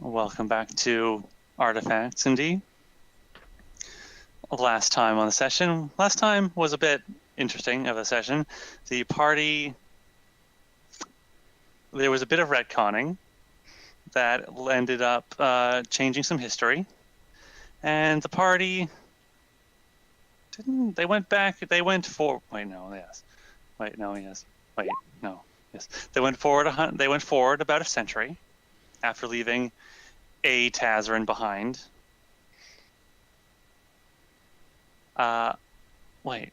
Welcome back to Artifacts&D. Last time on the session. Last time was a bit interesting of a session. The party, there was a bit of retconning that ended up changing some history. And the party didn't, they went back, they went for, wait, no, yes. Wait, no, yes. Wait, no, yes. They went forward about a century after leaving a Tazran behind. Wait.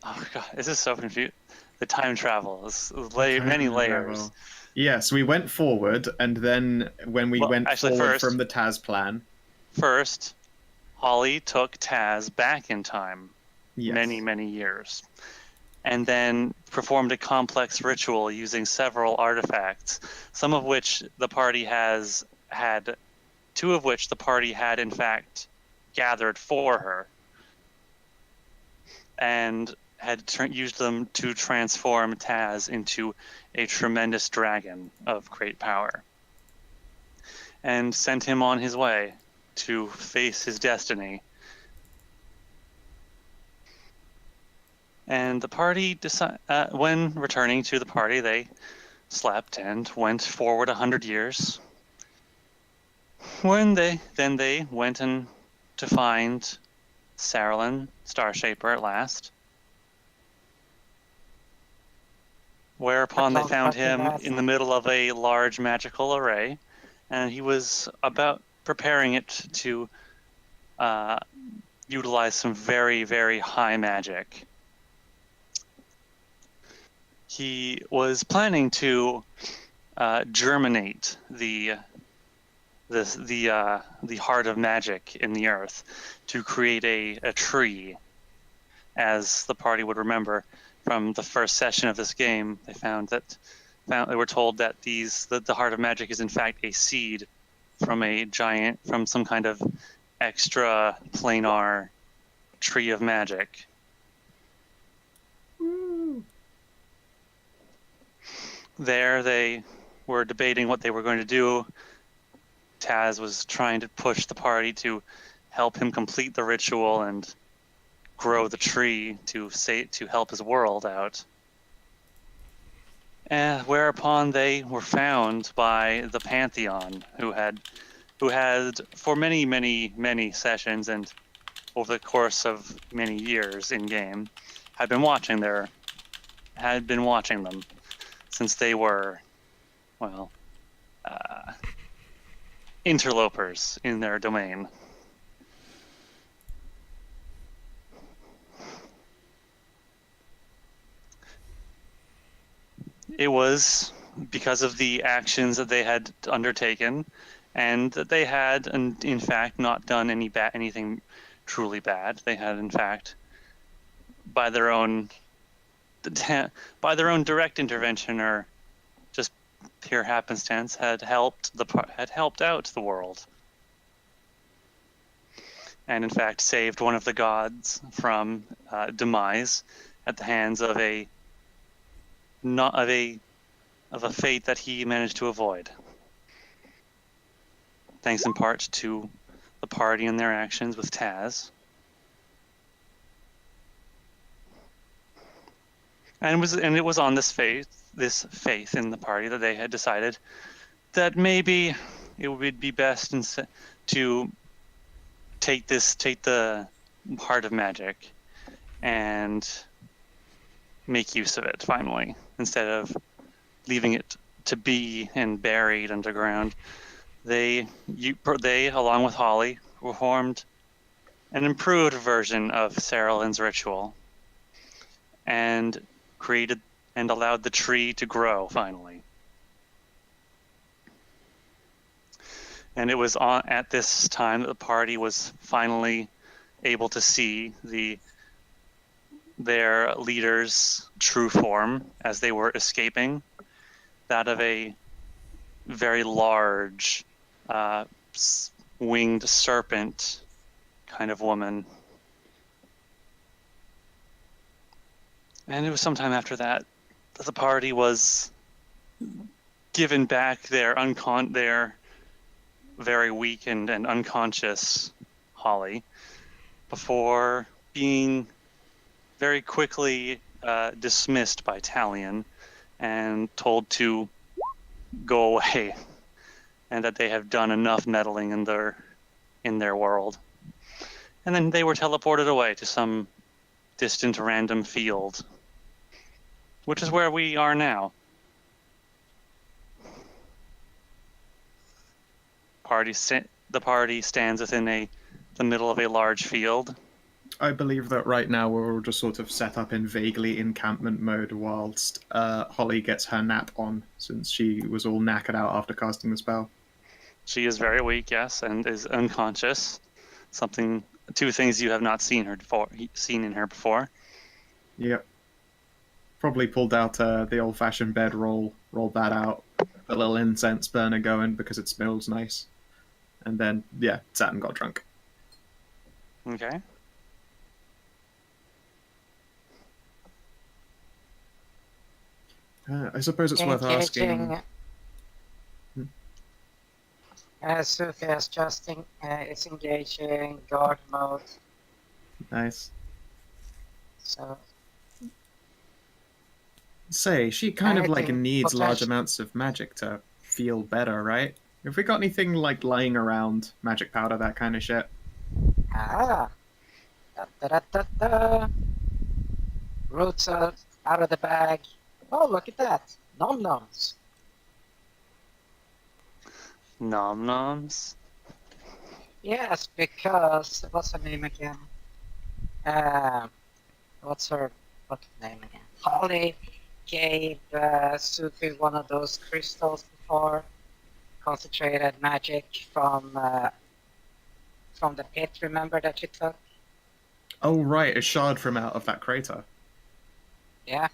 Oh god, this is so confusing. The time travel is many layers. Yes, we went forward, and then when we went forward from the Taz plan. First, Holly took Taz back in time, yes. many years, and then performed a complex ritual using several artifacts, some of which the party has had, two of which the party had in fact gathered for her, and had used them to transform Taz into a tremendous dragon of great power, and sent him on his way to face his destiny. And the party when returning to the party, they slept and went forward 100 years. When they went to find Sarlin, Starshaper, at last. Whereupon they found him in the middle of a large magical array, and he was about preparing it to utilize some very high magic. He was planning to germinate the heart of magic in the earth to create a tree. As the party would remember from the first session of this game, they were told that the heart of magic is in fact a seed from some kind of extra planar tree of magic. Woo. There they were debating what they were going to do. Taz was trying to push the party to help him complete the ritual and grow the tree to help his world out. And whereupon they were found by the Pantheon, who had for many sessions and over the course of many years in game, had been watching them since they were, well, interlopers in their domain. It was because of the actions that they had undertaken, and that they had, in fact, not done anything truly bad. They had, in fact, by their own direct intervention or just pure happenstance, had helped out the world, and in fact saved one of the gods from demise at the hands of a fate that he managed to avoid, thanks in part to the party and their actions with Taz. And it was on this faith in the party that they had decided that maybe it would be best to take the heart of magic and make use of it finally, instead of leaving it to be and buried underground. They along with Holly, performed an improved version of Sarlin's ritual and created and allowed the tree to grow finally. And it was at this time that the party was finally able to see their leader's true form as they were escaping, that of a very large winged serpent kind of woman. And it was sometime after that the party was given back their very weak and unconscious Holly before being very quickly dismissed by Talion and told to go away, and that they have done enough meddling in their world. And then they were teleported away to some distant random field, which is where we are now. The party stands within the middle of a large field. I believe that right now we're all just sort of set up in vaguely encampment mode whilst Holly gets her nap on, since she was all knackered out after casting the spell. She is very weak, yes, and is unconscious. Two things you have not seen in her before. Yep. Probably pulled out the old-fashioned bedroll, rolled that out, a little incense burner going because it smells nice, and then sat and got drunk. Okay. I suppose it's worth asking. Sophie is engaging guard mode. Nice. So. Say, she kind of like needs large amounts of magic to feel better, right? Have we got anything like lying around, magic powder, that kind of shit? Roots out of the bag. Oh, look at that. Nom-noms. Nom-noms? Yes, because... What's her name again? What's her name again? Holly gave Sophie one of those crystals before. Concentrated magic from the pit, remember, that you took? Oh, right, a shard from out of that crater. Yeah.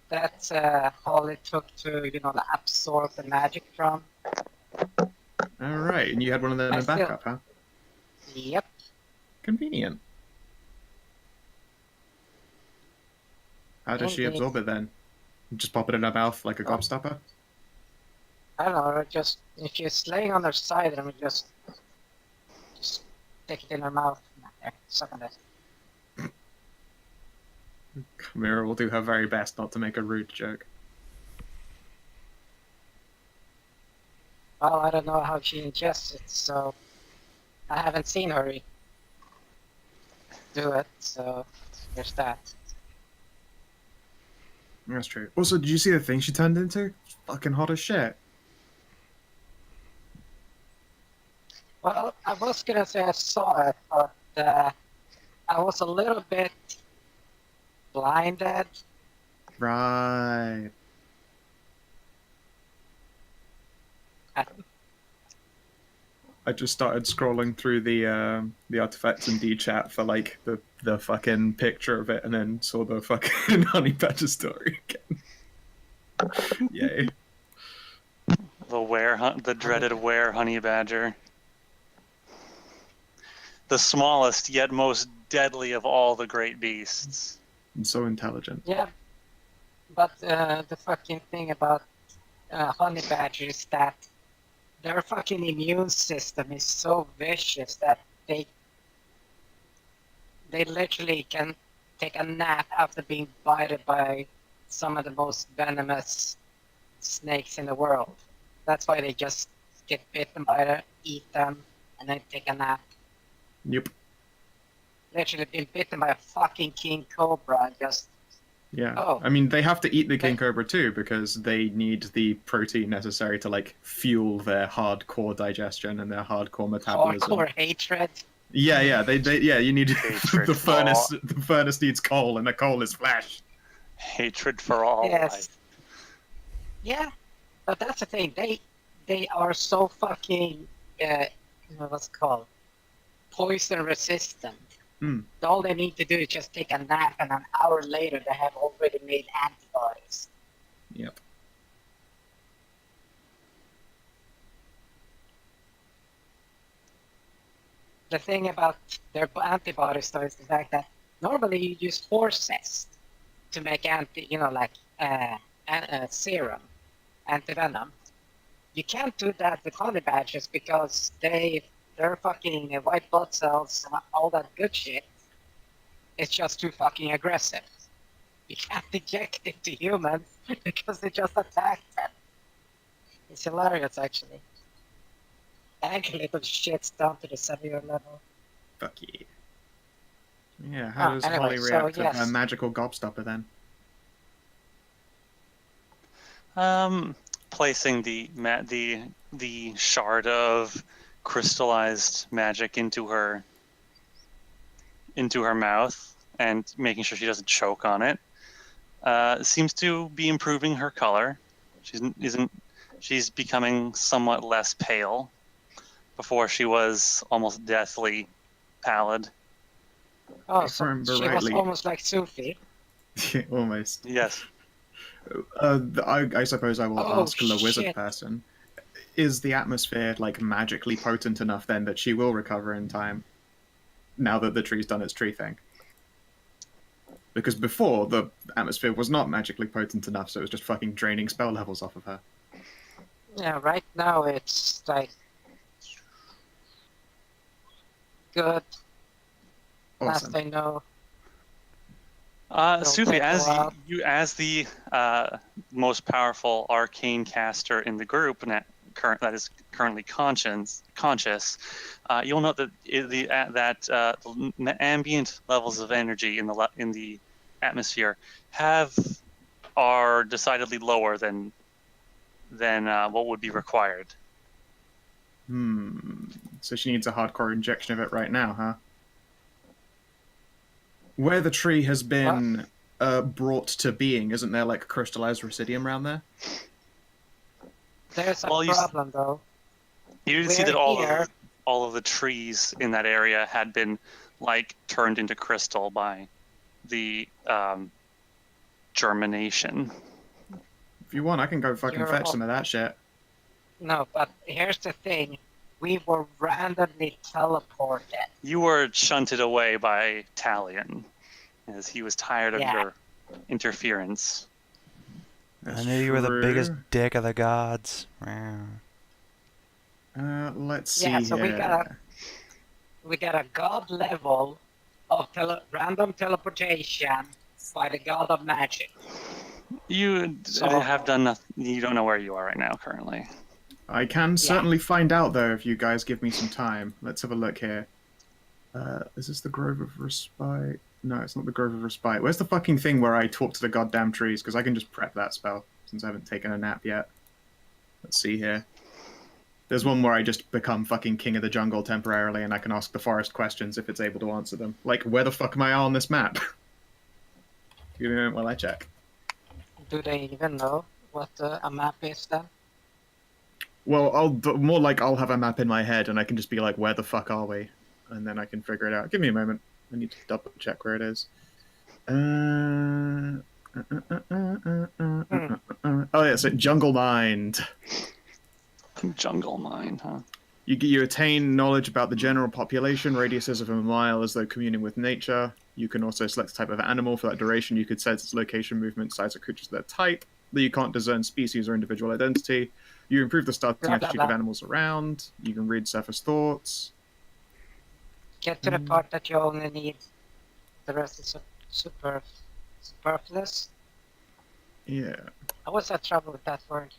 That's Holly took to, absorb the magic from. Alright, and you had one of them in backup, huh? Yep. Convenient. How does she absorb it then? Just pop it in her mouth like a gobstopper? I don't know, just if she's laying on her side, then we just stick it in her mouth. There, suck on it. Mierah will do her very best not to make a rude joke. Well, I don't know how she ingests it, so I haven't seen her do it, so there's that. That's true. Also, did you see the thing she turned into? It's fucking hot as shit. Well, I was gonna say I saw it, but I was a little bit blinded. Right. I just started scrolling through the Artifacts&D chat for like the fucking picture of it, and then saw the fucking honey badger story again. Yay. The dreaded were honey badger. The smallest yet most deadly of all the great beasts. And so intelligent. Yeah, but the fucking thing about honey badgers is that their fucking immune system is so vicious that they literally can take a nap after being bitten by some of the most venomous snakes in the world. That's why they just get bitten by them, eat them, and then take a nap. Yep. Literally been bitten by a fucking king cobra and just... Yeah. Oh. I mean, they have to eat the king cobra too, because they need the protein necessary to like fuel their hardcore digestion and their hardcore metabolism. Hardcore hatred. Yeah, you need the furnace. The furnace needs coal, and the coal is flesh. Hatred for all life. Yeah, but that's the thing. They are so fucking what's it called? Poison resistant. All they need to do is just take a nap, and an hour later they have already made antibodies. Yep. The thing about their antibodies, though, is the fact that normally you use horses to make serum, anti-venom. you can't do that with honey badgers because they're fucking white blood cells and all that good shit. It's just too fucking aggressive. You can't inject it to humans because they just attack them. It's hilarious, actually. Thank little shits down to the cellular level. Fuck yeah. Yeah, how does anyway, Holly react to yes. a magical gobstopper then? Placing the shard of crystallized magic into her mouth and making sure she doesn't choke on it. Seems to be improving her color. She's becoming somewhat less pale. Before she was almost deathly pallid. Oh, If I so remember she rightly. was almost like Sophie. Almost. Yes. I suppose I will ask the wizard shit. person. Is the atmosphere like magically potent enough then that she will recover in time? Now that the tree's done its tree thing. Because before, the atmosphere was not magically potent enough, so it was just fucking draining spell levels off of her. Yeah, right now it's like good. Awesome. Last I know. Sophie, take a while. as the most powerful arcane caster in the group, and that is currently conscious, you'll note that the ambient levels of energy in the atmosphere are decidedly lower than what would be required. So she needs a hardcore injection of it right now, huh? Where the tree has been brought to being, isn't there like crystallized residium around there? There's a problem though. You didn't see that all of the trees in that area had been like turned into crystal by the germination. If you want, I can go fucking fetch some of that shit. No, but here's the thing. We were randomly teleported. You were shunted away by Talion, as he was tired of your interference. I knew you were the biggest dick of the gods. Let's see. Yeah, so we got a god level of random teleportation by the god of magic. You have done nothing. You don't know where you are right now, currently. I can certainly find out, though, if you guys give me some time. Let's have a look here. Is this the Grove of Respite? No, it's not the Grove of Respite. Where's the fucking thing where I talk to the goddamn trees? Because I can just prep that spell, since I haven't taken a nap yet. Let's see here. There's one where I just become fucking king of the jungle temporarily, and I can ask the forest questions if it's able to answer them. Like, where the fuck am I on this map? Give me a moment while I check. Do they even know what a map is then? Well, I'll have a map in my head, and I can just be like, where the fuck are we? And then I can figure it out. Give me a moment. I need to double check where it is. Oh, yeah, so Jungle Mind. Jungle Mind, huh? You attain knowledge about the general population, radiuses of a mile as though communing with nature. You can also select the type of animal for that duration. You could set its location, movement, size of creatures, their type. Though you can't discern species or individual identity. You improve the starting attitude of animals around. You can read surface thoughts. Get to the part that you only need. The rest is superfluous. Yeah. I always had trouble with that word.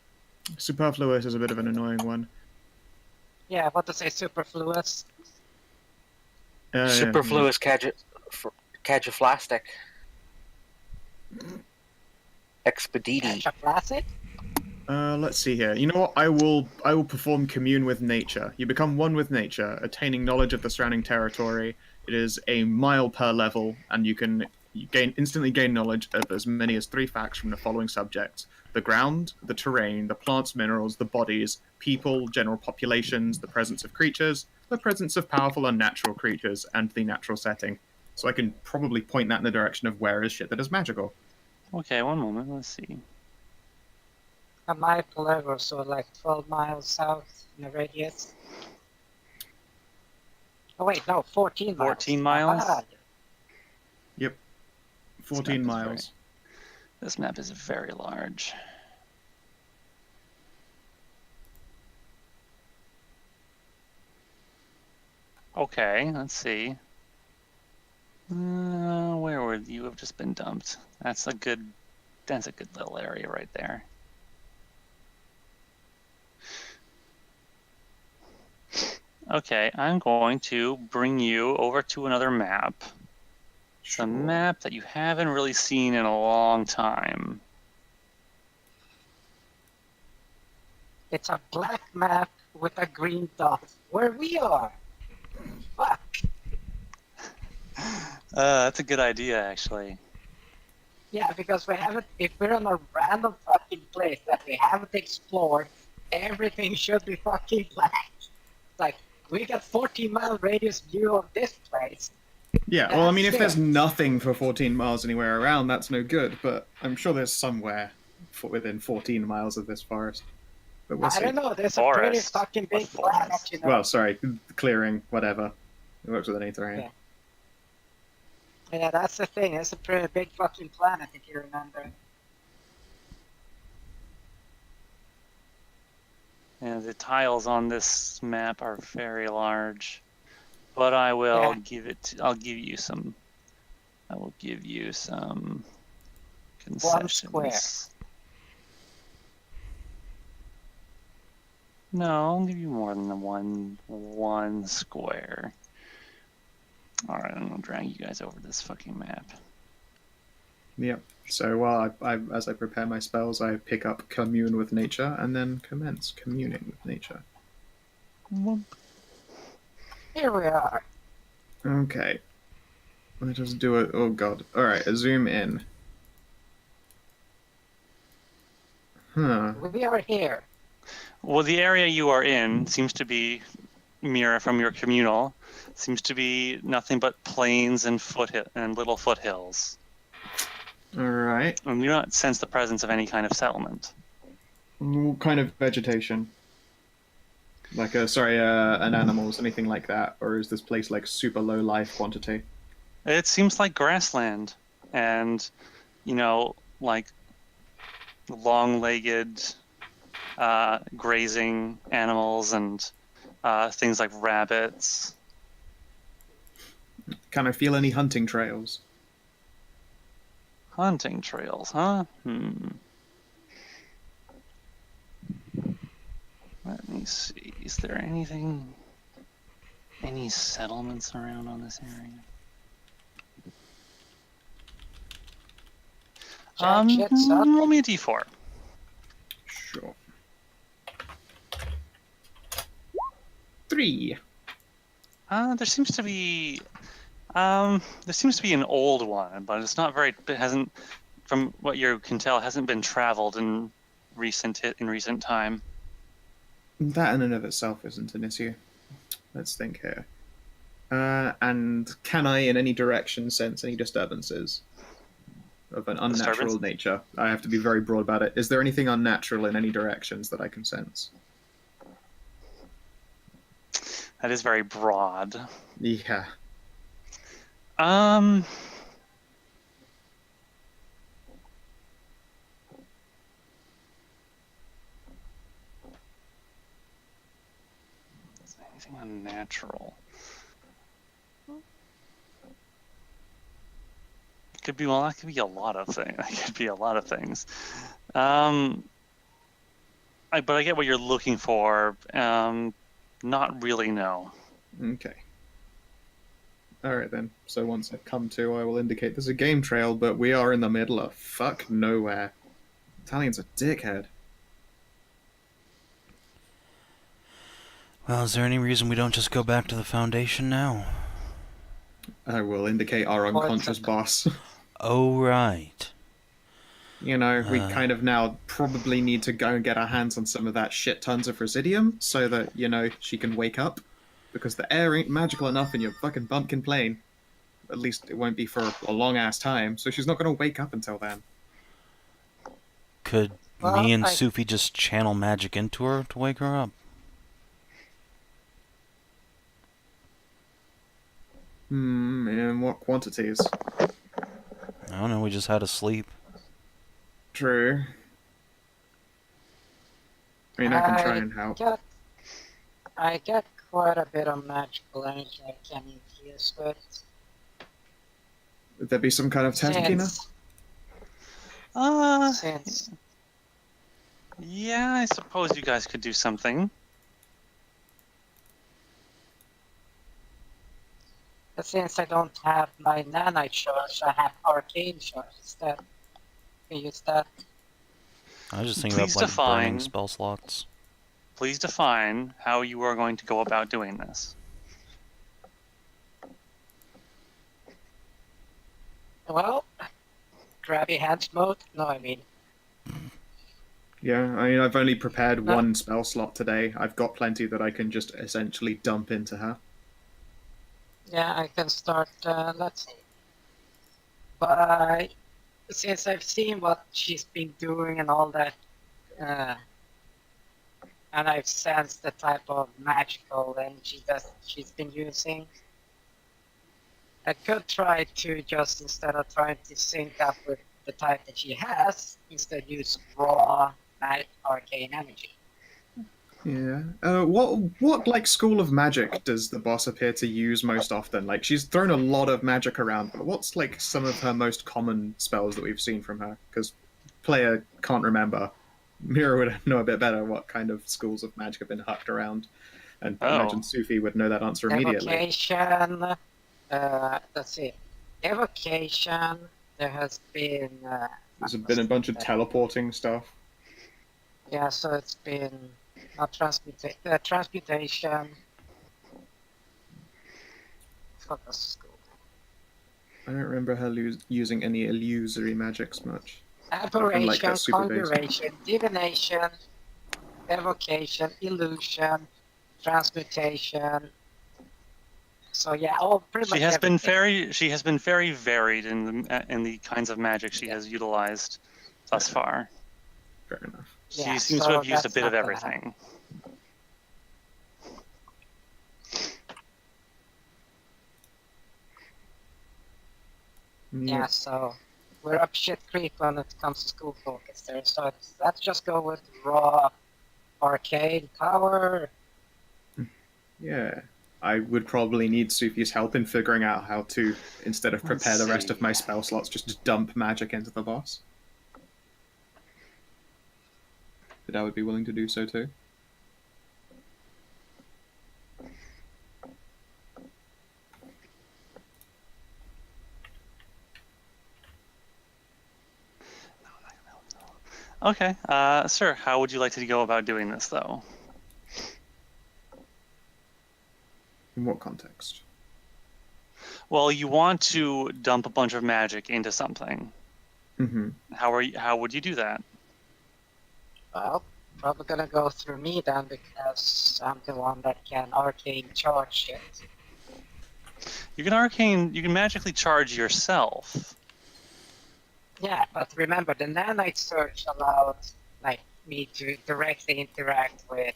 Superfluous is a bit of an annoying one. Yeah, I want to say superfluous. Superfluous cadgeflastic. Expediti. Cadgeflastic? Let's see here. You know what? I will perform commune with nature. You become one with nature, attaining knowledge of the surrounding territory. It is a mile per level, and you instantly gain knowledge of as many as 3 facts from the following subjects: the ground, the terrain, the plants, minerals, the bodies, people, general populations, the presence of creatures, the presence of powerful unnatural creatures, and the natural setting. So I can probably point that in the direction of where is shit that is magical. Okay, one moment. Let's see. A mile per level, so like 12 miles south in a radius. Oh wait, no, 14 miles. 14 miles? Yep. 14 miles. This map is very large. Okay, let's see. Where would you have just been dumped? That's a good little area right there. Okay, I'm going to bring you over to another map. It's a map that you haven't really seen in a long time. It's a black map with a green dot where we are. Fuck. That's a good idea, actually. Yeah, because we haven't. If we're on a random fucking place that we haven't explored, everything should be fucking black. Like, we got 14-mile radius view of this place. Yeah, well, I mean, if That's there's it. nothing for 14 miles anywhere around, that's no good, but I'm sure there's somewhere within 14 miles of this forest. But we'll I see. don't know, there's a pretty Forest. fucking What big planet, forest? you know. Well, sorry, clearing, whatever. It works with any terrain. Yeah. Yeah, that's the thing. It's a pretty big fucking planet, if you remember. Yeah, the tiles on this map are very large, but I will I'll give you some. I will give you some concessions. square. No, I'll give you more than the one square. All right, I'm gonna drag you guys over this fucking map. Yep. So while as I prepare my spells, I pick up Commune with Nature and then commence communing with nature. Here we are. Okay. Let us do it. Oh god. Alright, zoom in. Huh. We are here. Well, the area you are in seems to be, Mierah, from your communal, seems to be nothing but plains and little foothills. Alright. And you don't sense the presence of any kind of settlement. What kind of vegetation? Like an animals, anything like that? Or is this place like super low life quantity? It seems like grassland and, like long-legged grazing animals and things like rabbits. Can I feel any hunting trails? Hunting trails, huh? Let me see. Is there any settlements around on this area? Roll me a d4. Sure. 3. There seems to be an old one, but it's not very. It hasn't, from what you can tell, hasn't been traveled in recent time. That in and of itself isn't an issue. Let's think here. And can I, in any direction, sense any disturbances of an unnatural nature? I have to be very broad about it. Is there anything unnatural in any directions that I can sense? That is very broad. Yeah. Is there anything unnatural? That could be a lot of things. That could be a lot of things. But I get what you're looking for. Not really, no. Okay. Alright then. So once I come to, I will indicate there's a game trail, but we are in the middle of fuck nowhere. Italian's a dickhead. Well, is there any reason we don't just go back to the Foundation now? I will indicate our unconscious boss. Oh, right. We kind of now probably need to go and get our hands on some of that shit tons of residium so that, she can wake up. Because the air ain't magical enough in your fucking bumpkin plane. At least it won't be for a long-ass time, so she's not going to wake up until then. Could me and Sophie just channel magic into her to wake her up? In what quantities? I don't know, we just had to sleep. True. I mean, I can try and help. I got quite a bit of magical energy I can infuse with. Would there be some kind of test, Kina? Since Yeah, I suppose you guys could do something. since I don't have my nanite charge, I have arcane charge instead. Can use that. I was just thinking Please about like burning define- spell slots. Please define how you are going to go about doing this. Well, grabby hand mode? No, I mean. Yeah, I mean, I've only prepared No. one spell slot today. I've got plenty that I can just essentially dump into her. Yeah, I can start, let's see. But since I've seen what she's been doing and all that, and I've sensed the type of magical energy that she's been using, I could try to just, instead of trying to sync up with the type that she has, instead use raw arcane energy. Yeah. What like school of magic does the boss appear to use most often? Like, she's thrown a lot of magic around, but what's like some of her most common spells that we've seen from her? Because player can't remember. Mierah would know a bit better what kind of schools of magic have been hucked around, and I imagine Sophie would know that answer immediately. Evocation, let's see. Evocation, there has been... There's been a bunch of teleporting stuff. Yeah, so it's been transmutation. What was school? I don't remember her using any illusory magics much. Aberration, Unlike that super basic. conjuration, divination, evocation, illusion, transmutation. So yeah, all pretty much. She has everything. been very varied in the kinds of magic she has utilized thus far. Fair enough. She Yeah, seems so to have used a that's bit of not gonna everything. Yeah, so we're up shit creek when it comes to school focus there. So let's just go with raw arcade power. Yeah. I would probably need Sophie's help in figuring out how to, instead of prepare the rest of my spell slots, just dump magic into the boss. But I would be willing to do so too. Okay, sir, how would you like to go about doing this, though? In what context? Well, you want to dump a bunch of magic into something. Mm-hmm. How would you do that? Well, probably gonna go through me then because I'm the one that can arcane charge it. You can magically charge yourself. Yeah, but remember the nanite surge allowed like me to directly interact with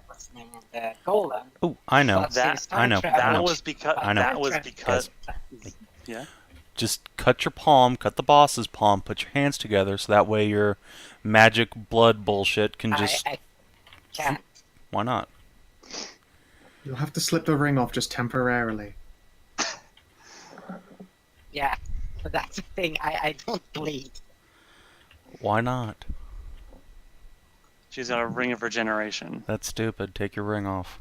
what's the name of the golem. Oh, I know. But since time I know. travel- That was because I know. that was because yeah. Just cut your palm, cut the boss's palm, put your hands together, so that way your magic blood bullshit can just... I can't. Why not? You'll have to slip the ring off just temporarily. Yeah, but that's the thing. I don't bleed. Why not? She's got a ring of regeneration. That's stupid. Take your ring off.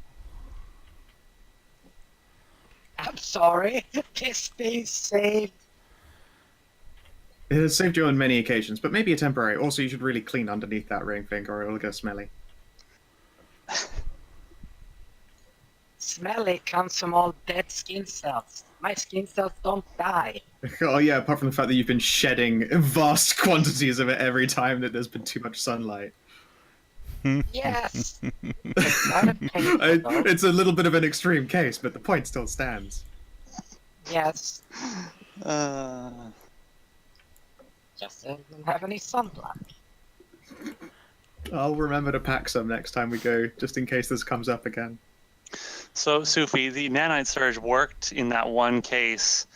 I'm sorry. This thing saved. It has saved you on many occasions, but maybe a temporary. Also, you should really clean underneath that ring finger or it'll go smelly. Smelly comes from all dead skin cells. My skin cells don't die. Oh yeah, apart from the fact that you've been shedding vast quantities of it every time that there's been too much sunlight. Yes. It's not a pain, though. It's a little bit of an extreme case, but the point still stands. Yes. Uh, Just don't have any sunblock. I'll remember to pack some next time we go, just in case this comes up again. So, Sophie, the nanite surge worked in that one case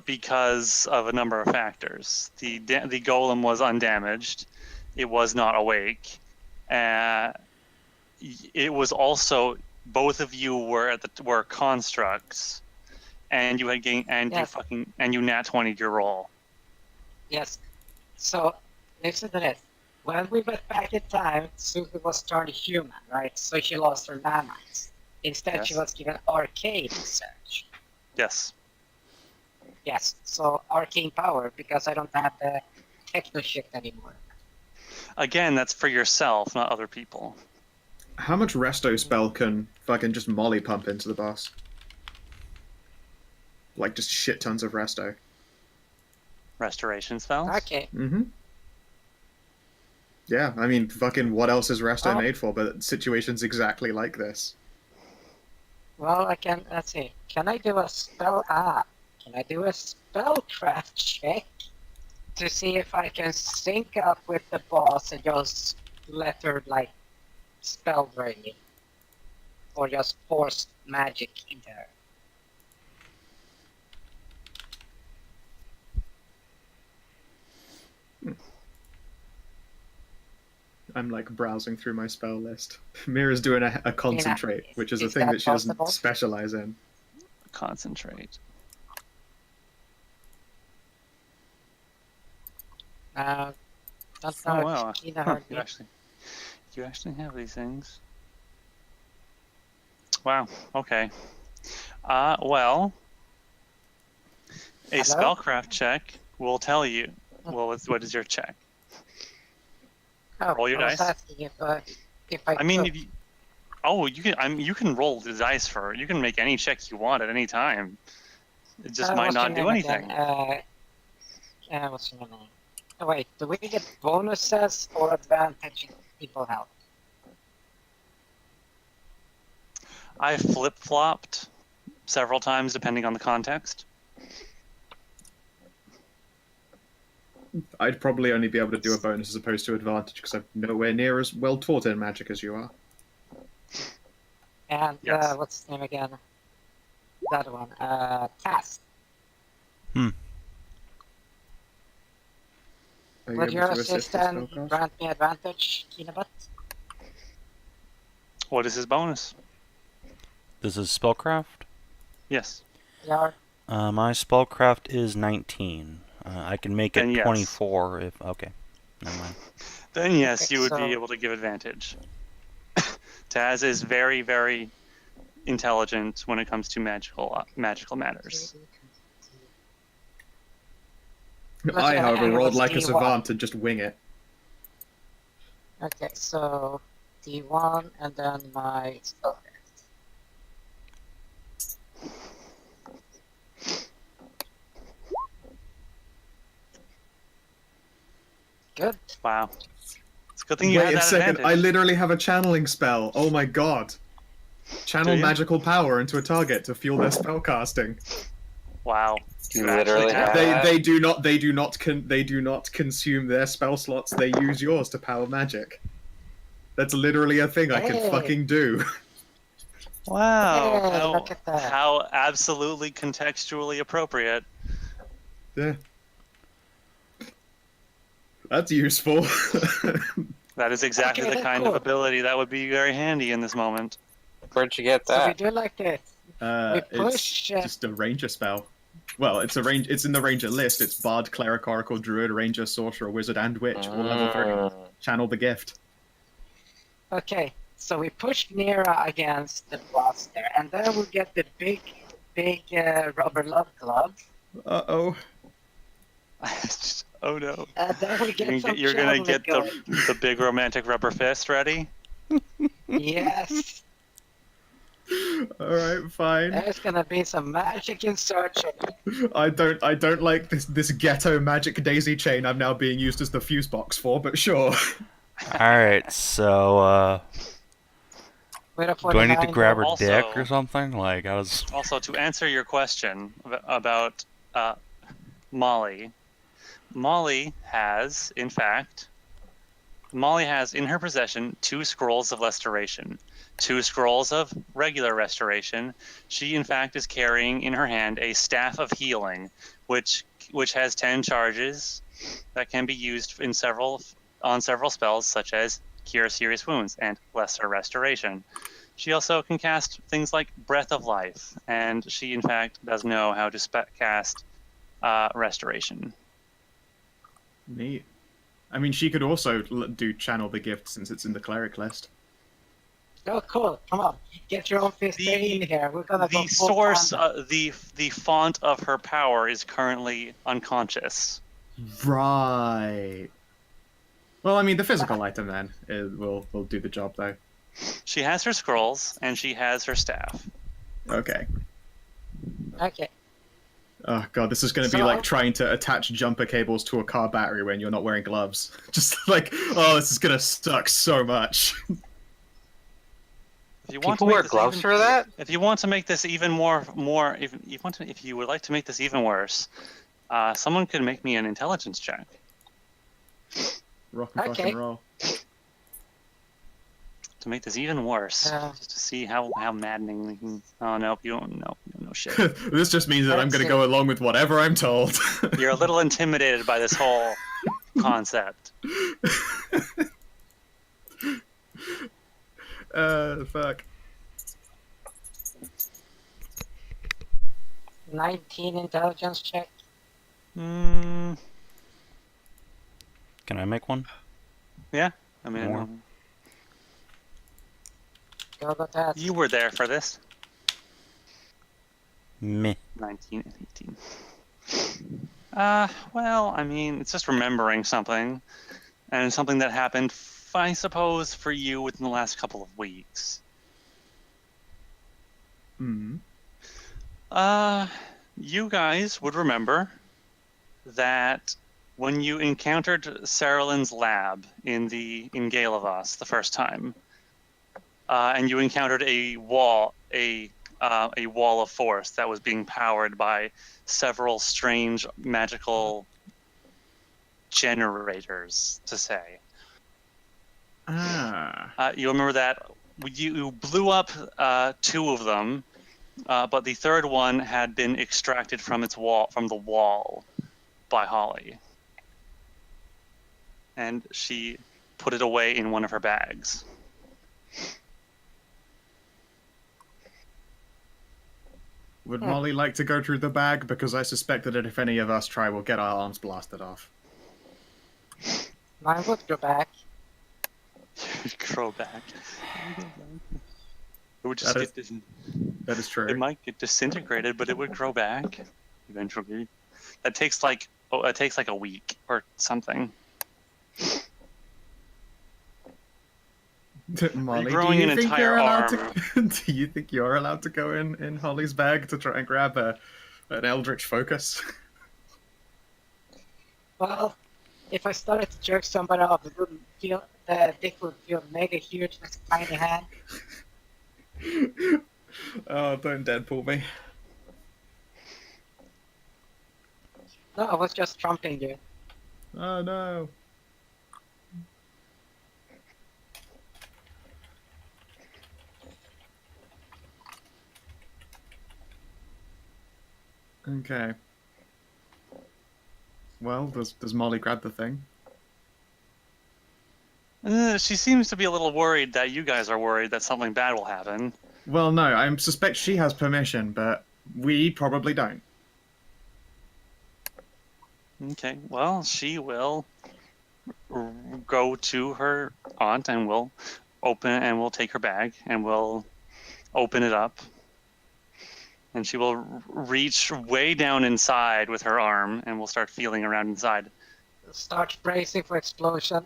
because of a number of factors. The golem was undamaged. It was not awake. It was also both of you were constructs, and you had gained you nat 20'd your roll. Yes. So, listen to this. When we went back in time, Sophie was turned human, right? So she lost her nanites. Instead, she was given arcane research. Yes. Yes, so arcane power, because I don't have the techno shit anymore. Again, that's for yourself, not other people. How much resto spell can fucking just molly pump into the boss? Like, just shit tons of resto. Restoration spells? Okay. Mm-hmm. Yeah, I mean, fucking what else is resto made for but situations exactly like this? Well, let's see. Can I do a spellcraft check to see if I can sync up with the boss and just let her, like, spell drain me? Or just force magic into her? I'm like browsing through my spell list. Mierah's doing a concentrate, which is a thing that she doesn't specialize in. Concentrate. Wow. You actually have these things. Wow. Okay. Well, a spellcraft check will tell you. Well, what is your check? Roll your dice. If I mean, if you, you can. You can roll the dice for. You can make any check you want at any time. It just might not do anything. What's your name? Oh, wait, do we get bonuses or advantage in people health? I flip-flopped several times depending on the context. I'd probably only be able to do a bonus as opposed to advantage because I'm nowhere near as well taught in magic as you are. And what's his name again? That one. Taz. Would your assistant grant me advantage, Kinathis? What is his bonus? This is spellcraft? Yes. Yeah. My spellcraft is 19. I can make it 24 if... Okay. Never mind. Then yes, you would be able to give advantage. Taz is very, very intelligent when it comes to magical matters. I, however, rolled like a savant and just wing it. Okay, so D1 and then my spellcraft. Good. Wow. It's a good thing you had that second, advantage. I literally have a channeling spell. Oh my god. Channel magical power into a target to fuel their spell casting. Wow. You literally have they do not consume their spell slots. They use yours to power magic. That's literally a thing I can fucking do. Wow. Look at that. How absolutely contextually appropriate. Yeah. That's useful. That is exactly the kind of ability that would be very handy in this moment. Where'd you get So we that? do like this. We push. It's just a ranger spell. Well, it's in the ranger list. It's bard, cleric, oracle, druid, ranger, sorcerer, wizard, and witch. All level 3. Channel the gift. Okay, so we push Mierah against the boss there, and then we get the big rubber love glove. Uh-oh. Oh no. And then we get You're gonna get the big romantic rubber fist ready? Yes. Alright, fine. There's gonna be some magic insertion. I don't like this ghetto magic daisy chain I'm now being used as the fuse box for, but sure. Alright, so do I need to grab her dick or something? Like, I was... Also, to answer your question about Molly has in her possession 2 scrolls of restoration, 2 scrolls of regular restoration. She in fact is carrying in her hand a staff of healing, which has 10 charges that can be used on several spells such as cure serious wounds and lesser restoration. She also can cast things like Breath of Life, and she, in fact, does know how to cast Restoration. Neat. I mean, she could also do Channel the Gift since it's in the cleric list. Oh, cool. Come on. Get your own fist in here. We're gonna go The full source, combat. the font of her power is currently unconscious. Right. Well, I mean, the physical item then will do the job, though. She has her scrolls, and she has her staff. Okay. Okay. Oh god, this is going to be like trying to attach jumper cables to a car battery when you're not wearing gloves. Just like, oh, this is going to suck so much. If you want People to wear gloves for that? If you want to make this even if you would like to make this even worse, someone could make me an intelligence check. Rock and fucking roll. To make this even worse, just to see how maddening we can. Oh no, you don't know shit. This just means that I'm going to go along with whatever I'm told. You're a little intimidated by this whole concept. Fuck. 19 intelligence check. Can I make one? Yeah, I mean, More. Go that. You were there for this. Meh. 19 and 18. Well, I mean, it's just remembering something, and something that happened, I suppose, for you within the last couple of weeks. Hmm. You guys would remember that when you encountered Saralyn's lab in Galavas the first time, and you encountered a wall of force that was being powered by several strange magical generators, to say. You remember that you blew up 2 of them, but the third one had been extracted from the wall by Holly, and she put it away in one of her bags. Would Molly like to go through the bag? Because I suspect that if any of us try, we'll get our arms blasted off. Mine would go back. Grow back. It would just that is true. It might get disintegrated, but it would grow back eventually. That takes like a week or something. Molly, growing do you an think entire you're allowed arm. to? Do you think you're allowed to go in Holly's bag to try and grab an eldritch focus? Well, if I started to jerk somebody off, it wouldn't feel the dick would feel mega huge with a tiny hand. Oh, don't Deadpool me. No, I was just trumping you. Oh no. Okay. Well, does Molly grab the thing? She seems to be a little worried that you guys are worried that something bad will happen. Well, no, I suspect she has permission, but we probably don't. Okay, well, she will go to her aunt and will take her bag and will open it up. And she will reach way down inside with her arm and will start feeling around inside. Start bracing for explosion.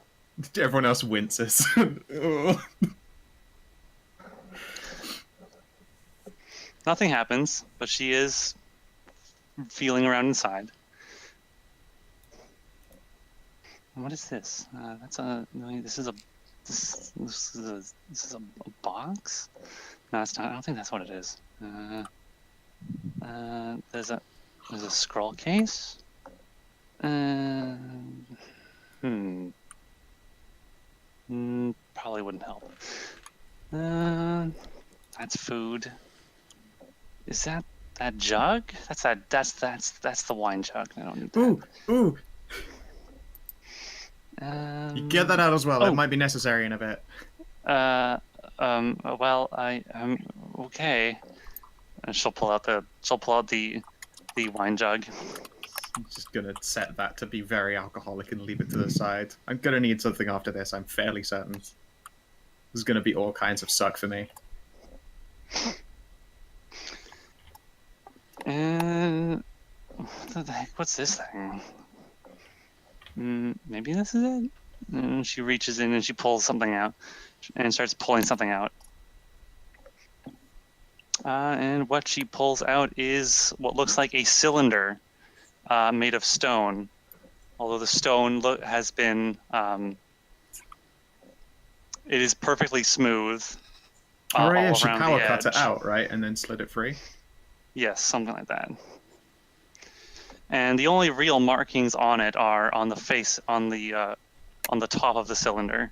Everyone else winces. Nothing happens, but she is feeling around inside. What is this? This is a box? No, it's not. I don't think that's what it is. There's a scroll case. Probably wouldn't help. That's food. Is that jug? That's the wine jug. I don't need that. Ooh. You get that out as well. Oh. It might be necessary in a bit. Well, I'm okay. And she'll pull out the wine jug. I'm just gonna set that to be very alcoholic and leave it to the side. I'm gonna need something after this, I'm fairly certain. There's gonna be all kinds of suck for me. And what the heck? What's this thing? Maybe this is it. And she reaches in and she pulls something out, and starts pulling something out. And what she pulls out is what looks like a cylinder made of stone. Although the stone has been, it is perfectly smooth. Oh, right, yeah, all she around power the cut it edge. out, right? And then slid it free? Yes, something like that. And the only real markings on it are on the face, on the top of the cylinder,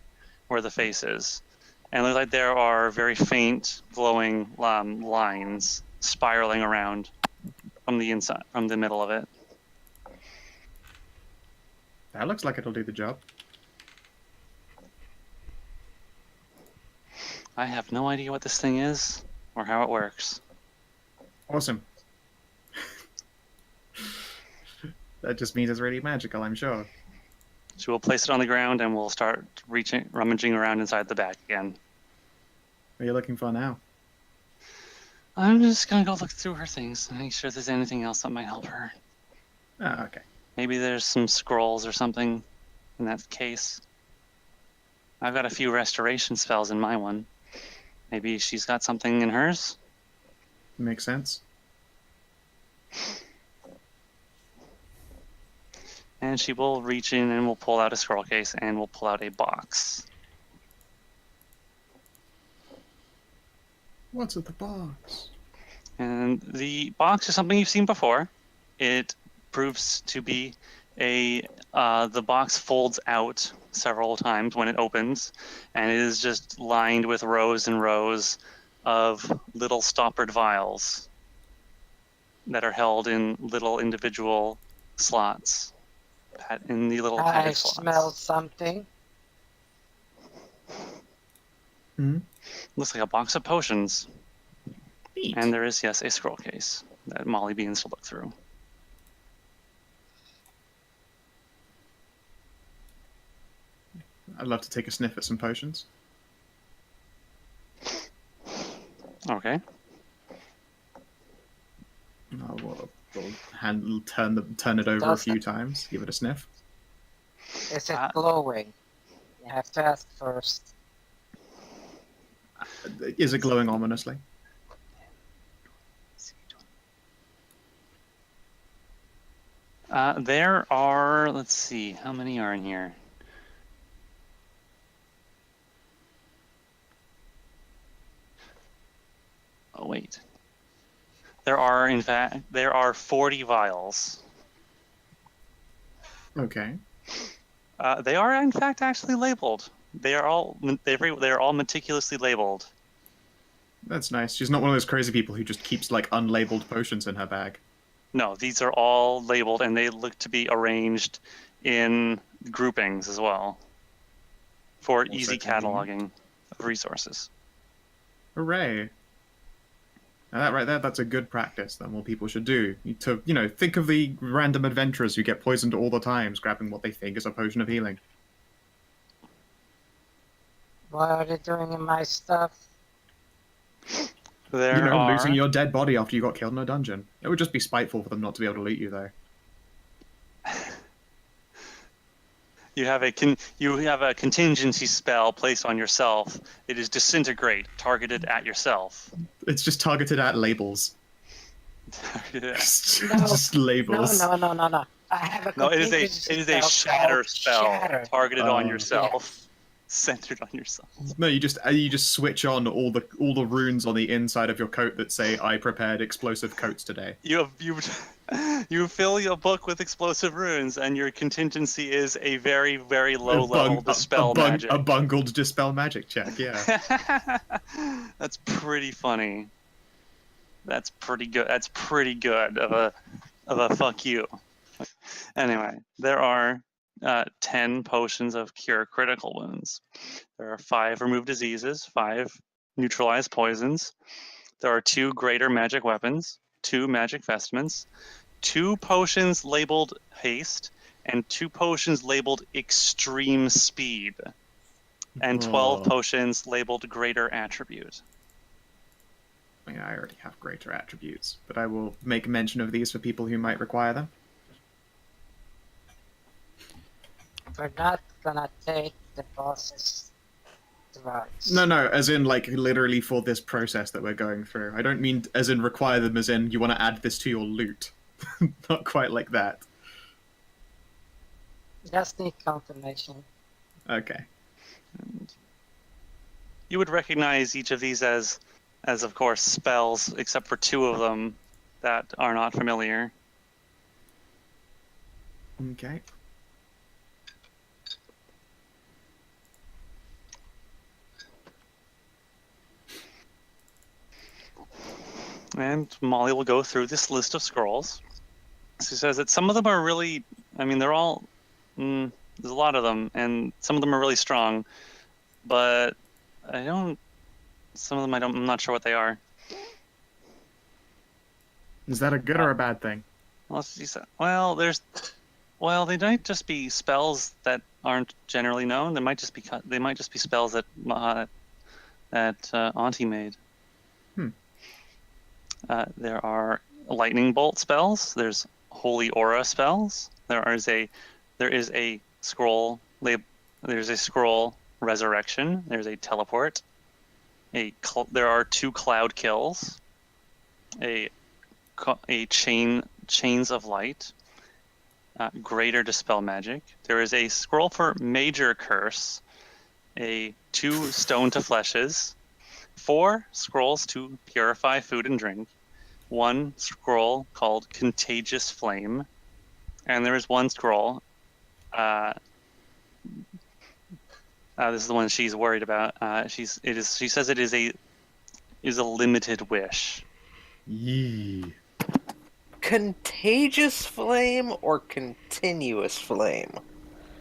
where the face is. And it looks like there are very faint, glowing lines spiraling around from the inside, from the middle of it. That looks like it'll do the job. I have no idea what this thing is or how it works. Awesome. That just means it's really magical, I'm sure. She will place it on the ground and we'll start rummaging around inside the bag again. What are you looking for now? I'm just gonna go look through her things and make sure there's anything else that might help her. Ah, okay. Maybe there's some scrolls or something in that case. I've got a few restoration spells in my one. Maybe she's got something in hers? Makes sense. And she will reach in and we'll pull out a scroll case and we'll pull out a box. What's at the box? And the box is something you've seen before. It proves to be the box folds out several times when it opens, and it is just lined with rows and rows of little stoppered vials that are held in little individual slots. In the little I padded slots. smell something. Hmm? Looks like a box of potions. Neat. And there is, yes, a scroll case that Molly begins to look through. I'd love to take a sniff at some potions. Okay. We'll turn it over a few times, give it a sniff. Is it glowing? You have to ask first. Is it glowing ominously? There are, let's see, how many are in here? Oh, wait. There are, in fact, 40 vials. Okay. They are, in fact, actually labeled. They are all meticulously labeled. That's nice. She's not one of those crazy people who just keeps, like, unlabeled potions in her bag. No, these are all labeled, and they look to be arranged in groupings as well for Also easy convenient. cataloging of resources. Hooray. Now that right there, that's a good practice that more people should do. Think of the random adventurers who get poisoned all the time, grabbing what they think is a potion of healing. What are they doing in my stuff? There are Losing your dead body after you got killed in a dungeon. It would just be spiteful for them not to be able to loot you, though. You have a contingency spell placed on yourself. It is disintegrate, targeted at yourself. It's just targeted at labels. Yeah. Just labels. No. I have a contingency it is a shatter spell targeted on yourself. Yes. Centered on yourself. No, you just switch on all the runes on the inside of your coat that say "I prepared explosive coats today." You fill your book with explosive runes, and your contingency is a very, very low level dispel magic. A bungled dispel magic check. Yeah. That's pretty funny. That's pretty good. That's pretty good of a fuck you. Anyway, there are 10 potions of cure critical wounds. There are 5 remove diseases, 5 neutralize poisons. There are 2 greater magic weapons, 2 magic vestments, 2 potions labeled haste, and 2 potions labeled extreme speed, and 12 Oh. potions labeled greater attribute. I mean, I already have greater attributes, but I will make mention of these for people who might require them. We're not gonna take the boss's drugs. No, as in, like, literally for this process that we're going through. I don't mean as in require them as in you want to add this to your loot. Not quite like that. Just need confirmation. Okay. And you would recognize each of these as of course, spells, except for 2 of them that are not familiar. Okay. And Molly will go through this list of scrolls. She says that some of them are really, I mean, they're all, there's a lot of them, and some of them are really strong, but some of them I'm not sure what they are. Is that a good or a bad thing? Well, they might just be spells that aren't generally known. They might just be spells that Auntie made. There are lightning bolt spells. There's holy aura spells. There is a scroll. There's a scroll resurrection. There's a teleport. There are 2 cloud kills. A chains of light. Greater dispel magic. There is a scroll for major curse. 2 stone to fleshes. 4 scrolls to purify food and drink, 1 scroll called Contagious Flame, and there is 1 scroll. This is the one she's worried about. She says it is a limited wish. Yee. Contagious flame or continuous flame?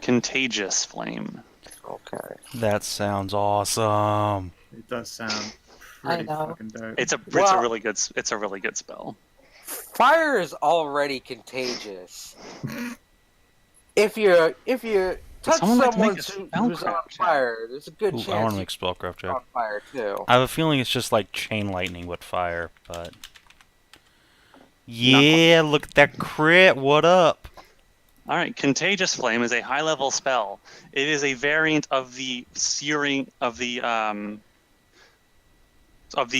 Contagious Flame. Okay. That sounds awesome. It does sound I pretty know. fucking dope. It's a really good spell. Fire is already contagious. If you touch someone like to make someone a who's on spellcraft check? fire, there's a good Ooh, chance I want to you make spellcraft can on check. fire too. I have a feeling it's just like chain lightning with fire, but yeah, look at that crit. What up? All right, Contagious Flame is a high-level spell. It is a variant of the searing of the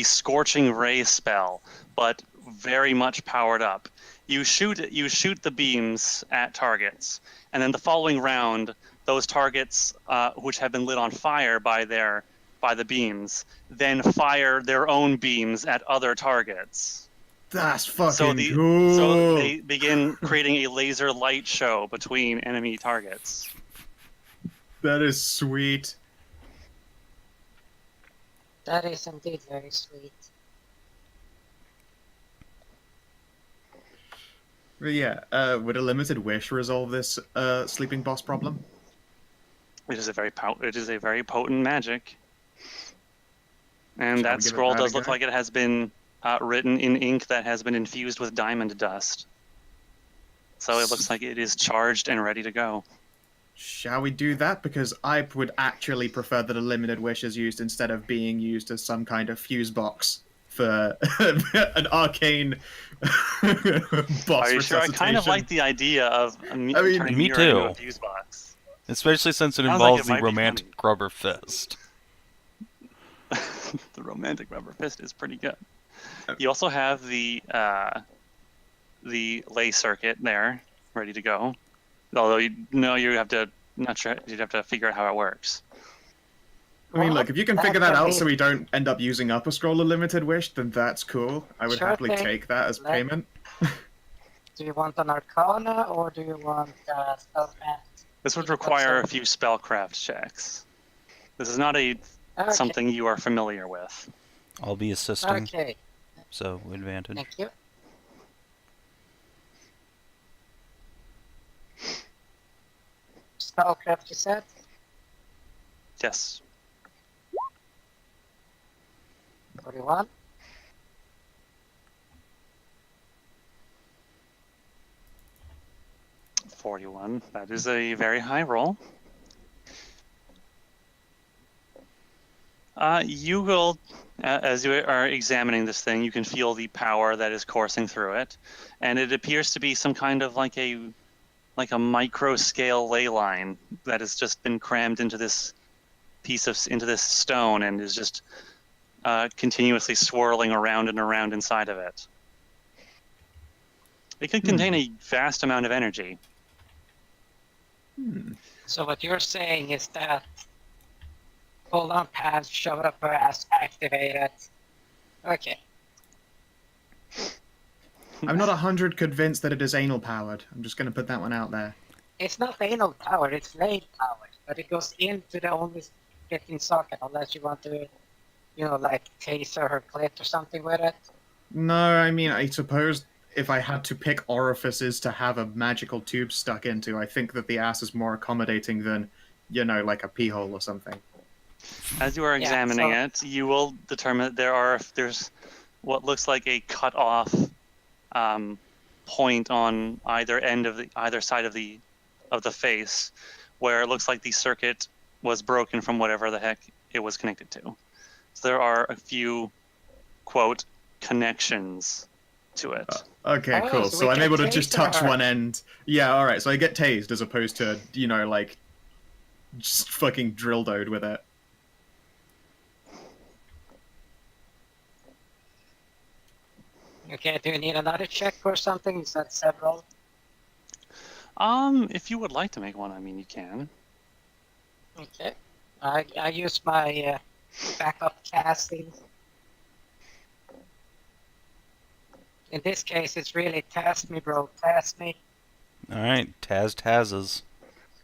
Scorching Ray spell, but very much powered up. You shoot the beams at targets, and then the following round, those targets which have been lit on fire by the beams, then fire their own beams at other targets. That's fucking So cool. they begin creating a laser light show between enemy targets. That is sweet. That is indeed very sweet. But yeah, would a limited wish resolve this sleeping boss problem? It is a very potent magic, and Shall we that give it scroll that does a look go? like it has been written in ink that has been infused with diamond dust. So it looks like it is charged and ready to go. Shall we do that? Because I would actually prefer that a limited wish is used instead of being used as some kind of fuse box for an arcane boss Are you sure? I kind of resuscitation. like the idea of turning me Mierah into too. a fuse box. Especially since it Sounds like involves it the might be romantic rubber fist. The romantic rubber fist is pretty good. You also have the lay circuit there, ready to go. Although you'd have to figure out how it works. I mean, look, if you can figure that out so we we don't end up using up a scroll of limited wish, then that's cool. I would Sure happily thing. take that as payment. Do you want an Arcana or do you want Spellcraft? This would require a few spellcraft checks. This is not something you are familiar with. I'll be assisting, Okay, so advantage. thank you. Spellcraft, you said? Yes. 41. That is a very high roll. You will, as you are examining this thing, you can feel the power that is coursing through it, and it appears to be some kind of like a micro scale ley line that has just been crammed into this into this stone and is just continuously swirling around and around inside of it. It could contain a vast amount of energy. So what you're saying is that hold on pad, shove it up her ass, activate it. Okay. I'm not 100 convinced that it is anal powered. I'm just going to put that one out there. It's not anal powered, it's blade powered, but it goes into the only fitting socket unless you want to, you know, like taser her clit or something with it. No, I mean, I suppose if I had to pick orifices to have a magical tube stuck into, I think that the ass is more accommodating than, you know, like a pee hole or something. As you are examining it, you will determine that there's what looks like a cut off point on either side of the face, where it looks like the circuit was broken from whatever the heck it was connected to. So there are a few, quote, connections to it. Okay, cool. So I'm able to just touch one end. Yeah, alright, so I get tased as opposed to, you know, like, just fucking drill-doed with it. Okay, do you need another check or something? Is that several? If you would like to make one, I mean, you can. Okay. I use my backup casting. In this case, it's really Taz me, bro. Taz me. Alright, Tazes.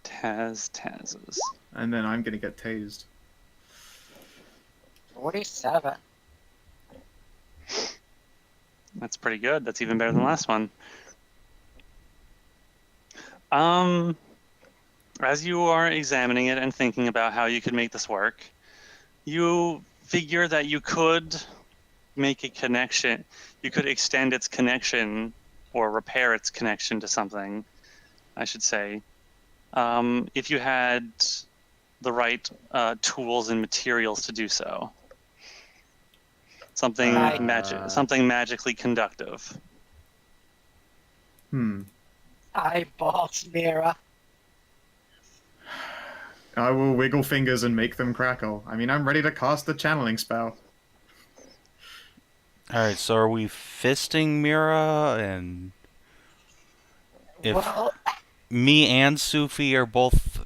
Tazes. And then I'm gonna get tased. 47. That's pretty good. That's even better than the last one. As you are examining it and thinking about how you could make this work, you figure that you could make a connection. You could extend its connection or repair its connection to something, I should say, if you had the right tools and materials to do so. Something magically conductive. Eyeballs, Mierah. I will wiggle fingers and make them crackle. I mean, I'm ready to cast the channeling spell. Alright, so are we fisting Mierah? And if me and Sophie are both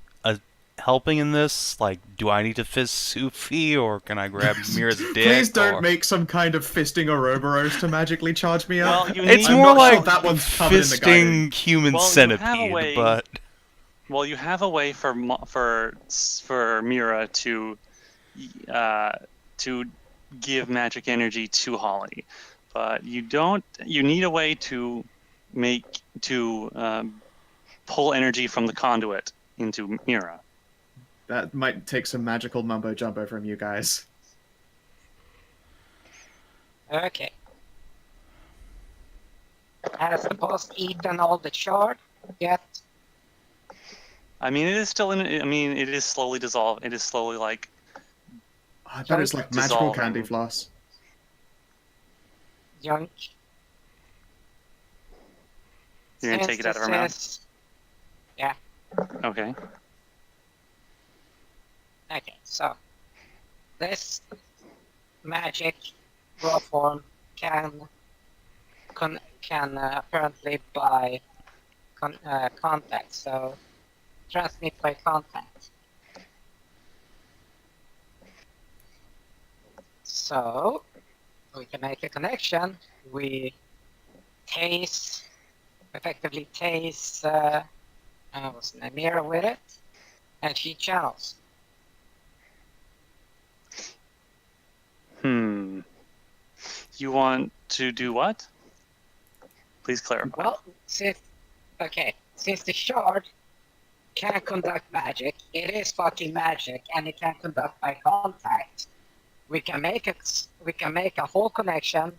helping in this, like, do I need to fist Sophie, or can I grab Mierah's dick? Please don't make some kind of fisting Ouroboros to magically charge me up. Well, it's more like sure that one's covered in the fisting human centipede, but... Well, you have a way for Mierah to give magic energy to Holly, but you don't. You need a way to pull energy from the conduit into Mierah. That might take some magical mumbo jumbo from you guys. Okay. Has the boss eaten all the shard yet? I mean, it is still it is slowly dissolved. It is slowly like. I bet it's like magical candy floss. Junk. You're gonna take it out of her mouth? Yeah. Okay. Okay, so this magic raw form can apparently by contact, so transmit by contact. So we can make a connection. We effectively tase Mierah with it, and she channels. You want to do what? Please clarify. Well, since the shard can conduct magic, it is fucking magic, and it can conduct by contact. we can make a whole connection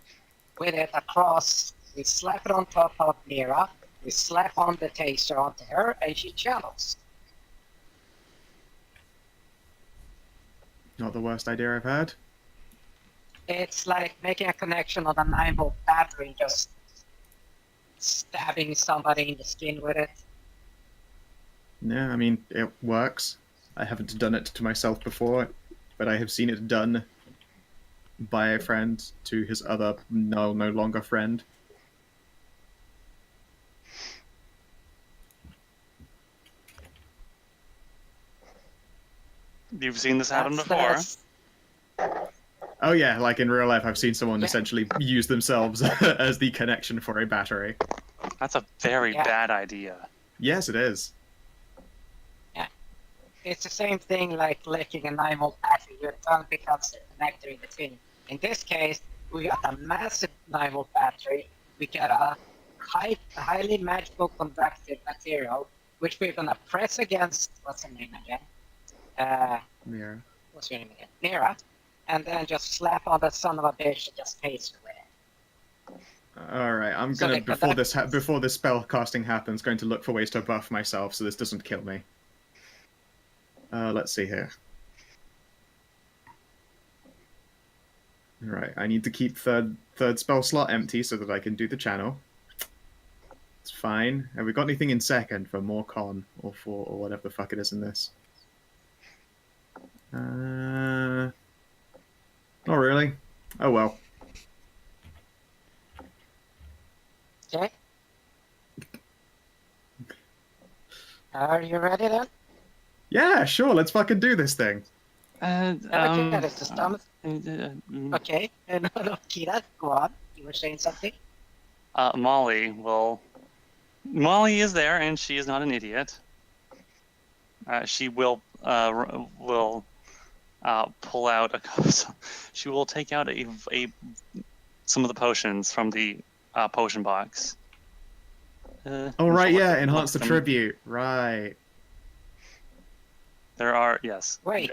with it across. We slap it on top of Mierah. We slap on the taser onto her, and she channels. Not the worst idea I've heard. It's like making a connection on a 9-volt battery, just stabbing somebody in the skin with it. Yeah, I mean, it works. I haven't done it to myself before, but I have seen it done by a friend to his other, no longer friend. You've seen this happen before. Oh yeah, like in real life, I've seen someone essentially use themselves as the connection for a battery. That's a very bad idea. Yes, it is. Yeah. It's the same thing like licking a 9-volt battery. Your tongue becomes the connector in between. In this case, we got a massive 9-volt battery. We got a highly magical conductive material, which we're gonna press against, what's her name again? Mierah. What's her name again? Mierah. And then just slap on that son of a bitch and just taste her with it. Alright, I'm gonna, before this spell casting happens, going to look for ways to buff myself so this doesn't kill me. Let's see here. Right, I need to keep third spell slot empty so that I can do the channel. It's fine. Have we got anything in second for more con or whatever the fuck it is in this? Not really. Oh well. Okay. Are you ready then? Yeah, sure. Let's fucking do this thing. Okay, this is Thomas. Okay, no, Kira, go on. You were saying something? Molly is there, and she is not an idiot. She will pull out she will take out some of the potions from the potion box. Oh right, yeah, enhance the tribute. Right. There are yes. Wait.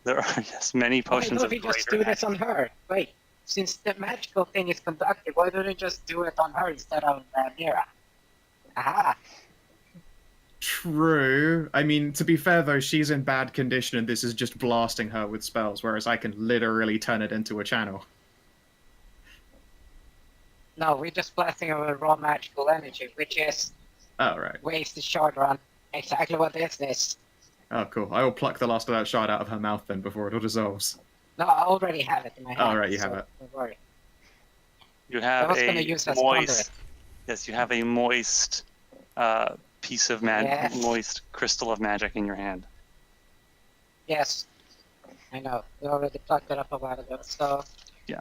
There are many potions. Why don't we just do this on her? Wait, since the magical thing is conducted, why don't we just do it on her instead of Mierah? Aha. True. I mean, to be fair though, she's in bad condition and this is just blasting her with spells, whereas I can literally turn it into a channel. No, we're just blasting her with raw magical energy, which is waste the shard run. Exactly what is this? Oh, cool. I will pluck the last of that shard out of her mouth then before it all dissolves. No, I already have it in my hand. Oh, right, you have it. Don't worry. You have moist. Yes, you have a moist piece of moist crystal of magic in your hand. Yes, I know. We already plucked it up a while ago. So yeah.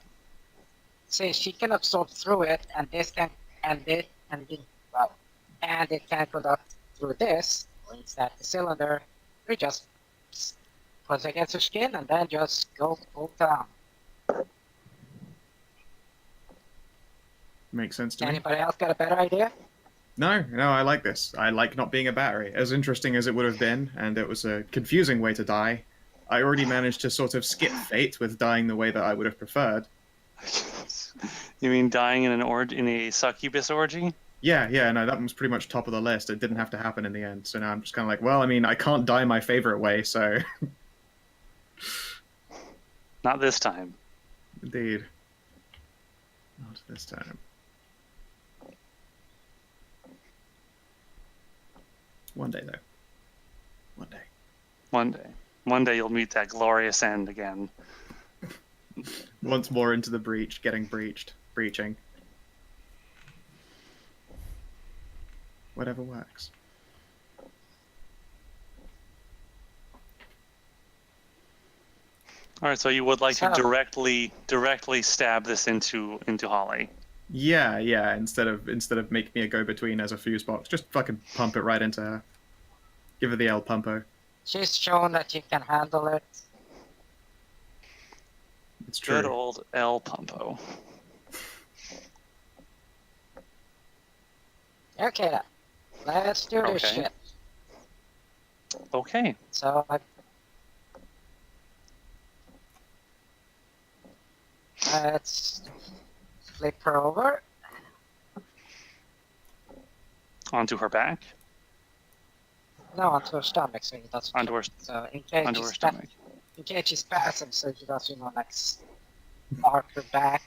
Since she can absorb through it, and this can, and it can conduct through this. Once that the cylinder, we just put it against her skin and then just go down. Makes sense to me. Anybody else got a better idea? No, I like this. I like not being a battery. As interesting as it would have been, and it was a confusing way to die, I already managed to sort of skip fate with dying the way that I would have preferred. You mean dying in a succubus orgy? Yeah, no, that was pretty much top of the list. It didn't have to happen in the end. So now I'm just kind of like, well, I mean, I can't die my favorite way, so... Not this time. Indeed. Not this time. One day, though. One day. One day. One day you'll meet that glorious end again. Once more into the breach, getting breaching. Whatever works. All right, so you would like to directly stab this into Holly. Yeah. Instead of making me a go-between as a fuse box, just fucking pump it right into her. Give her the El Pumpo. She's shown that you can handle it. It's true. Good old El Pumpo. Okay then. Let's do this shit. Okay. So Let's flip her over. Onto her back? No, onto her stomach, so he doesn't. Onto her, So in onto her stomach. case she spasms, so she does, like arc her back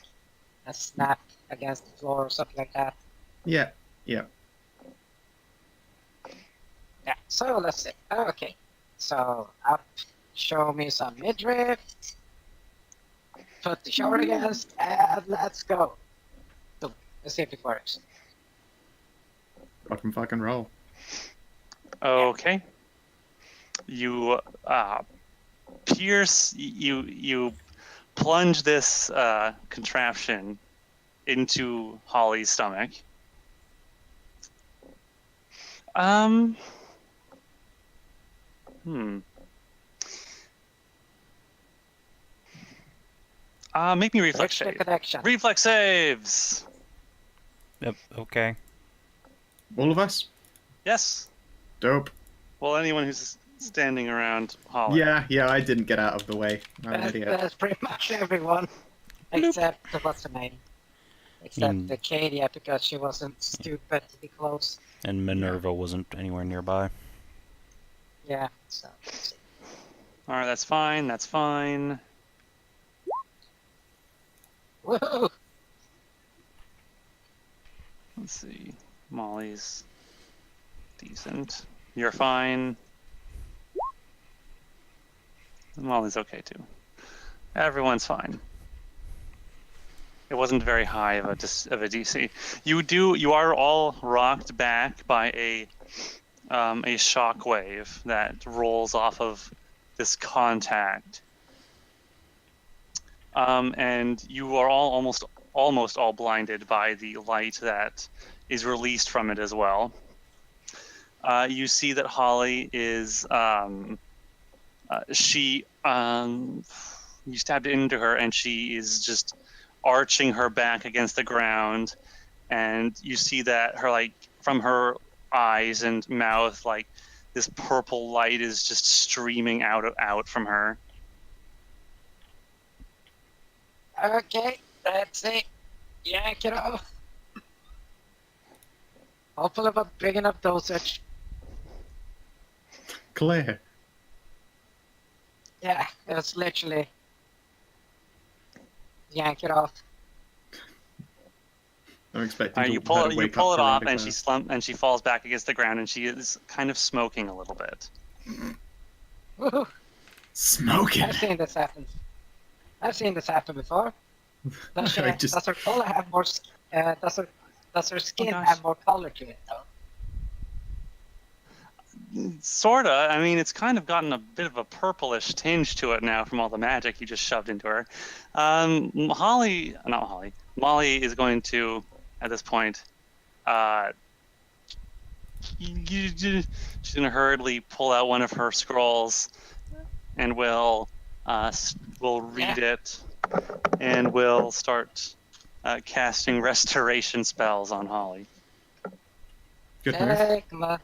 and snap against the floor or something like that. Yeah. Yeah. So let's see. Okay. So up, show me some midriff. Put the shoulder against, and let's go. So, let's see if it works. Fucking roll. Okay. You pierce. You plunge this contraption into Holly's stomach. Make me reflex save. Reflex saves. Yep. Okay. All of us? Yes. Dope. Well, anyone who's standing around Holly. Yeah, I didn't get out of the way. I'm an idiot. That's pretty much everyone. Except, what's the name? Except the Cadia, because she wasn't stupid to be close. And Minerva wasn't anywhere nearby. Yeah, so. Alright, that's fine, that's fine. Woohoo! Let's see. Molly's decent. You're fine. Molly's okay too. Everyone's fine. It wasn't very high of a DC. You are all rocked back by a shockwave that rolls off of this contact. And you are all almost all blinded by the light that is released from it as well. You see that Holly is you stabbed into her and she is just arching her back against the ground, and you see that her from her eyes and mouth this purple light is just streaming out from her. Okay, that's it. Yank it off. Hopefully a big enough dosage. Claire. Yeah, it's literally yank it off. I'm expecting you pull it off, and she falls back against the ground, and she is kind of smoking a little bit. Woohoo! Smoking. I've seen this happen before. Does her color have more? Does her skin have more color to it though? Sorta. I mean, it's kind of gotten a bit of a purplish tinge to it now from all the magic you just shoved into her. Molly is going to, at this point, she's going to hurriedly pull out one of her scrolls and will read it and will start casting restoration spells on Holly. Good move.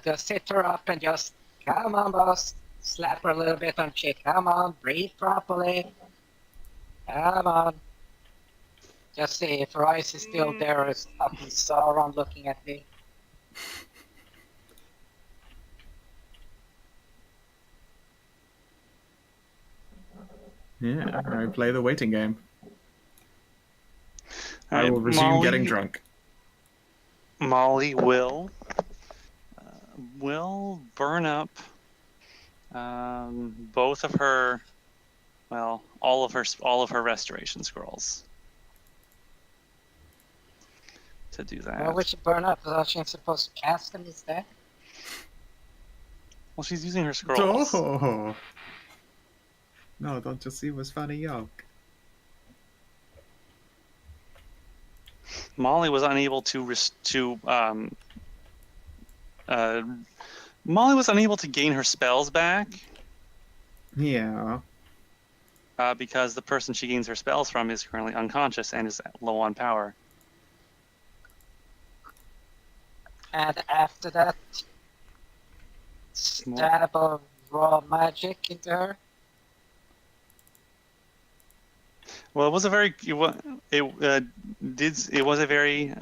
Just sit her up and just, come on, boss. Slap her a little bit on the cheek. Come on, breathe properly. Come on. Just see if her eyes is still there or is fucking Sauron looking at me. Yeah, I play the waiting game. I will resume getting drunk. Molly will burn up both of her, all of her restoration scrolls. To do that. Well, we should burn up because she's supposed to cast them instead. Well, she's using her scrolls. Oh. No, don't you see what's funny, yoke? Molly was unable Molly was unable to gain her spells back. Yeah. Because the person she gains her spells from is currently unconscious and is low on power. And after that, stab of raw magic into her. Well, it was a very it was a very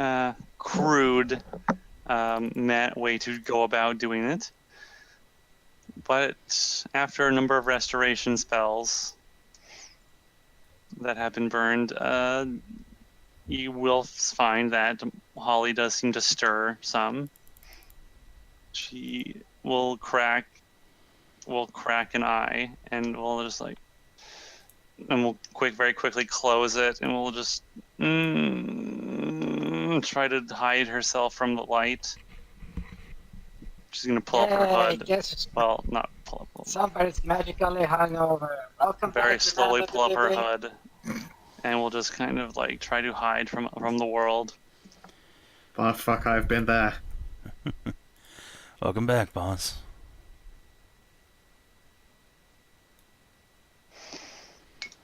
crude way to go about doing it. But after a number of restoration spells that have been burned, you will find that Holly does seem to stir some. She will crack an eye, and we'll just like, and we'll very quickly close it, and we'll just try to hide herself from the light. She's gonna pull up her hood. Well, not pull up. Somebody's magically hungover. Welcome very back slowly to pull up her living. hood, and we'll just kind of like try to hide from the world. Oh fuck, I've been there. Welcome back, boss.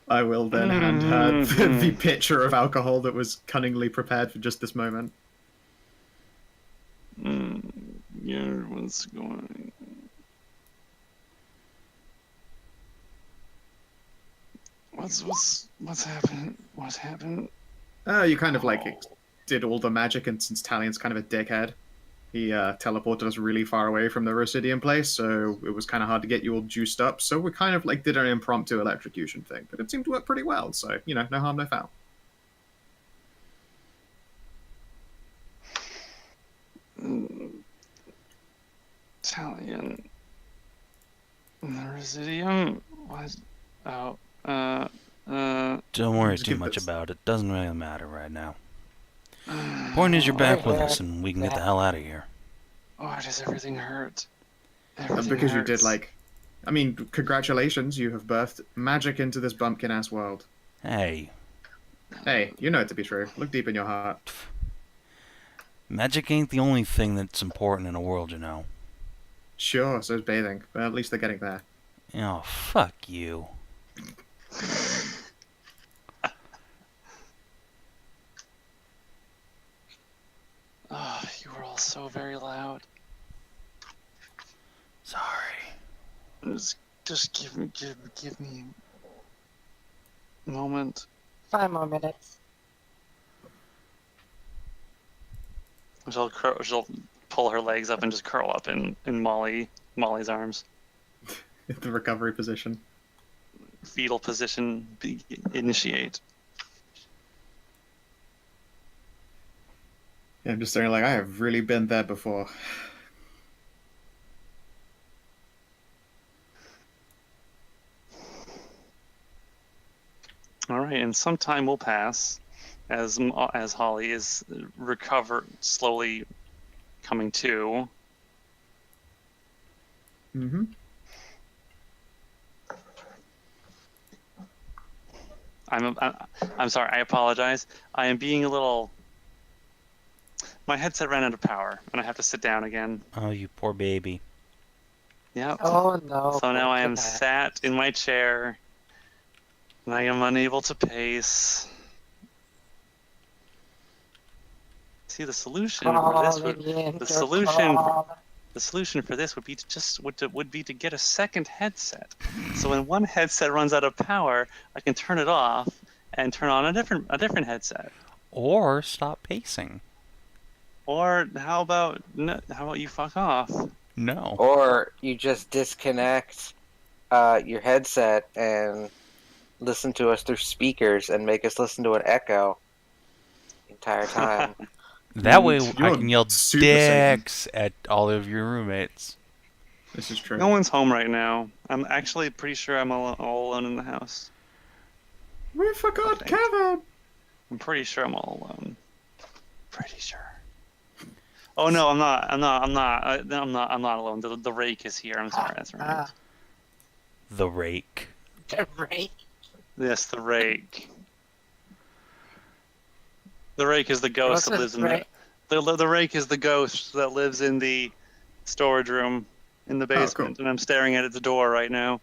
I will then hand her the pitcher of alcohol that was cunningly prepared for just this moment. Yeah, what's going? What's happened? What's happened? You kind of like did all the magic, and since Talion's kind of a dickhead, he teleported us really far away from the Rosidian place, so it was kind of hard to get you all juiced up. So we kind of like did an impromptu electrocution thing, but it seemed to work pretty well. So no harm, no foul. Talion. The Residium was. Don't worry too much about it. Doesn't really matter right now. Point is, you're back with us, and we can get the hell out of here. Oh, does everything hurt? Because hurts. You did congratulations, you have birthed magic into this bumpkin-ass world. Hey, you know it to be true. Look deep in your heart. Magic ain't the only thing that's important in a world, you know. Sure, so's bathing, but at least they're getting there. Oh, fuck you. Oh, you were all so very loud. Sorry. Just give me a moment. 5 more minutes. She'll pull her legs up and just curl up in Molly's arms. The recovery position. Fetal position. Initiate. Yeah, I'm just saying, I have really been there before. All right, and some time will pass as Holly is slowly coming to. Mm-hmm. I'm sorry. I apologize. I am being a little. My headset ran out of power, and I have to sit down again. Oh, you poor baby. Yep. Oh no. So now I am sat in my chair, and I am unable to pace. See, the solution for this would be to get a second headset. So when one headset runs out of power, I can turn it off and turn on a different headset. Or stop pacing. Or how about you fuck off? No. Or you just disconnect your headset and listen to us through speakers and make us listen to an echo the entire time. That way I can yell dicks at all of your roommates. This is true. No one's home right now. I'm actually pretty sure I'm all alone in the house. We forgot Kevin! I'm pretty sure I'm all alone. Pretty sure. Oh no, I'm not alone. The rake is here. I'm sorry. That's right. The rake. The rake. Yes, the rake. The rake is the ghost that lives in the rake is the ghost that lives in the storage room in the basement, and I'm staring at its door right now.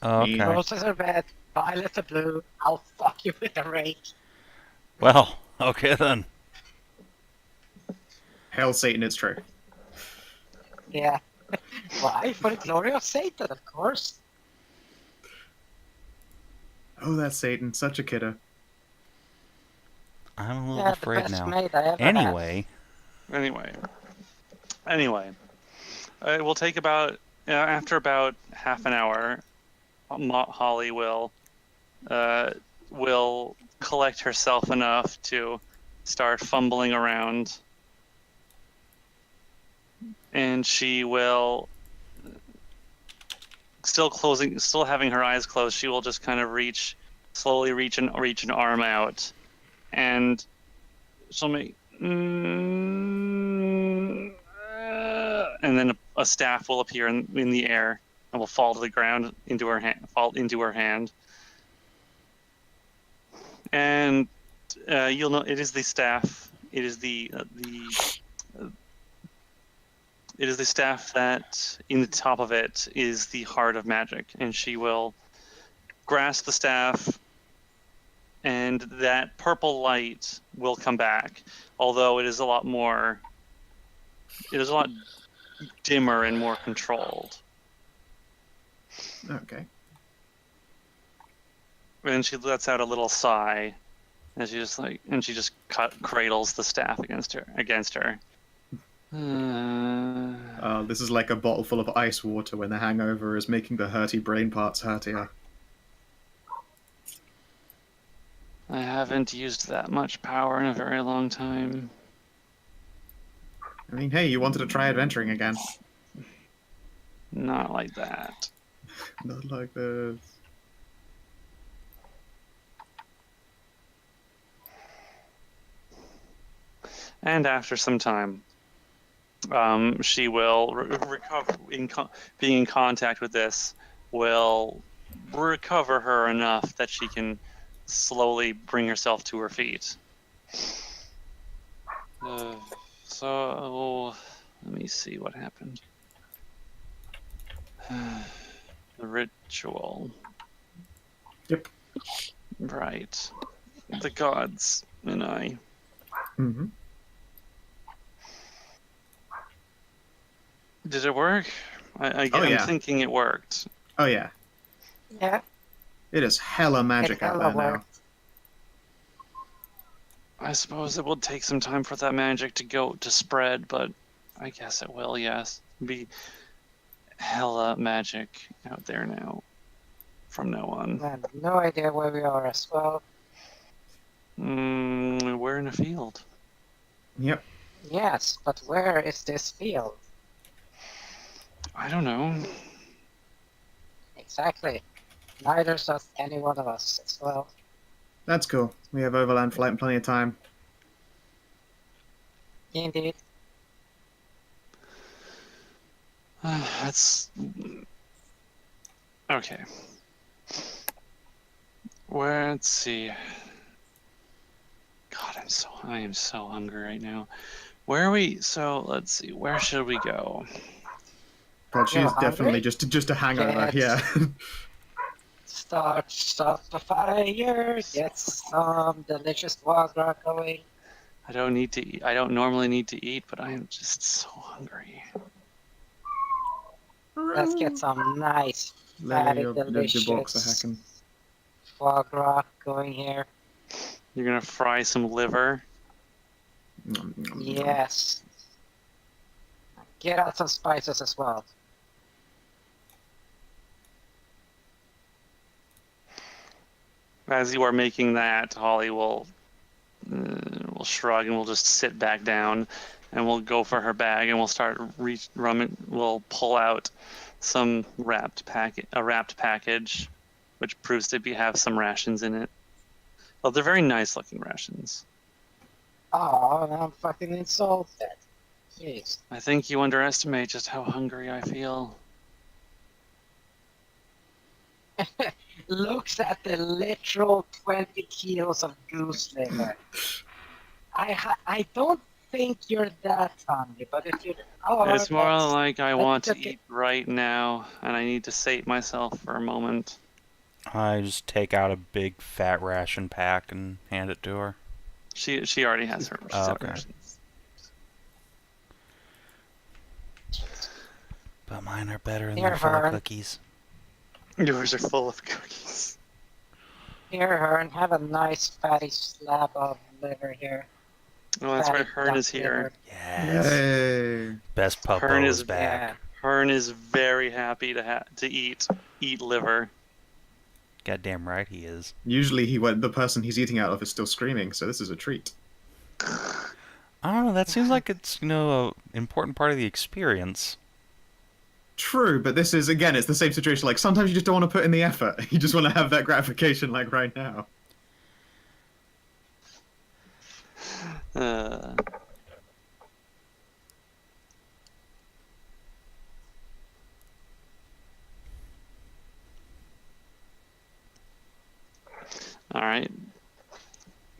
Okay. Roses are red, violets are blue. I'll fuck you with the rake. Well, okay then. Hail Satan, it's true. Yeah. Why? For the glory of Satan, of course. Oh, that's Satan. Such a kidder. I'm a little Yeah, the afraid best now. mate I ever Anyway, Anyway, it will take about after about half an hour. Holly will collect herself enough to start fumbling around, and she will still having her eyes closed. She will just kind of slowly reach an arm out, and she'll make. And then a staff will appear in the air and will fall to the ground fall into her hand. And you'll know it is the staff. It is the staff that in the top of it is the heart of magic, and she will grasp the staff, and that purple light will come back. Although it is a lot dimmer and more controlled. Okay. And she lets out a little sigh, and she just cradles the staff against her. This is like a bottle full of ice water when the hangover is making the hurty brain parts hurtier. I haven't used that much power in a very long time. I mean, hey, you wanted to try adventuring again. Not like that. Not like this. And after some time, she will recover. Being in contact with this will recover her enough that she can slowly bring herself to her feet. So let me see what happened. The ritual. Yep. Right. The gods and I. Mm-hmm. Did it work? I'm thinking it worked. Oh, yeah. Yeah. It is hella magic out there now. I suppose it will take some time for that magic to spread, but I guess it will, yes. Be hella magic out there now. From now on. I have no idea where we are as well. We're in a field. Yep. Yes, but where is this field? I don't know. Exactly. Neither does any one of us as well. That's cool. We have overland flight and plenty of time. Indeed. That's... Okay. Let's see. God, I am so hungry right now. Where are we? So, let's see. Where should we go? God, she's definitely just a hangover, yeah. Start the fire, get some delicious water going. I don't need to eat. I don't normally need to eat, but I am just so hungry. Let's get some nice, fatty, delicious foie gras going here. You're gonna fry some liver? Yes. Get out some spices as well. As you are making that, Holly will shrug and we'll just sit back down, and we'll go for her bag and we'll start we'll pull out some wrapped package, which proves to have some rations in it. Well, they're very nice looking rations. Oh, I'm fucking insulted. Jeez. I think you underestimate just how hungry I feel. Looks at the literal 20 kilos of goose liver. I don't think you're that hungry, but if you're... it's more like I want to eat right now, and I need to sate myself for a moment. I just take out a big fat ration pack and hand it to her. She already has her rations. But mine are better than their full cookies. Yours are full of cookies. Here, Hearn, have a nice fatty slab of liver here. Oh, that's Fatty right. Hearn duck is here. liver. Yes. Yay. Best Hearn puppo is- is back. Yeah. Hearn is very happy to eat liver. Goddamn right he is. Usually the person he's eating out of is still screaming, so this is a treat. I don't know, that seems like it's, an important part of the experience. True, but this is, again, it's the same situation. Like, sometimes you just don't want to put in the effort. You just want to have that gratification, like, right now. All right.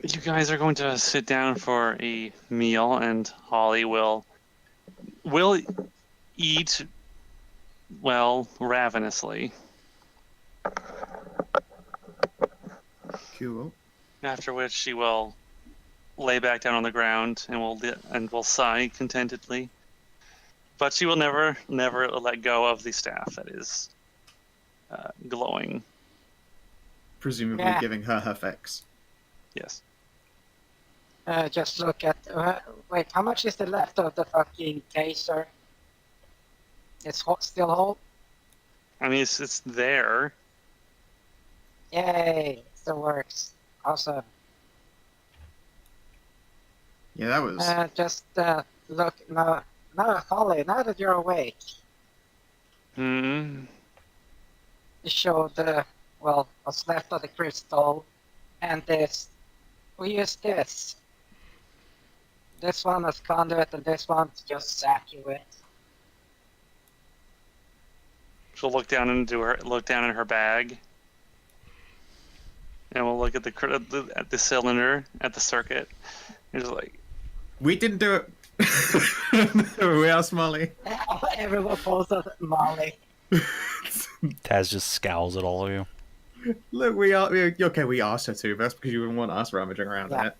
You guys are going to sit down for a meal, and Holly will eat, well, ravenously. Cool. After which she will lay back down on the ground and will sigh contentedly. But she will never let go of the staff that is glowing. Presumably Yeah. giving her fix. Yes. Just look at. Wait, how much is there left of the fucking taser? It's still whole? I mean, it's there. Yay! Still works. Awesome. Yeah, that was... Just look. Now, Holly, now that you're awake, Hmm. you show what's left of the crystal, and this. We use this. This one as conduit, and this one to just zap you with. She'll look down in her bag, and we'll look at the cylinder, at the circuit. And just like, We didn't do it. We asked Molly. Everyone pulls out Molly. Taz just scowls at all of you. Look, we asked her to, but that's because you wouldn't want us rummaging around in Yeah. it.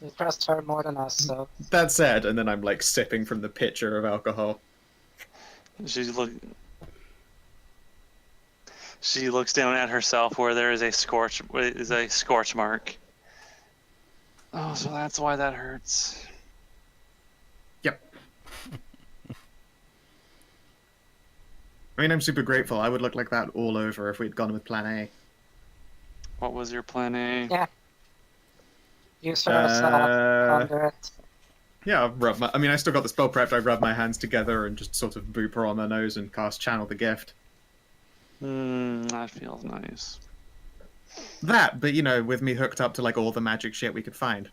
You trust her more than us, so. That said, and then I'm like sipping from the pitcher of alcohol. She looks down at herself where there is a scorch mark. Oh, so that's why that hurts. Yep. I mean, I'm super grateful. I would look like that all over if we'd gone with Plan A. What was your plan A? Yeah. Use her as a conduit. Yeah, I still got the spell prepped. I rub my hands together and just sort of boop her on the nose and cast Channel the Gift. That feels nice. That, but with me hooked up to like all the magic shit we could find.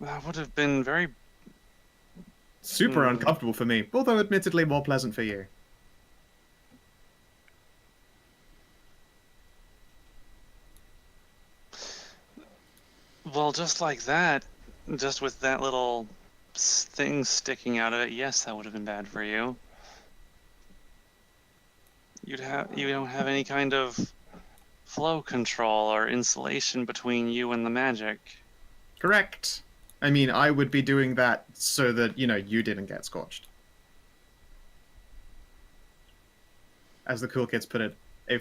That would have been very... Super uncomfortable for me, although admittedly more pleasant for you. Well, just like that, just with that little thing sticking out of it, yes, that would have been bad for you. You don't have any kind of flow control or insulation between you and the magic. Correct. I mean, I would be doing that so that, you didn't get scorched. As the cool kids put it, a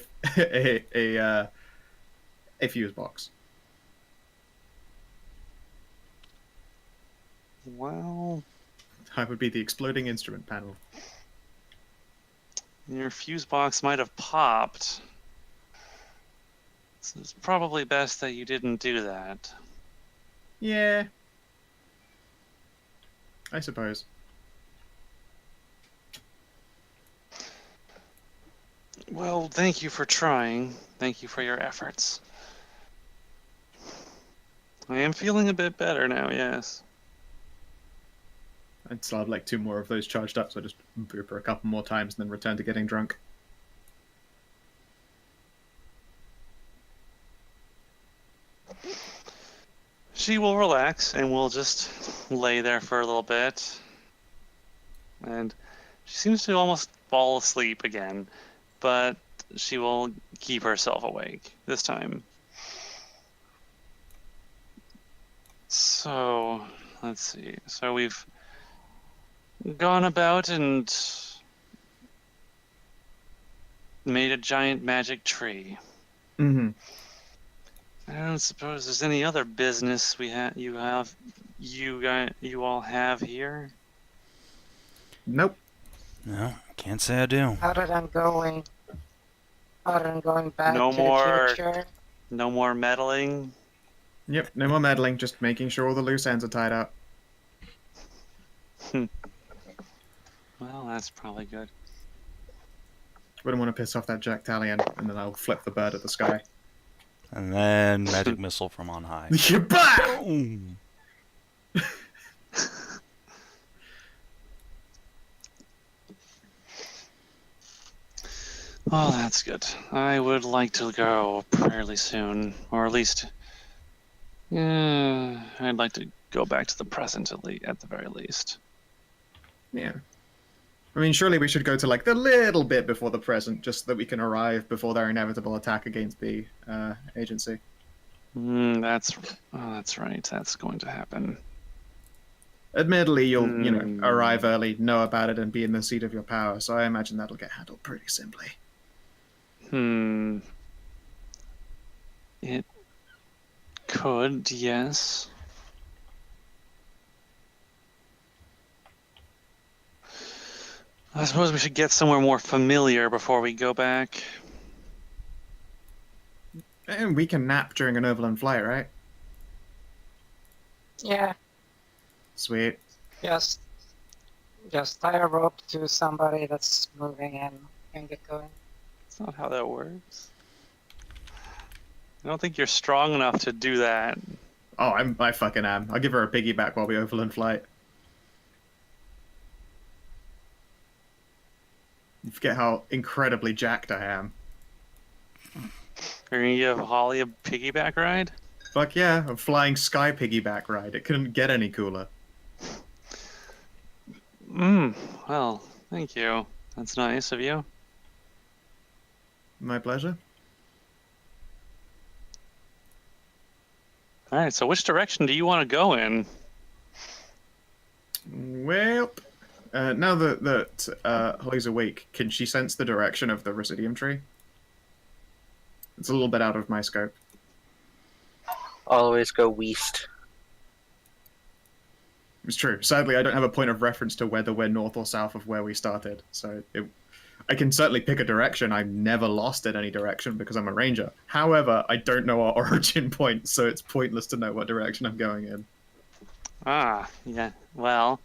fuse box. Well, I would be the exploding instrument panel. your fuse box might have popped. So it's probably best that you didn't do that. Yeah. I suppose. Well, thank you for trying. Thank you for your efforts. I am feeling a bit better now, yes. I'd still have like 2 more of those charged up, so I just boop her a couple more times and then return to getting drunk. She will relax and will just lay there for a little bit. And she seems to almost fall asleep again, but she will keep herself awake this time. So, let's see. So we've gone about and made a giant magic tree. Mm-hmm. I don't suppose there's any other business you all have here. Nope. No, can't say I do. Other than going back No to more- the future. No more meddling. Yep, no more meddling, just making sure all the loose ends are tied up. Well, that's probably good. Wouldn't want to piss off that Jack Talion, and then I'll flip the bird at the sky. And then magic missile from on high. Boom! Oh, that's good. I would like to go fairly soon, or at least, I'd like to go back to the present at the very least. Yeah. I mean, surely we should go to, like, the little bit before the present, just so that we can arrive before their inevitable attack against the agency. That's right. That's going to happen. Admittedly, you'll, arrive early, know about it, and be in the seat of your power, so I imagine that'll get handled pretty simply. It could, yes. I suppose we should get somewhere more familiar before we go back. And we can nap during an overland flight, right? Yeah, Sweet. just tie a rope to somebody that's moving and get going. That's not how that works. I don't think you're strong enough to do that. Oh, I fucking am. I'll give her a piggyback while we overland flight. You forget how incredibly jacked I am. Are you gonna give Holly a piggyback ride? Fuck yeah, a flying sky piggyback ride. It couldn't get any cooler. Well, thank you. That's nice of you. My pleasure. Alright, so which direction do you want to go in? Well, now that Holly's awake, can she sense the direction of the Residium tree? It's a little bit out of my scope. Always go west. It's true. Sadly, I don't have a point of reference to whether we're north or south of where we started, so I can certainly pick a direction. I've never lost in any direction because I'm a ranger. However, I don't know our origin point, so it's pointless to know what direction I'm going in. Ah, yeah. Well,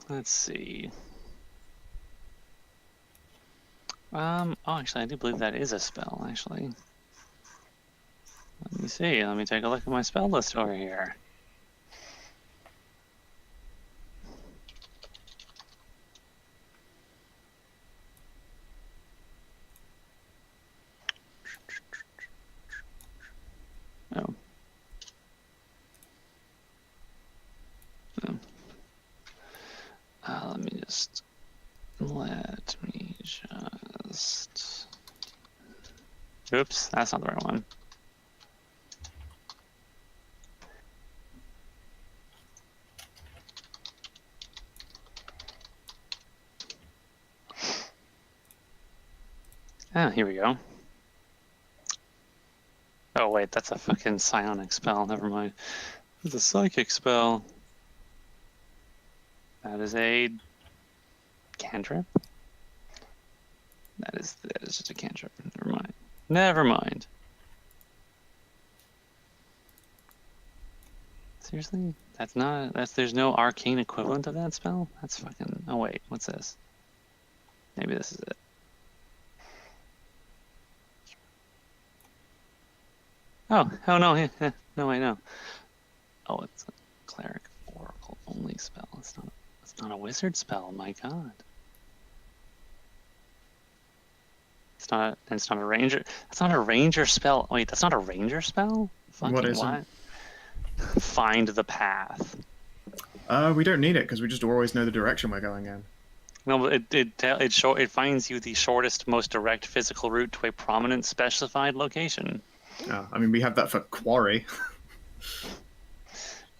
let's see. Oh, actually, I do believe that is a spell, actually. Let me see. Let me take a look at my spell list over here. Oh. Let me just... Oops, that's not the right one. Ah, here we go. Oh wait, that's a fucking psionic spell, never mind. It's a psychic spell. That is a cantrip? That is just a cantrip. Never mind. Never mind. Seriously? There's no arcane equivalent of that spell? That's fucking... Oh wait, what's this? Maybe this is it. Oh no, no, wait, no. Oh, it's a cleric oracle only spell. It's not a wizard spell, my god. It's not a ranger. That's not a ranger spell. Wait, that's not a ranger spell? Fucking What is what? Find the path. We don't need it because we just always know the direction we're going in. No, but it finds you the shortest, most direct physical route to a prominent specified location. Oh, I mean, we have that for quarry.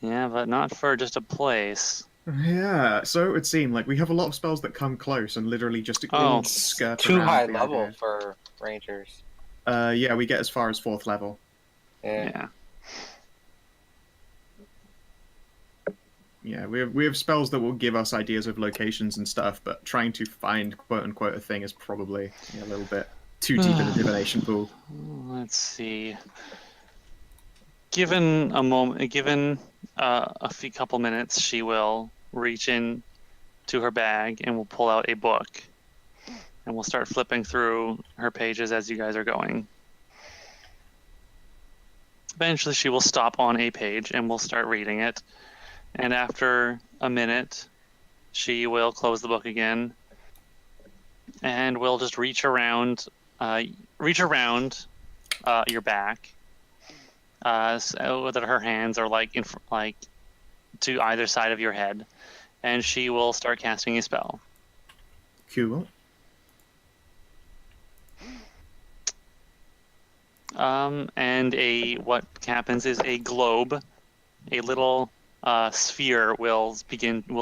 Yeah, but not for just a place. Yeah, so it would seem like we have a lot of spells that come close and literally just Oh. skirt Too around high the level idea. for rangers. Yeah, we get as far as 4th level. Yeah. Yeah, we have spells that will give us ideas of locations and stuff, but trying to find quote unquote a thing is probably a little bit too deep in the divination pool. Let's see. Given a moment, given a few couple minutes, she will reach in to her bag and will pull out a book, and we'll start flipping through her pages as you guys are going. Eventually, she will stop on a page and we'll start reading it. And after a minute, she will close the book again, and we'll just reach around your back, so that her hands are like to either side of your head, and she will start casting a spell. Cool. And what happens is a globe, a little sphere will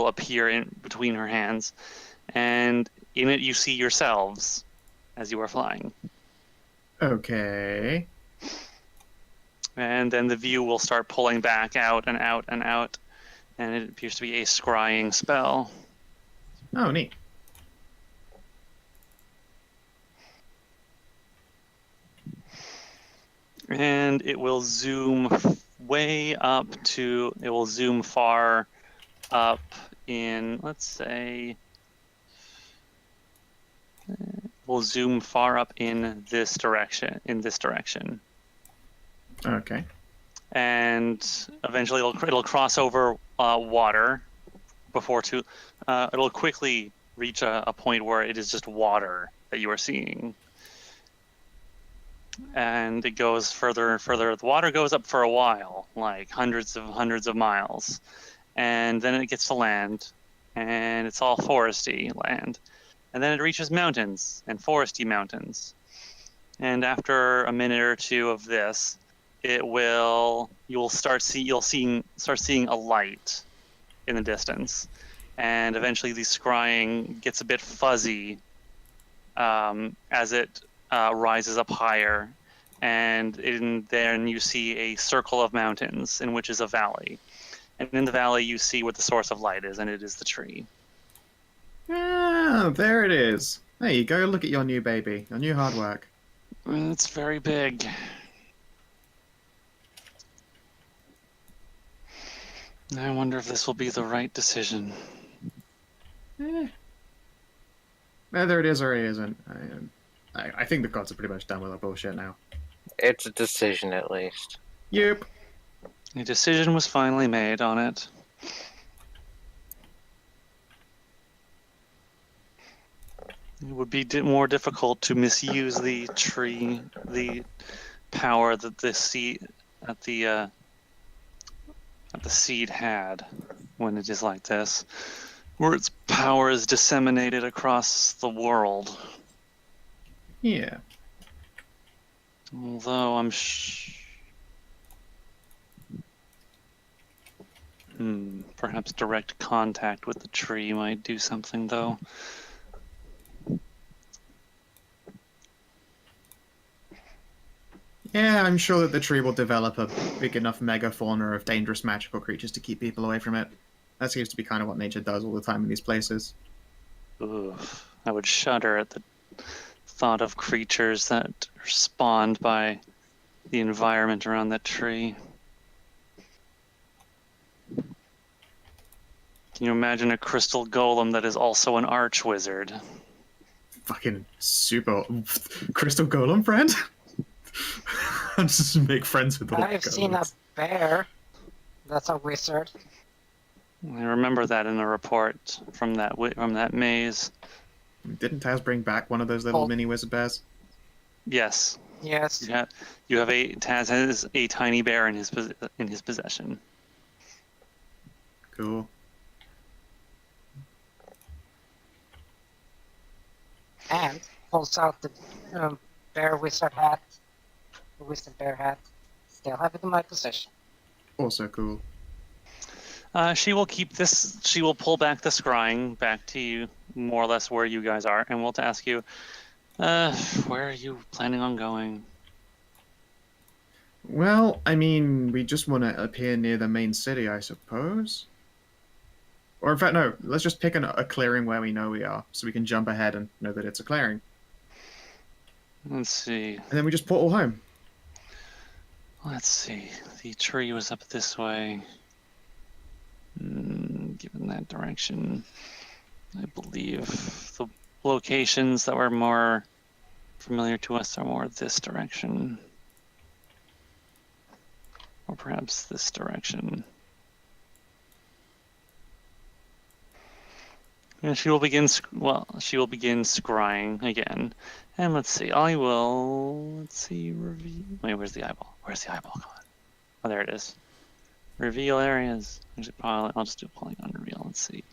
appear in between her hands, and in it you see yourselves as you are flying. Okay. And then the view will start pulling back out and out and out, and it appears to be a scrying spell. Oh, neat. And it will zoom it will zoom far up in, let's say, we'll zoom far up in this direction. Okay. And eventually it'll cross over water it'll quickly reach a point where it is just water that you are seeing. And it goes further and further. The water goes up for a while, like hundreds of miles. And then it gets to land, and it's all foresty land. And then it reaches mountains and foresty mountains. And after a minute or two of this, you'll start seeing a light in the distance. And eventually the scrying gets a bit fuzzy as it rises up higher, and then you see a circle of mountains in which is a valley, and in the valley you see what the source of light is, and it is the tree. Ah, there it is. There you go. Look at your new baby, your new hard work. It's very big. I wonder if this will be the right decision. Whether it is or it isn't, I think the gods are pretty much done with our bullshit now. It's a decision, at least. Yep. A decision was finally made on it. It would be more difficult to misuse the tree, the power that the seed had when it is like this, where its power is disseminated across the world. Yeah. Although I'm perhaps direct contact with the tree might do something, though. Yeah, I'm sure that the tree will develop a big enough megafauna of dangerous magical creatures to keep people away from it. That seems to be kind of what nature does all the time in these places. Ugh, I would shudder at the thought of creatures that are spawned by the environment around that tree. Can you imagine a crystal golem that is also an arch-wizard? Fucking super crystal golem friend? I'll just make friends with all I've seen a bear. That's a wizard. I remember that in the report from that maze. Didn't Taz bring back one of those little mini wizard bears? Yes. Yes. Yeah. Taz has a tiny bear in his possession. Cool. And pulls out the bear wizard hat. The wizard bear hat. Still have it in my possession. Also cool. She will keep this. She will pull back the scrying back to you, more or less where you guys are, and we'll ask you, where are you planning on going? Well, I mean, we just want to appear near the main city, I suppose. Or in fact, no. Let's just pick a clearing where we know we are, so we can jump ahead and know that it's a clearing. Let's see. And then we just portal home. Let's see. The tree was up this way. Given that direction, I believe the locations that were more familiar to us are more this direction. Or perhaps this direction. And she will begin, she will begin scrying again. And let's see, reveal. Wait, where's the eyeball? Where's the eyeball? Come on. Oh, there it is. Reveal areas. Actually, I'll just do polygon reveal. Let's see.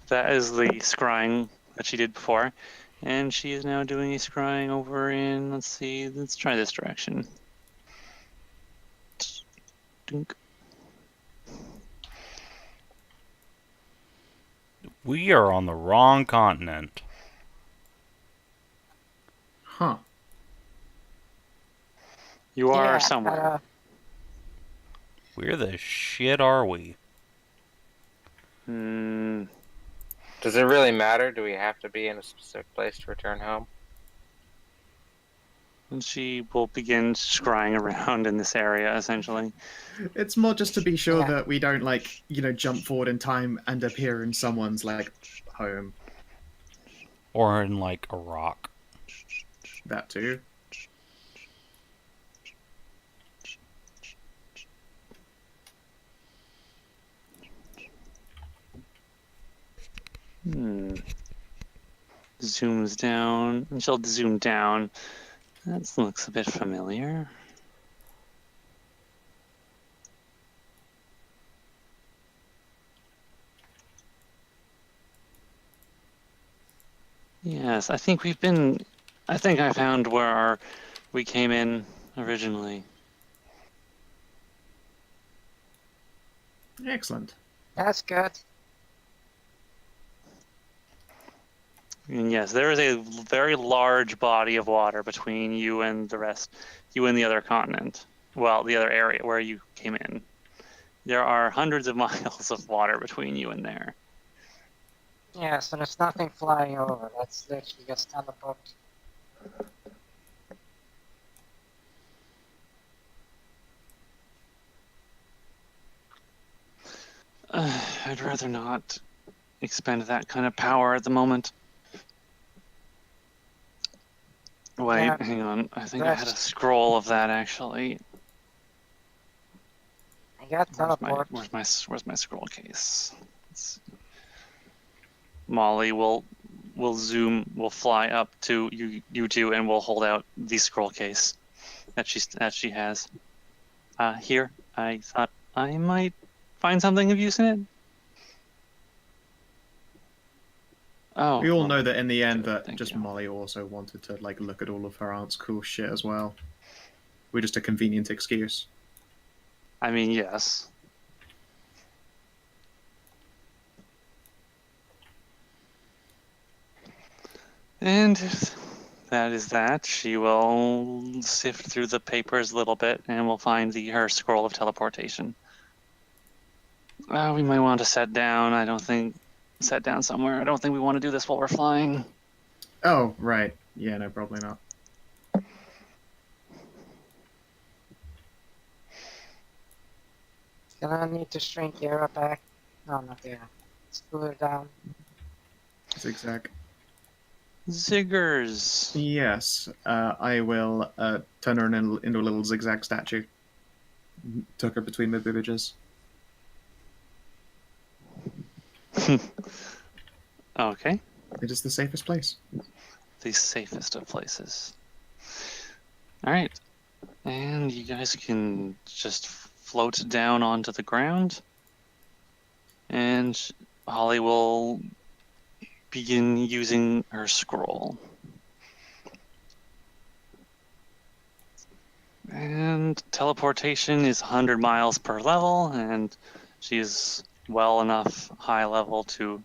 That is the scrying that she did before. And she is now doing a scrying over in, let's try this direction. Dunk. We are on the wrong continent. Huh. You are somewhere. Where the shit are we? Does it really matter? Do we have to be in a specific place to return home? And she will begin scrying around in this area, essentially. It's more just to be sure that we don't, like, jump forward in time and appear in someone's, like, home. Or in, like, a rock. That too. Zooms down. And she'll zoom down. That looks a bit familiar. Yes, I think I found where we came in originally. Excellent. That's good. And yes, there is a very large body of water between you and you and the other continent. Well, the other area where you came in. There are hundreds of miles of water between you and there. Yeah, so there's nothing flying over. That's literally just teleport. I'd rather not expend that kind of power at the moment. Wait, hang on. I think I had a scroll of that actually. I got teleport. Where's my scroll case? Molly will fly up to you two, and will hold out the scroll case that she has. Here, I thought I might find something of use in it. Oh, we all know that in the end that just Molly also wanted to look at all of her aunt's cool shit as well. We're just a convenient excuse. I mean, yes. And that is that. She will sift through the papers a little bit, and will find her scroll of teleportation. We might want to set down somewhere. I don't think we want to do this while we're flying. Oh, right. Yeah, no, probably not. Gonna need to shrink Mierah back. No, not there. Screw her down. Zigzag. Ziggers. Yes, I will turn her into a little zigzag statue. Tuck her between the images. Okay. It is the safest place. The safest of places. Alright. And you guys can just float down onto the ground. And Holly will begin using her scroll. And teleportation is 100 miles per level, and she's well enough high level to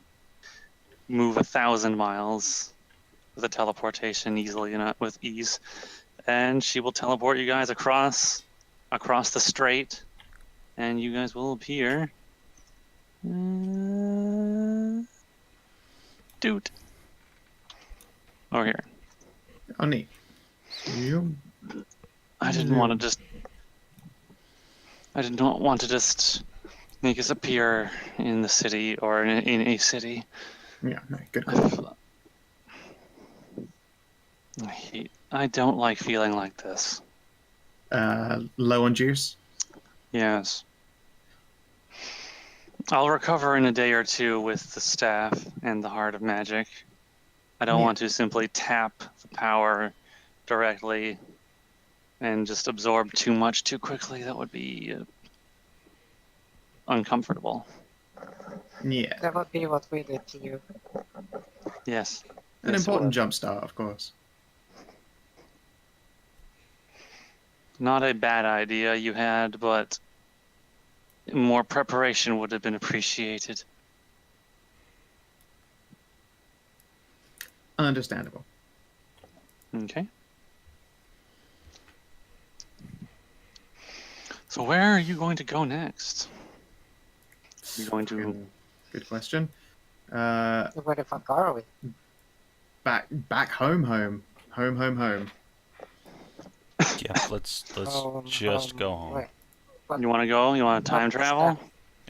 move 1,000 miles with a teleportation easily enough with ease. And she will teleport you guys across the strait, and you guys will appear. Dude. Over here. Oh, neat. So you... I did not want to just make us appear in the city or in a city. Yeah, no, good. I don't like feeling like this. Low on juice? Yes. I'll recover in a day or two with the staff and the Heart of Magic. I don't want to simply tap the power directly and just absorb too much too quickly. That would be uncomfortable. Yeah. That would be what we did to you. Yes. An Yes, important jump start, of course. Not a bad idea you had, but more preparation would have been appreciated. Understandable. Okay. So where are you going to go next? You're going to... Good question. Where the fuck are we? Back home. Yeah, let's just go home. You want to go? You want to time travel?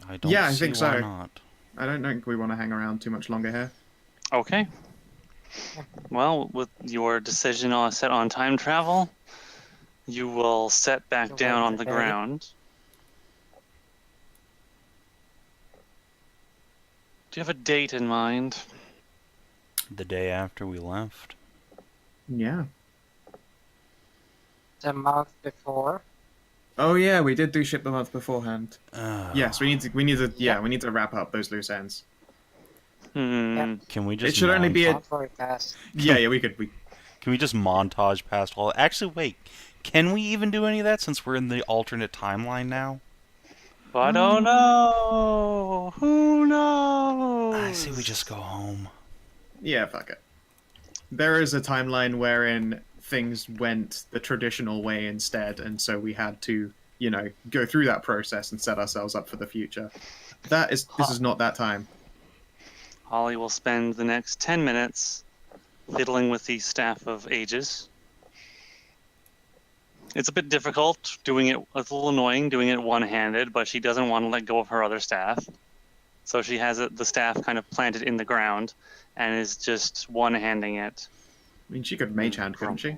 I see think so. why not. I don't think we want to hang around too much longer here. Okay. Well, with your decision set on time travel, you will set back down on the ground. Do you have a date in mind? The day after we left. Yeah. The month before. Oh yeah, we did do ship the month beforehand. Oh. Yes, we need to wrap up those loose ends. Hmm. Can we just? It should only be a. Yeah, we could. Can we just montage past all? Actually, wait. Can we even do any of that since we're in the alternate timeline now? I don't know. Who knows? I say we just go home. Yeah, fuck it. There is a timeline wherein things went the traditional way instead, and so we had to, go through that process and set ourselves up for the future. This is not that time. Holly will spend the next 10 minutes fiddling with the Staff of Aegis. It's a bit difficult doing it. It's a little annoying doing it one-handed, but she doesn't want to let go of her other staff. So she has the staff kind of planted in the ground and is just one-handing it. I mean, she could mage hand, couldn't she?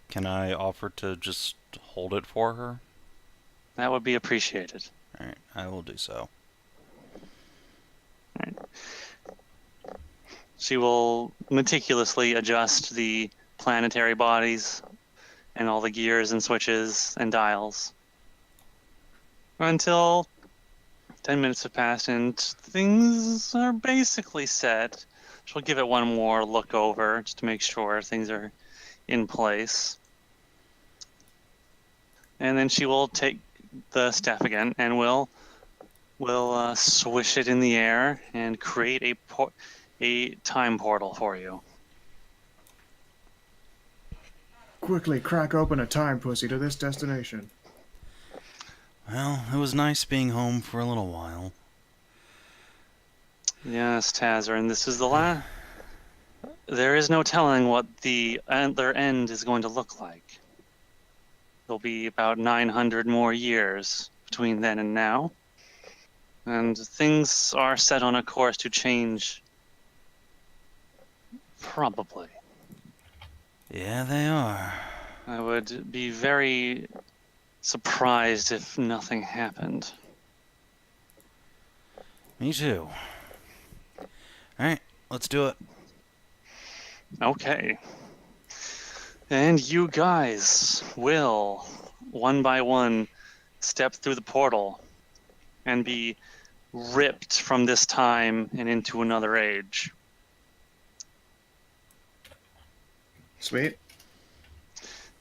Can I offer to just hold it for her? That would be appreciated. Alright, I will do so. Right. She will meticulously adjust the planetary bodies and all the gears and switches and dials until 10 minutes have passed and things are basically set. She'll give it one more look over just to make sure things are in place. And then she will take the staff again and will swish it in the air and create a time portal for you. Quickly crack open a time pussy to this destination. Well, it was nice being home for a little while. Yes, Tazran, this is the last. There is no telling what their end is going to look like. There'll be about 900 more years between then and now. And things are set on a course to change. Probably. Yeah, they are. I would be very surprised if nothing happened. Me too. Alright, let's do it. Okay. And you guys will, one by one, step through the portal and be ripped from this time and into another age. Sweet.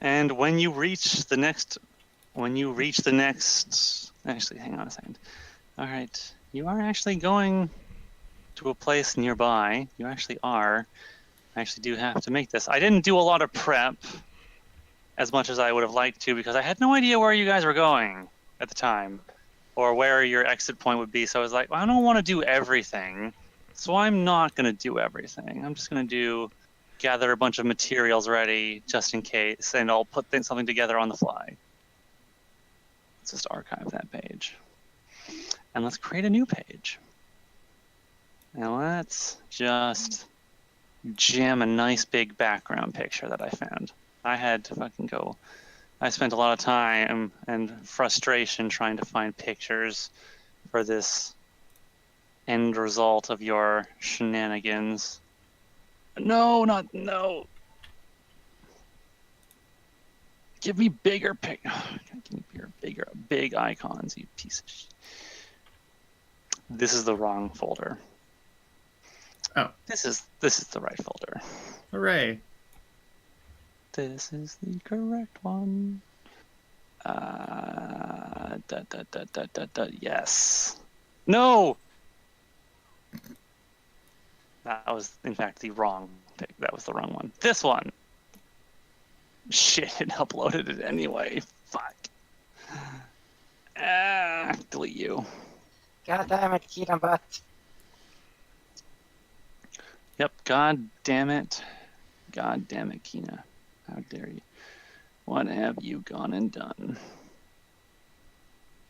And when you reach the next, actually, hang on a second. All right, you are actually going to a place nearby. You actually are. I actually do have to make this. I didn't do a lot of prep as much as I would have liked to because I had no idea where you guys were going at the time or where your exit point would be. So I was like, well, I don't want to do everything. So I'm not going to do everything. I'm just going to gather a bunch of materials ready just in case, and I'll put something together on the fly. Let's just archive that page. And let's create a new page. Now let's just jam a nice big background picture that I found. I had to fucking go. I spent a lot of time and frustration trying to find pictures for this end result of your shenanigans. No. Give me bigger big icons, you piece of shit. This is the wrong folder. Oh. This is the right folder. Hooray. This is the correct one. Yes. No! That was, in fact, the wrong pick. That was the wrong one. This one! Shit, it uploaded it anyway. Fuck. Delete you. God damn it, Kina butt. Yep, god damn it. God damn it, Kina. How dare you. What have you gone and done?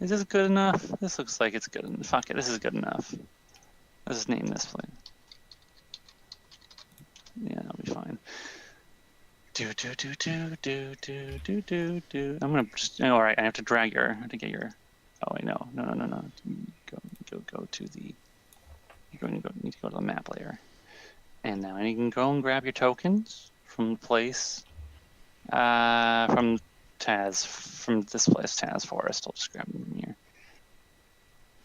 Is this good enough? This looks like it's good enough. Fuck it, this is good enough. Let's just name this place. Yeah, that'll be fine. I'm gonna just, all right, I have to drag your, I have to get your, oh wait, no. Go to the, you're going to need to go to the map layer. And now you can go and grab your tokens from the place, from this place, Taz Forest. I'll just grab them from here.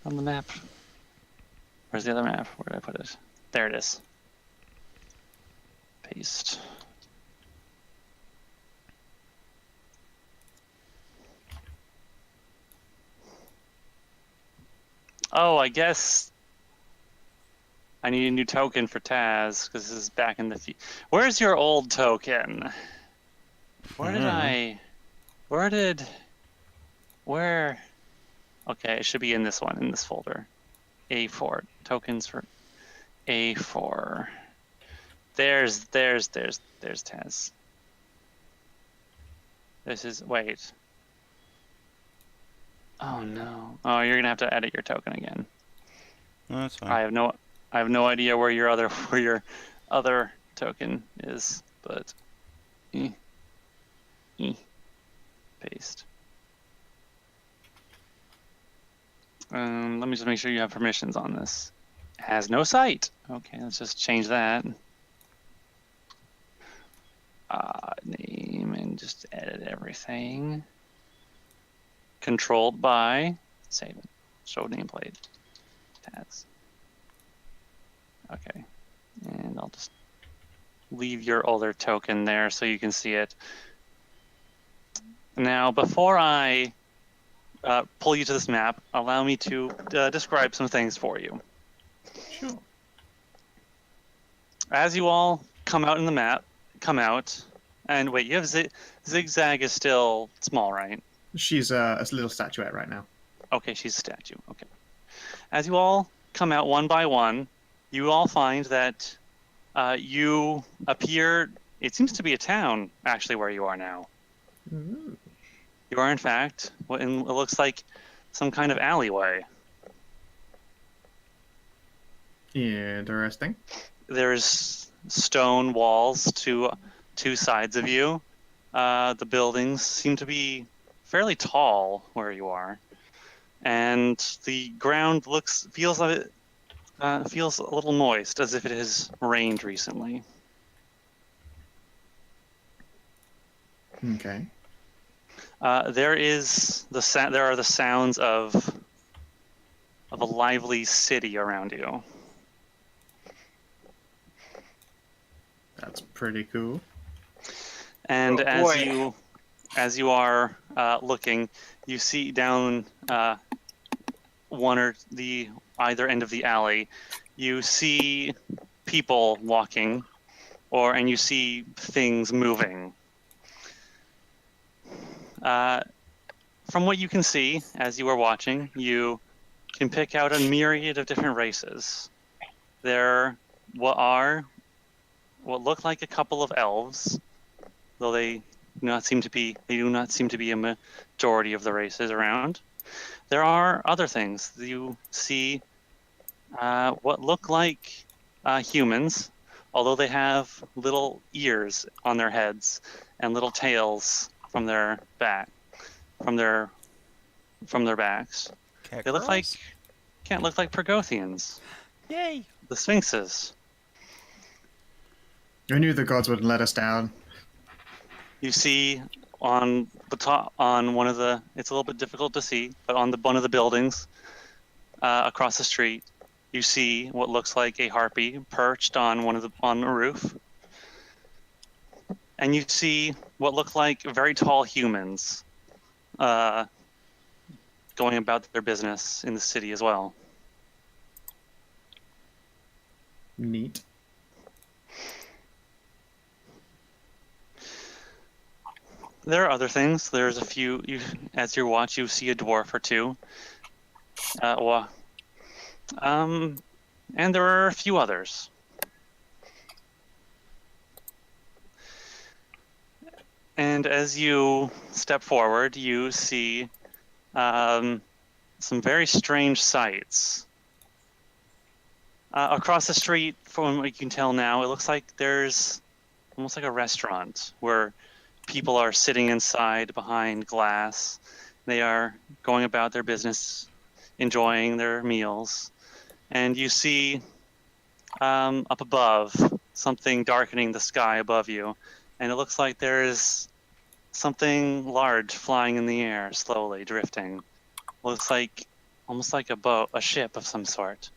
On the map. Where's the other map? Where did I put it? There it is. Paste. Oh, I guess I need a new token for Taz, because this is back in the future. Where's your old token? Where? Okay, it should be in this one, in this folder. A4, tokens for A4. There's Taz. This is, wait. Oh no. Oh, you're gonna have to edit your token again. No, that's fine. I have no idea where your other token is, but paste. Let me just make sure you have permissions on this. Has no site. Okay, let's just change that. Name and just edit everything. Controlled by Savin. Show nameplate. Taz. Okay, and I'll just leave your older token there so you can see it. Now, before I pull you to this map, allow me to describe some things for you. Sure. As you all come out in the map, and wait, you have Zigzag is still small, right? She's a little statuette right now. Okay, she's a statue. Okay. As you all come out one by one, you all find that you appear. It seems to be a town, actually, where you are now. Mm. You are, in fact, what it looks like some kind of alleyway. Interesting. There's stone walls to two sides of you. The buildings seem to be fairly tall where you are, and the ground feels a little moist, as if it has rained recently. Okay. There are the sounds of a lively city around you. That's pretty cool. And Oh, as you are looking, you see down one or the either end of the alley, you see people walking, and you see things moving. From what you can see as you are watching, you can pick out a myriad of different races. There what look like a couple of elves, though they do not seem to be a majority of the races around. There are other things. You see what look like humans, although they have little ears on their heads and little tails from their backs. Cat They look like girls? can't look like Pergothians, Yay! the Sphinxes. I knew the gods wouldn't let us down. You see on the top, on one of the, it's a little bit difficult to see, but on one of the buildings across the street, you see what looks like a harpy perched on on a roof, and you see what look like very tall humans going about their business in the city as well. Neat. There are other things. There's a few. As you watch, you see a dwarf or two. And there are a few others. And as you step forward, you see some very strange sights. Across the street, from what you can tell now, it looks like there's almost like a restaurant where people are sitting inside behind glass. They are going about their business, enjoying their meals. And you see up above something darkening the sky above you. And it looks like there is something large flying in the air, slowly drifting. Looks like almost like a boat, a ship of some sort.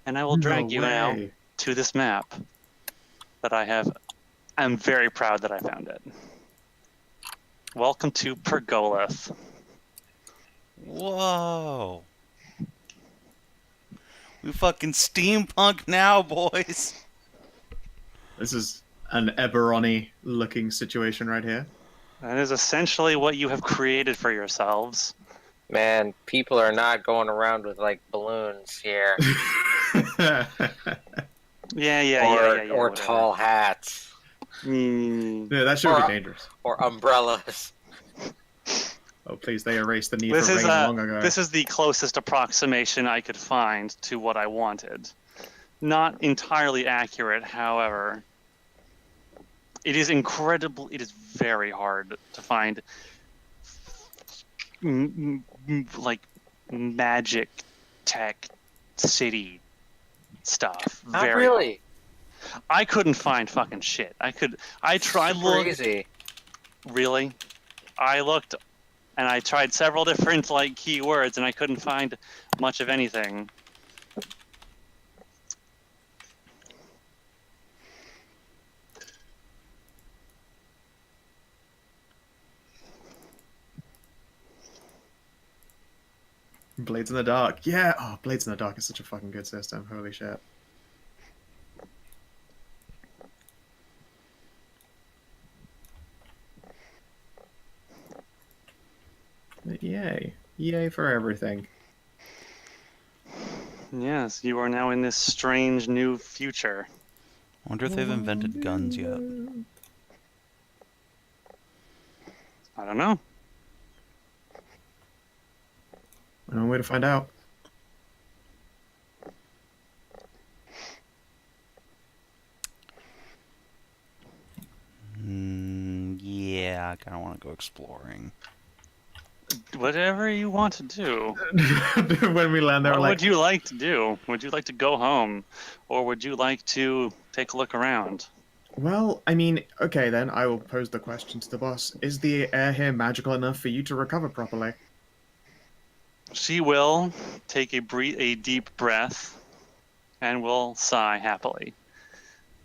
And I will drag you now to this map that I have. I'm very proud that I found it. Welcome to Pergolith. Whoa. We fucking steampunk now, boys. This is an Eberron-y looking situation right here. That is essentially what you have created for yourselves. Man, people are not going around with like balloons here. Yeah. Or whatever. tall hats. Yeah, that should be dangerous. Or umbrellas. Oh, please, they erased the need for rain long ago. This is the closest approximation I could find to what I wanted. Not entirely accurate, however. It is very hard to find like magic tech city stuff. Not really. I couldn't find fucking shit. I tried Crazy. Really? I looked and I tried several different like keywords and I couldn't find much of anything. Blades in the Dark. Yeah. Oh, Blades in the Dark is such a fucking good system. Holy shit. Yay. Yay for everything. Yes, you are now in this strange new future. I wonder if they've invented guns yet. I don't know. No way to find out. Yeah, I kind of want to go exploring. Whatever you want to do. When we land there, What like, would you like to do? Would you like to go home? Or would you like to take a look around? well, I mean, okay then, I will pose the question to the boss. Is the air here magical enough for you to recover properly? She will take a deep breath and will sigh happily.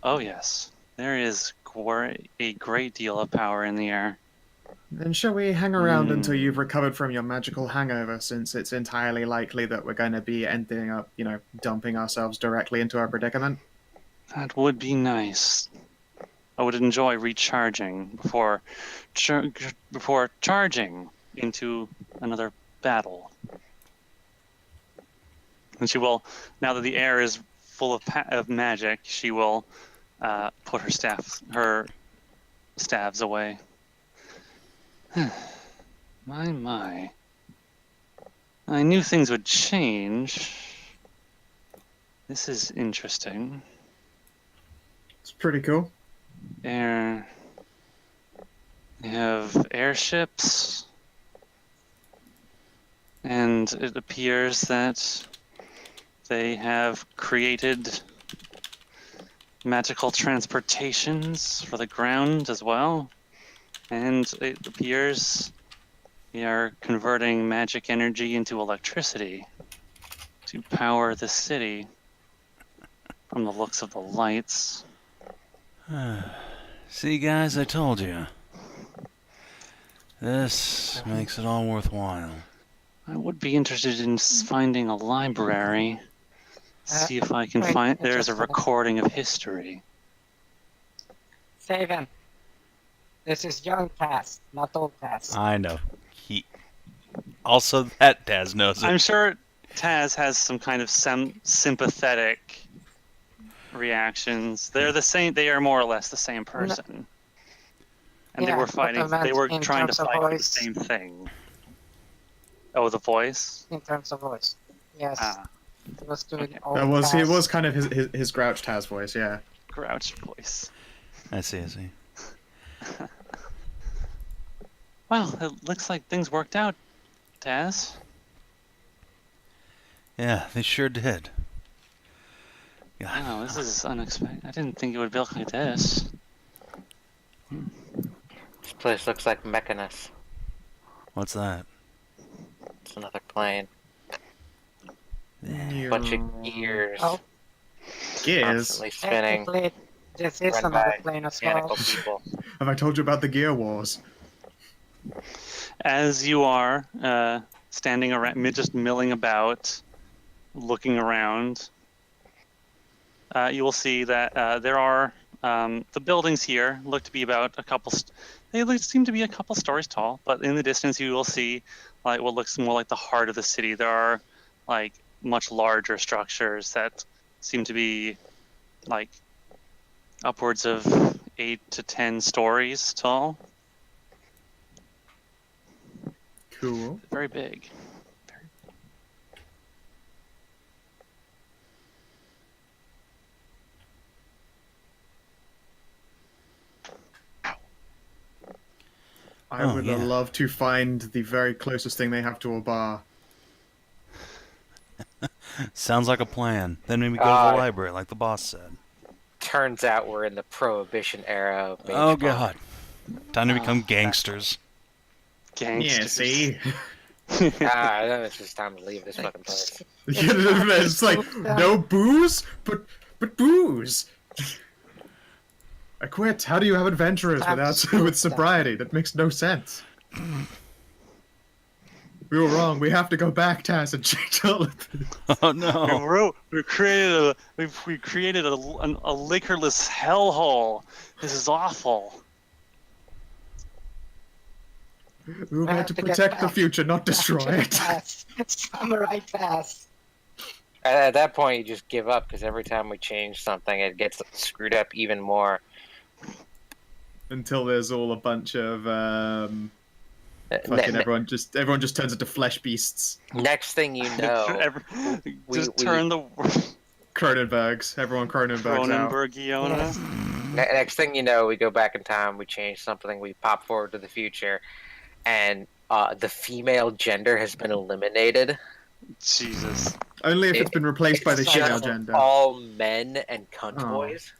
Oh yes, there is a great deal of power in the air. Then shall we hang around until you've recovered from your magical hangover, since it's entirely likely that we're going to be ending up, dumping ourselves directly into our predicament? That would be nice. I would enjoy recharging before charging into another battle. And she will, now that the air is full of magic, she will put her staves away. My. I knew things would change. This is interesting. It's pretty cool. They have airships, and it appears that they have created magical transportations for the ground as well. And it appears they are converting magic energy into electricity to power the city from the looks of the lights. See, guys, I told you. This makes it all worthwhile. I would be interested in finding a library. See if I can find... There's a recording of history. Savin. This is young Taz, not old Taz. I know. Also, that Taz knows it. I'm sure Taz has some kind of sympathetic reactions. They're the same. They are more or less the same person. And they were fighting. They were trying to fight for the same thing. Oh, the voice? In terms of voice. Yes. It was doing old It was kind of his Grouch Taz voice, yeah. Grouch voice. I see. Well, it looks like things worked out, Taz. Yeah, they sure did. Wow, this is unexpected. I didn't think it would be like this. This place looks like Mechanus. What's that? It's another plane. A bunch of gears. Oh. Gears? Constantly spinning. This is Run another by plane as mechanical well. people. Have I told you about the Gear Wars? As you are standing around, just milling about, looking around, you will see that there are the buildings here look to be about a couple. They seem to be a couple stories tall, but in the distance you will see like what looks more like the heart of the city. There are like much larger structures that seem to be like upwards of 8 to 10 stories tall. Cool. Very big. I would love to find the very closest thing they have to a bar. Sounds like a plan. Then maybe go to the library, like the boss said. Turns out we're in the Prohibition era of Oh, God. Time to become gangsters. Gangsters. Yeah, see? Then it's just time to leave this fucking place. It's like, no booze, but booze. I quit. How do you have adventurers with sobriety? That makes no sense. We were wrong. We have to go back, Taz, and change all of this. Oh no! We created a liquorless hellhole. This is awful. We were meant to protect the future, not destroy it. Samurai Pass. At that point, you just give up because every time we change something, it gets screwed up even more. Until there's all a bunch of everyone just turns into flesh beasts. Next thing you know, turn the Cronenbergs. Everyone Cronenbergs out. Cronenbergiana. Next thing you know, we go back in time, we change something, we pop forward to the future, and the female gender has been eliminated. Jesus. Only if it's been replaced by the female gender. All men and cunt boys.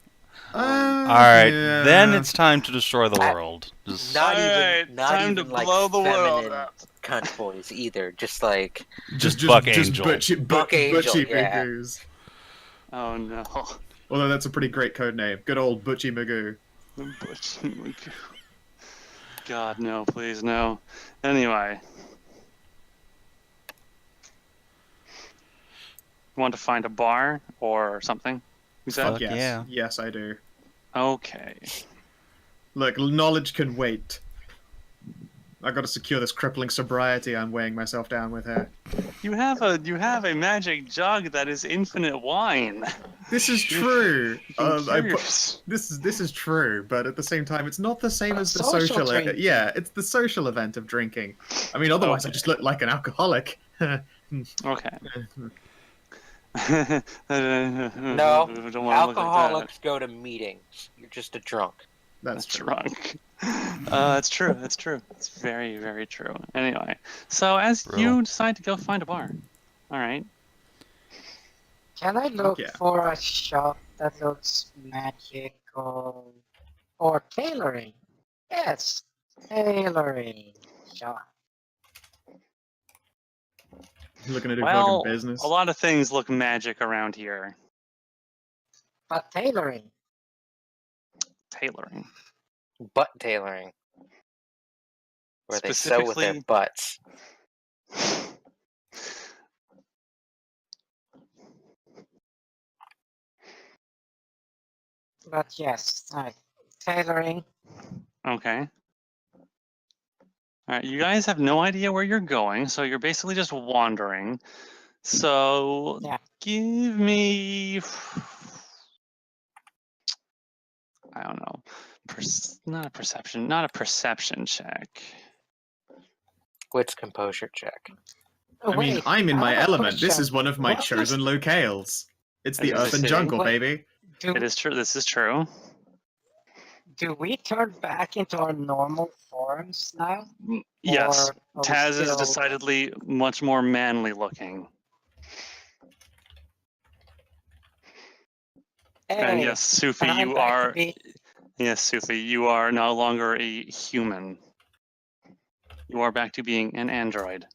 Alright, then it's time to destroy the world. Not even to like blow the world feminine up. cunt boys either. Just like Buck Angel. Buck Angel, Butchie yeah. Magoos. Oh no. Although that's a pretty great code name. Good old Butchie Magoo. God, no, please, no. Anyway. You want to find a bar or something? You said? Fuck yes. yeah. Yes, I do. Okay. Look, knowledge can wait. I gotta secure this crippling sobriety I'm weighing myself down with here. You have a magic jug that is infinite wine. This is true. Curious. This is true, but at the same time, it's not the same as the Social social. drinking. Yeah, it's the social event of drinking. I mean, otherwise I Okay. just look like an alcoholic. Okay. No, Don't wanna look like alcoholics go to meetings. You're just a drunk. That's that. true. Drunk. That's true. That's true. It's very, very true. Anyway, so as Brutal. you decide to go find a bar, all right. Can I look Yeah. for a shop that looks magical or tailoring? Yes, tailoring shop. Looking to do Well, fucking business. a lot of things look magic around here. But tailoring. Tailoring. Butt tailoring. Where they sew with their Specifically- butts. But yes, tailoring. Okay. All right, you guys have no idea where you're going, so you're basically just wandering. So Yeah. give me, I don't know, not a perception check. Wits composure check. Oh, I mean, wait, I'm in I my have a element. This question. is one of my What chosen locales. It's the As I Earthen say, Jungle, wait. baby. It is true. This is true. Do we turn back into our normal forms now? Yes, Or are we Taz is still- decidedly much more manly looking. And Hey, yes, Sophie, and I'm you back to are. be- Yes, Sophie, you are no longer a human. You are back to being an android.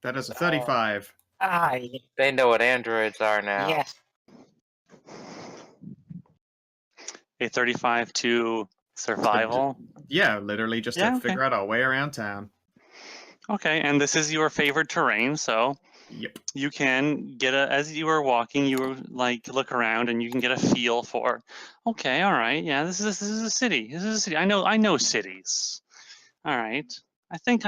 That is a 35. They know what androids are now. Yes. A 35 to survival. Yeah, literally just Yeah, to okay. figure out our way around town. Okay, and this is your favored terrain, so Yep. you can get as you are walking, you like look around and you can get a feel for. Okay, all right, yeah, this is a city. This is a city. I know cities. All right, I think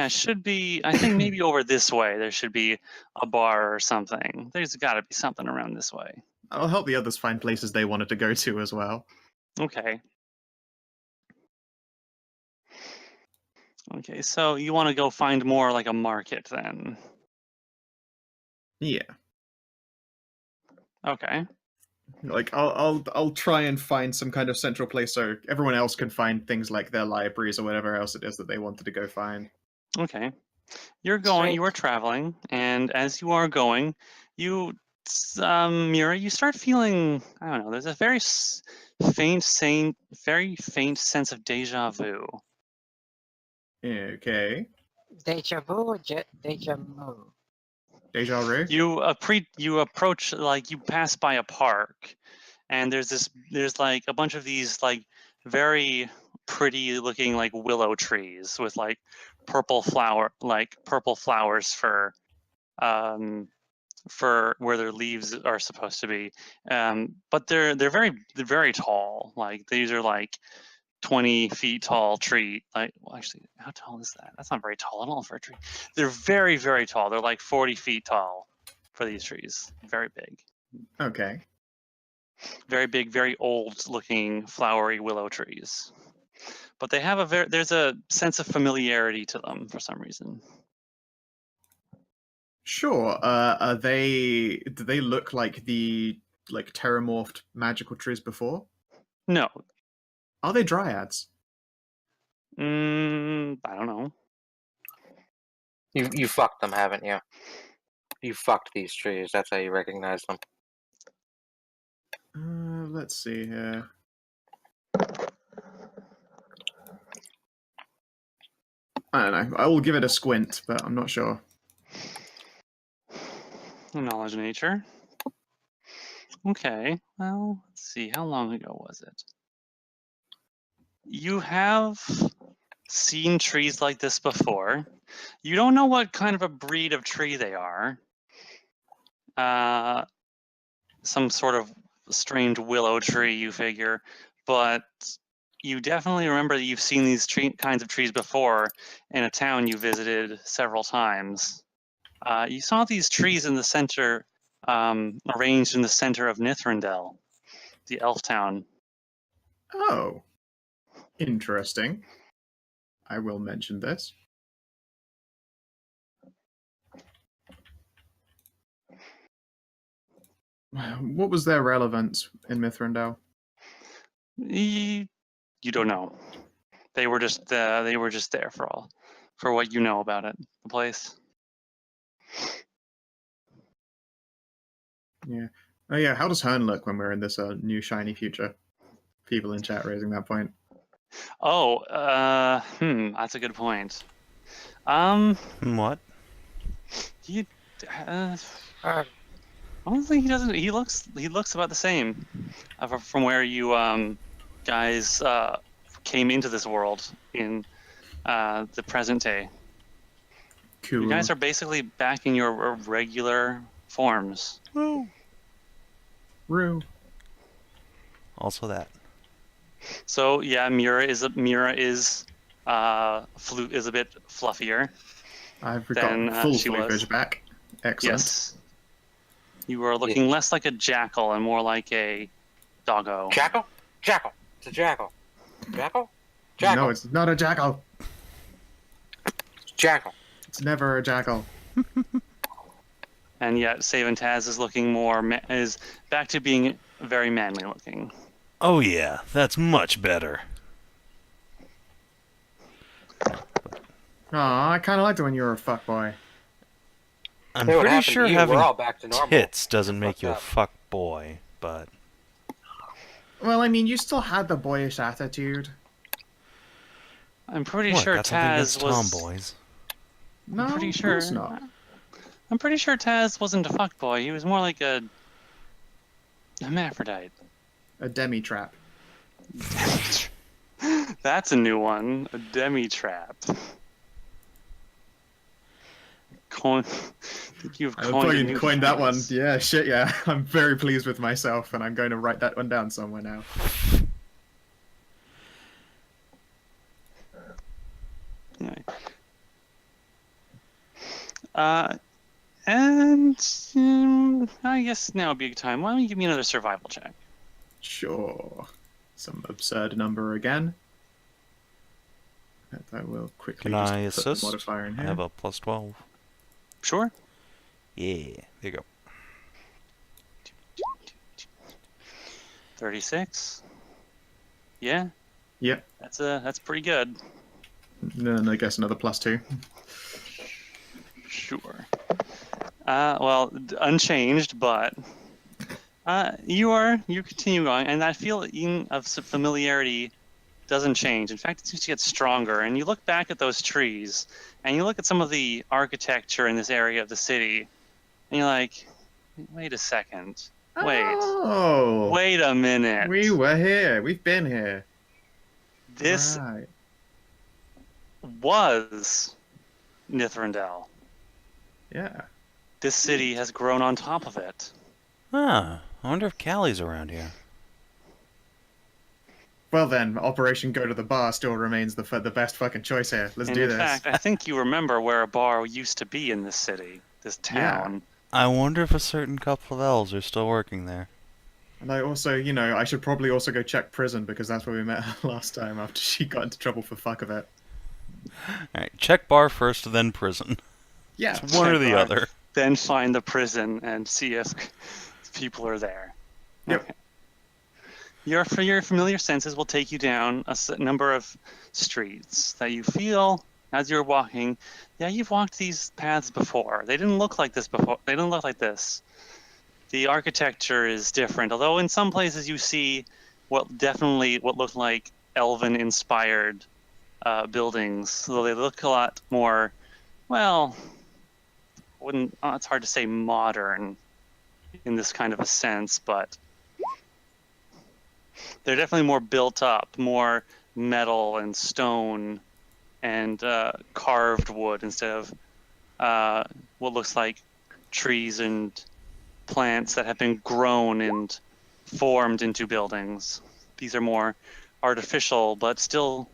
should be. I think maybe over this way there should be a bar or something. There's got to be something around this way. I'll help the others find places they wanted to go to as well. Okay. Okay, so you want to go find more like a market then? Yeah. Okay. Like I'll try and find some kind of central place so everyone else can find things like their libraries or whatever else it is that they wanted to go find. Okay. You are traveling, and as you are going, Mierah, you start feeling, I don't know, there's a very faint sense of deja vu. Okay. Deja vu, deja vu. Deja vu? You approach, like, you pass by a park, and there's like a bunch of these like very pretty looking like willow trees with like purple flowers for where their leaves are supposed to be, but they're very tall. Like these are like 20 feet tall tree. Like, well, actually, how tall is that? That's not very tall at all for a tree. They're very, very tall. They're like 40 feet tall for these trees. Very big. Okay. Very big, very old looking flowery willow trees. But they have there's a sense of familiarity to them for some reason. Sure. Do they look like the terramorphed magical trees before? No. Are they dryads? I don't know. You fucked them, haven't you? You fucked these trees. That's how you recognize them. Let's see here. I don't know. I will give it a squint, but I'm not sure. Knowledge nature. Okay, well, let's see. How long ago was it? You have seen trees like this before. You don't know what kind of a breed of tree they are. Some sort of strange willow tree, you figure, but you definitely remember that you've seen these kinds of trees before in a town you visited several times. You saw these trees in the center, arranged in the center of Nithrendel, the elf town. Oh, interesting. I will mention this. What was their relevance in Mithrandel? You don't know. They were just there for what you know about it, the place. Yeah. Oh yeah. How does Hearn look when we're in this new shiny future? People in chat raising that point. Oh, that's a good point. What? He, honestly, he doesn't. He looks about the same, from where you guys came into this world in the present day. Cool. You guys are basically back in your regular forms. Woo. Rue. Also that. So yeah, Mierah is a bit fluffier. I've than, got full she was. foliage back. Excellent. Yes. You are looking less like a jackal and more like a doggo. Jackal? Jackal. It's a jackal. Jackal? Jackal. No, it's not a jackal. Jackal. It's never a jackal. And yet, Savin Taz is looking is back to being very manly looking. Oh yeah, that's much better. Aw, I kind of liked it when you were a fuckboy. I'm Hey, what pretty happened sure to you? having We're all back to normal. tits doesn't make you a up. fuck boy, but Well, I mean, you still had the boyish attitude. I'm pretty what? sure Got something against Taz was. tomboys. No, I'm pretty of sure. course not. I'm pretty sure Taz wasn't a fuckboy. He was more like a hermaphrodite. A demi-trap. That's a new one. A demi-trap. You've I coined, a fucking new coined that one. phrase. Yeah, shit, yeah. I'm very pleased with myself, and I'm going to write that one down somewhere now. Anyway. And I guess now would be a good time. Why don't you give me another survival check? Sure. Some absurd number again. That I will quickly Can just I put assist? the modifier in I here. have a plus 12. Sure. Yeah, there you go. 36. Yeah. Yep. That's pretty good. Then I guess another +2. Sure. Well, unchanged, but you continue going, and that feeling of familiarity doesn't change. In fact, it seems to get stronger. And you look back at those trees, and you look at some of the architecture in this area of the city, and you're like, wait a second. Oh! Wait a minute. We were here. We've been here. This Right. was Nithrendel. Yeah. This city has grown on top of it. Ah, I wonder if Callie's around here. Well then, Operation Go to the Bar still remains the best fucking choice here. Let's do in this. fact, I think you remember where a bar used to be in this city, this town. I wonder if a certain couple of elves are still working there. And I also, I should probably also go check prison because that's where we met her last time after she got into trouble for fuck of it. Alright, check bar first, then prison. Yeah. It's one or the bar. other. Then find the prison and see if people are there. Yep. Okay. Your familiar senses will take you down a number of streets that you feel as you're walking. Yeah, you've walked these paths before. They didn't look like this before. They didn't look like this. The architecture is different, although in some places you see what look like elven-inspired buildings, though they look a lot more, well, it's hard to say modern in this kind of a sense, but they're definitely more built up, more metal and stone and carved wood instead of what looks like trees and plants that have been grown and formed into buildings. These are more artificial, but still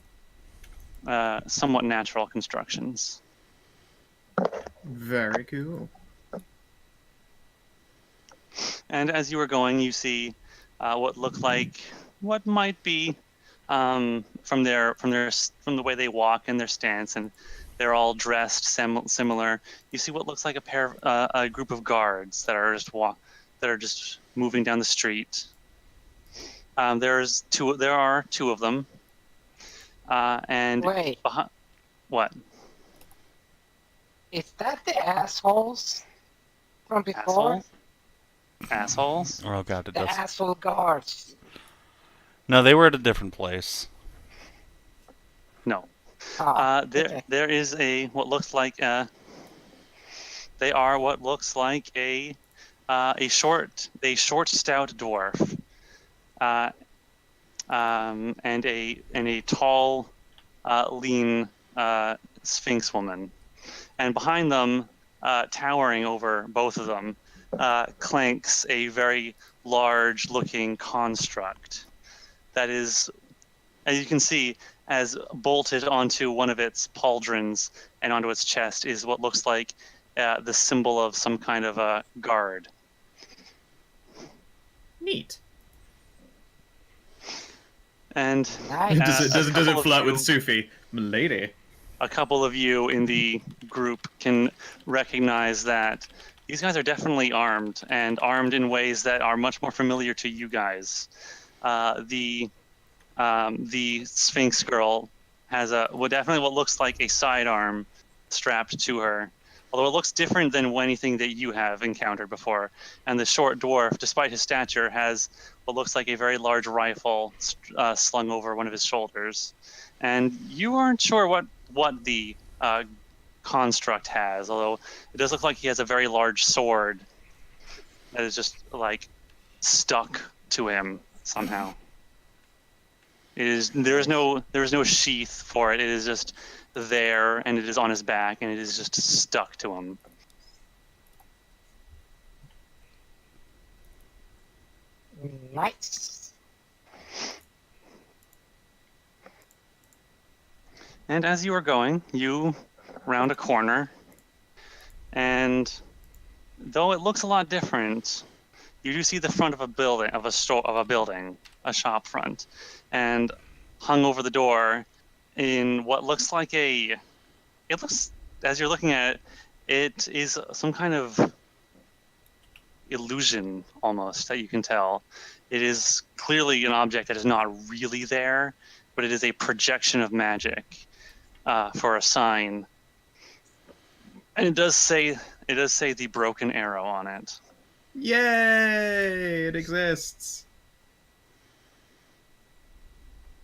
somewhat natural constructions. Very cool. And as you were going, you see what might be from the way they walk and their stance, and they're all dressed similar. You see what looks like a group of guards that are just moving down the street. There are two of them. And wait, what? Is that the assholes from before? Assholes? Oh god, the asshole guards. No, they were at a different place. No. Okay. There is what looks like a short, stout dwarf, and a tall, lean Sphinx woman, and behind them, towering over both of them, clanks a very large-looking construct that is, as you can see, as bolted onto one of its pauldrons and onto its chest is what looks like the symbol of some kind of a guard. Neat. And does it flirt with Sophie, milady? A couple of you in the group can recognize that these guys are definitely armed, and armed in ways that are much more familiar to you guys. The Sphinx girl has definitely what looks like a sidearm strapped to her, although it looks different than anything that you have encountered before. And the short dwarf, despite his stature, has what looks like a very large rifle slung over one of his shoulders. And you aren't sure what the construct has, although it does look like he has a very large sword that is just like stuck to him somehow. There is no sheath for it. It is just there, and it is on his back, and it is just stuck to him. Nice. And as you are going, you round a corner, and though it looks a lot different, you do see the front of a building, a shop front, and hung over the door in what looks like as you're looking at it is some kind of illusion almost that you can tell. It is clearly an object that is not really there, but it is a projection of magic for a sign. And it does say the broken arrow on it. Yay! It exists.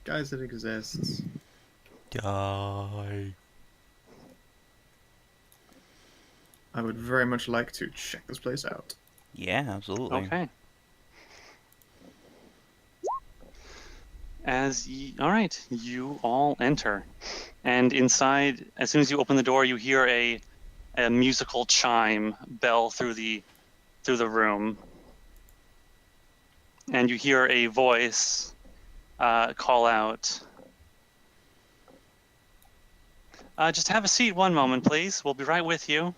Guys, it exists. Die. I would very much like to check this place out. Yeah, absolutely. Okay. All right, you all enter, and inside, as soon as you open the door, you hear a musical chime bell through the room, and you hear a voice call out, "Just have a seat one moment, please. We'll be right with you."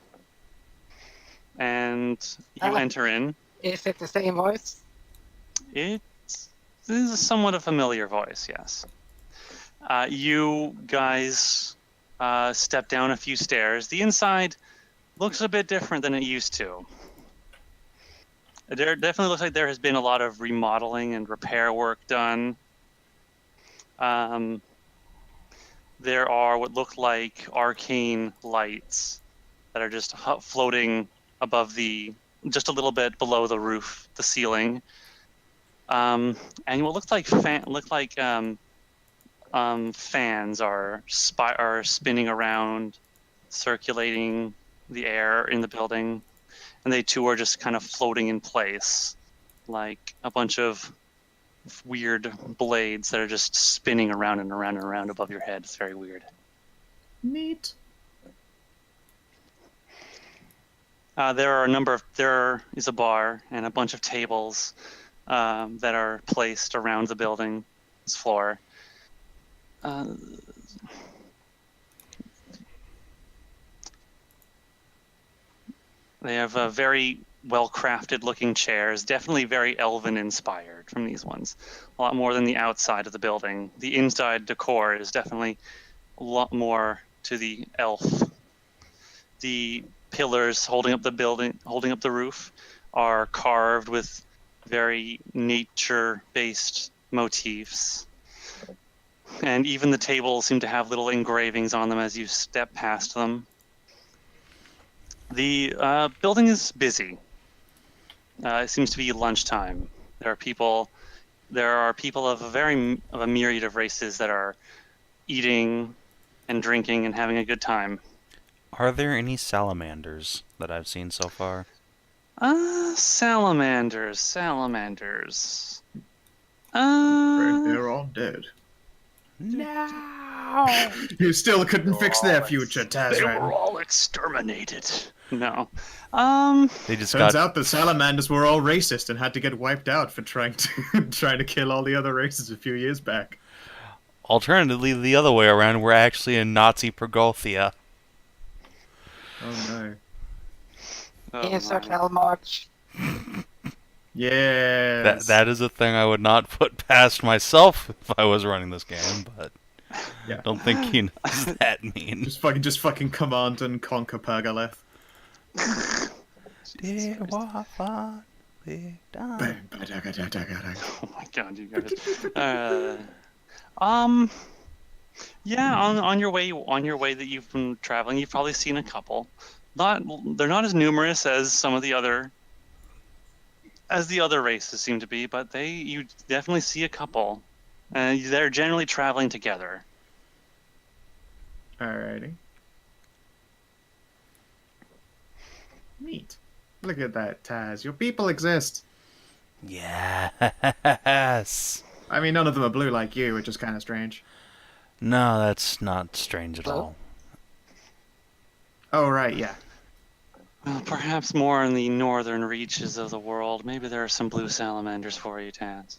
And you enter in. Is it the same voice? This is a somewhat a familiar voice, yes. You guys step down a few stairs. The inside looks a bit different than it used to. There definitely looks like there has been a lot of remodeling and repair work done. There are what look like arcane lights that are just floating above just a little bit below the roof, the ceiling. And what looks like fans are spinning around, circulating the air in the building, and they too are just kind of floating in place, like a bunch of weird blades that are just spinning around and around and around above your head. It's very weird. Neat. There is a bar and a bunch of tables that are placed around the building's floor. They have very well-crafted looking chairs, definitely very elven inspired from these ones. A lot more than the outside of the building. The inside decor is definitely a lot more to the elf. The pillars holding up the building, holding up the roof, are carved with very nature-based motifs. And even the tables seem to have little engravings on them as you step past them. The building is busy. It seems to be lunchtime. There are people of a myriad of races that are eating and drinking and having a good time. Are there any salamanders that I've seen so far? Salamanders. They're all dead. No. You still couldn't fix their future, They were Tazran. all exterminated. No. They just Turns got out the salamanders were all racist and had to get wiped out for trying to kill all the other races a few years back. alternatively the other way around. We're actually in Nazi Progothia. Oh no. Yes, my. Hotel March. Yes. That is a thing I would not put past myself if I was running this game, but Yeah. don't think he knows that mean. Just fucking command and conquer Pergaleth. Jesus Christ. Oh my god, you guys. Yeah, on your way that you've been traveling, you've probably seen a couple. They're not as numerous as some of the other races seem to be, but you definitely see a couple. And they're generally traveling together. Alrighty. Neat. Look at that, Taz. Your people exist. Yes. I mean, none of them are blue like you, which is kind of strange. No, that's not strange at all. Oh, right, yeah. Well, perhaps more in the northern reaches of the world. Maybe there are some blue salamanders for you, Taz.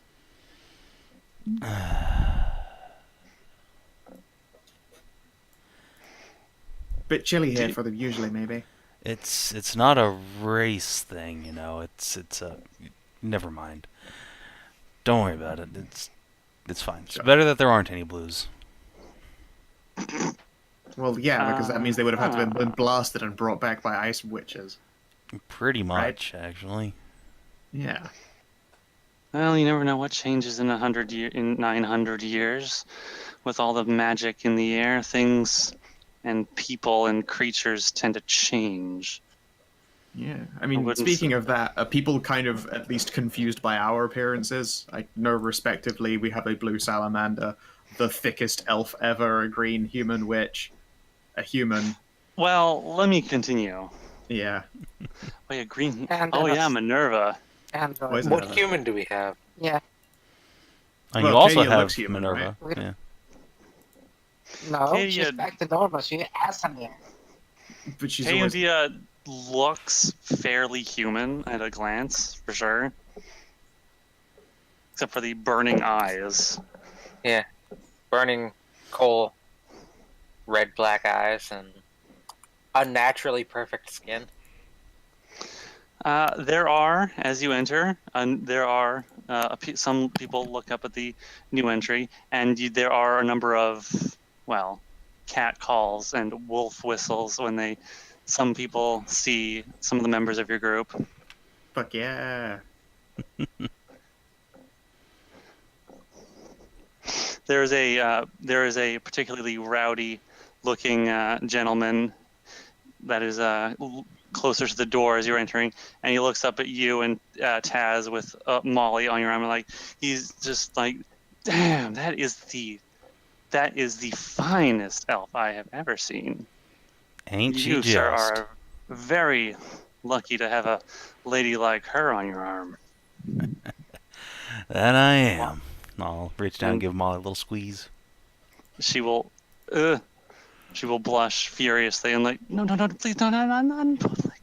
Bit chilly here for them usually, maybe. It's not a race thing, you know. It's a never mind. Don't worry about it. It's fine. It's better that there aren't any blues. Well, yeah, because that means they would have had to have been blasted and brought back by ice witches. Pretty much, actually. Yeah. Well, you never know what changes in 900 years, with all the magic in the air. Things and people and creatures tend to change. Yeah. I mean, speaking of that, are people kind of at least confused by our appearances? I know, respectively, we have a blue salamander, the thickest elf ever, a green human witch, a human. Well, let me continue. Yeah. Wait, a green... And oh, yeah, Minerva. And What human do we have? yeah. And Well, you also Cadia have looks human, Minerva. right? Yeah. No, she's Cadia- back to normal. She's Aasimar. But she's always... Cadia looks fairly human at a glance, for sure. Except for the burning eyes. Yeah. Burning coal, red-black eyes, and unnaturally perfect skin. There are, as you enter, there are some people look up at the new entry, and there are a number of, well, cat calls and wolf whistles when some people see some of the members of your group. Fuck yeah. There is a particularly rowdy-looking gentleman that is closer to the door as you're entering, and he looks up at you and Taz with Molly on your arm, and he's just like, "Damn, that is that is the finest elf I have ever seen. Ain't she You, just? sir, are very lucky to have a lady like her on your arm. That I am. I'll reach down and And- give Molly a little squeeze. She will blush furiously and like, no, please, no, in public.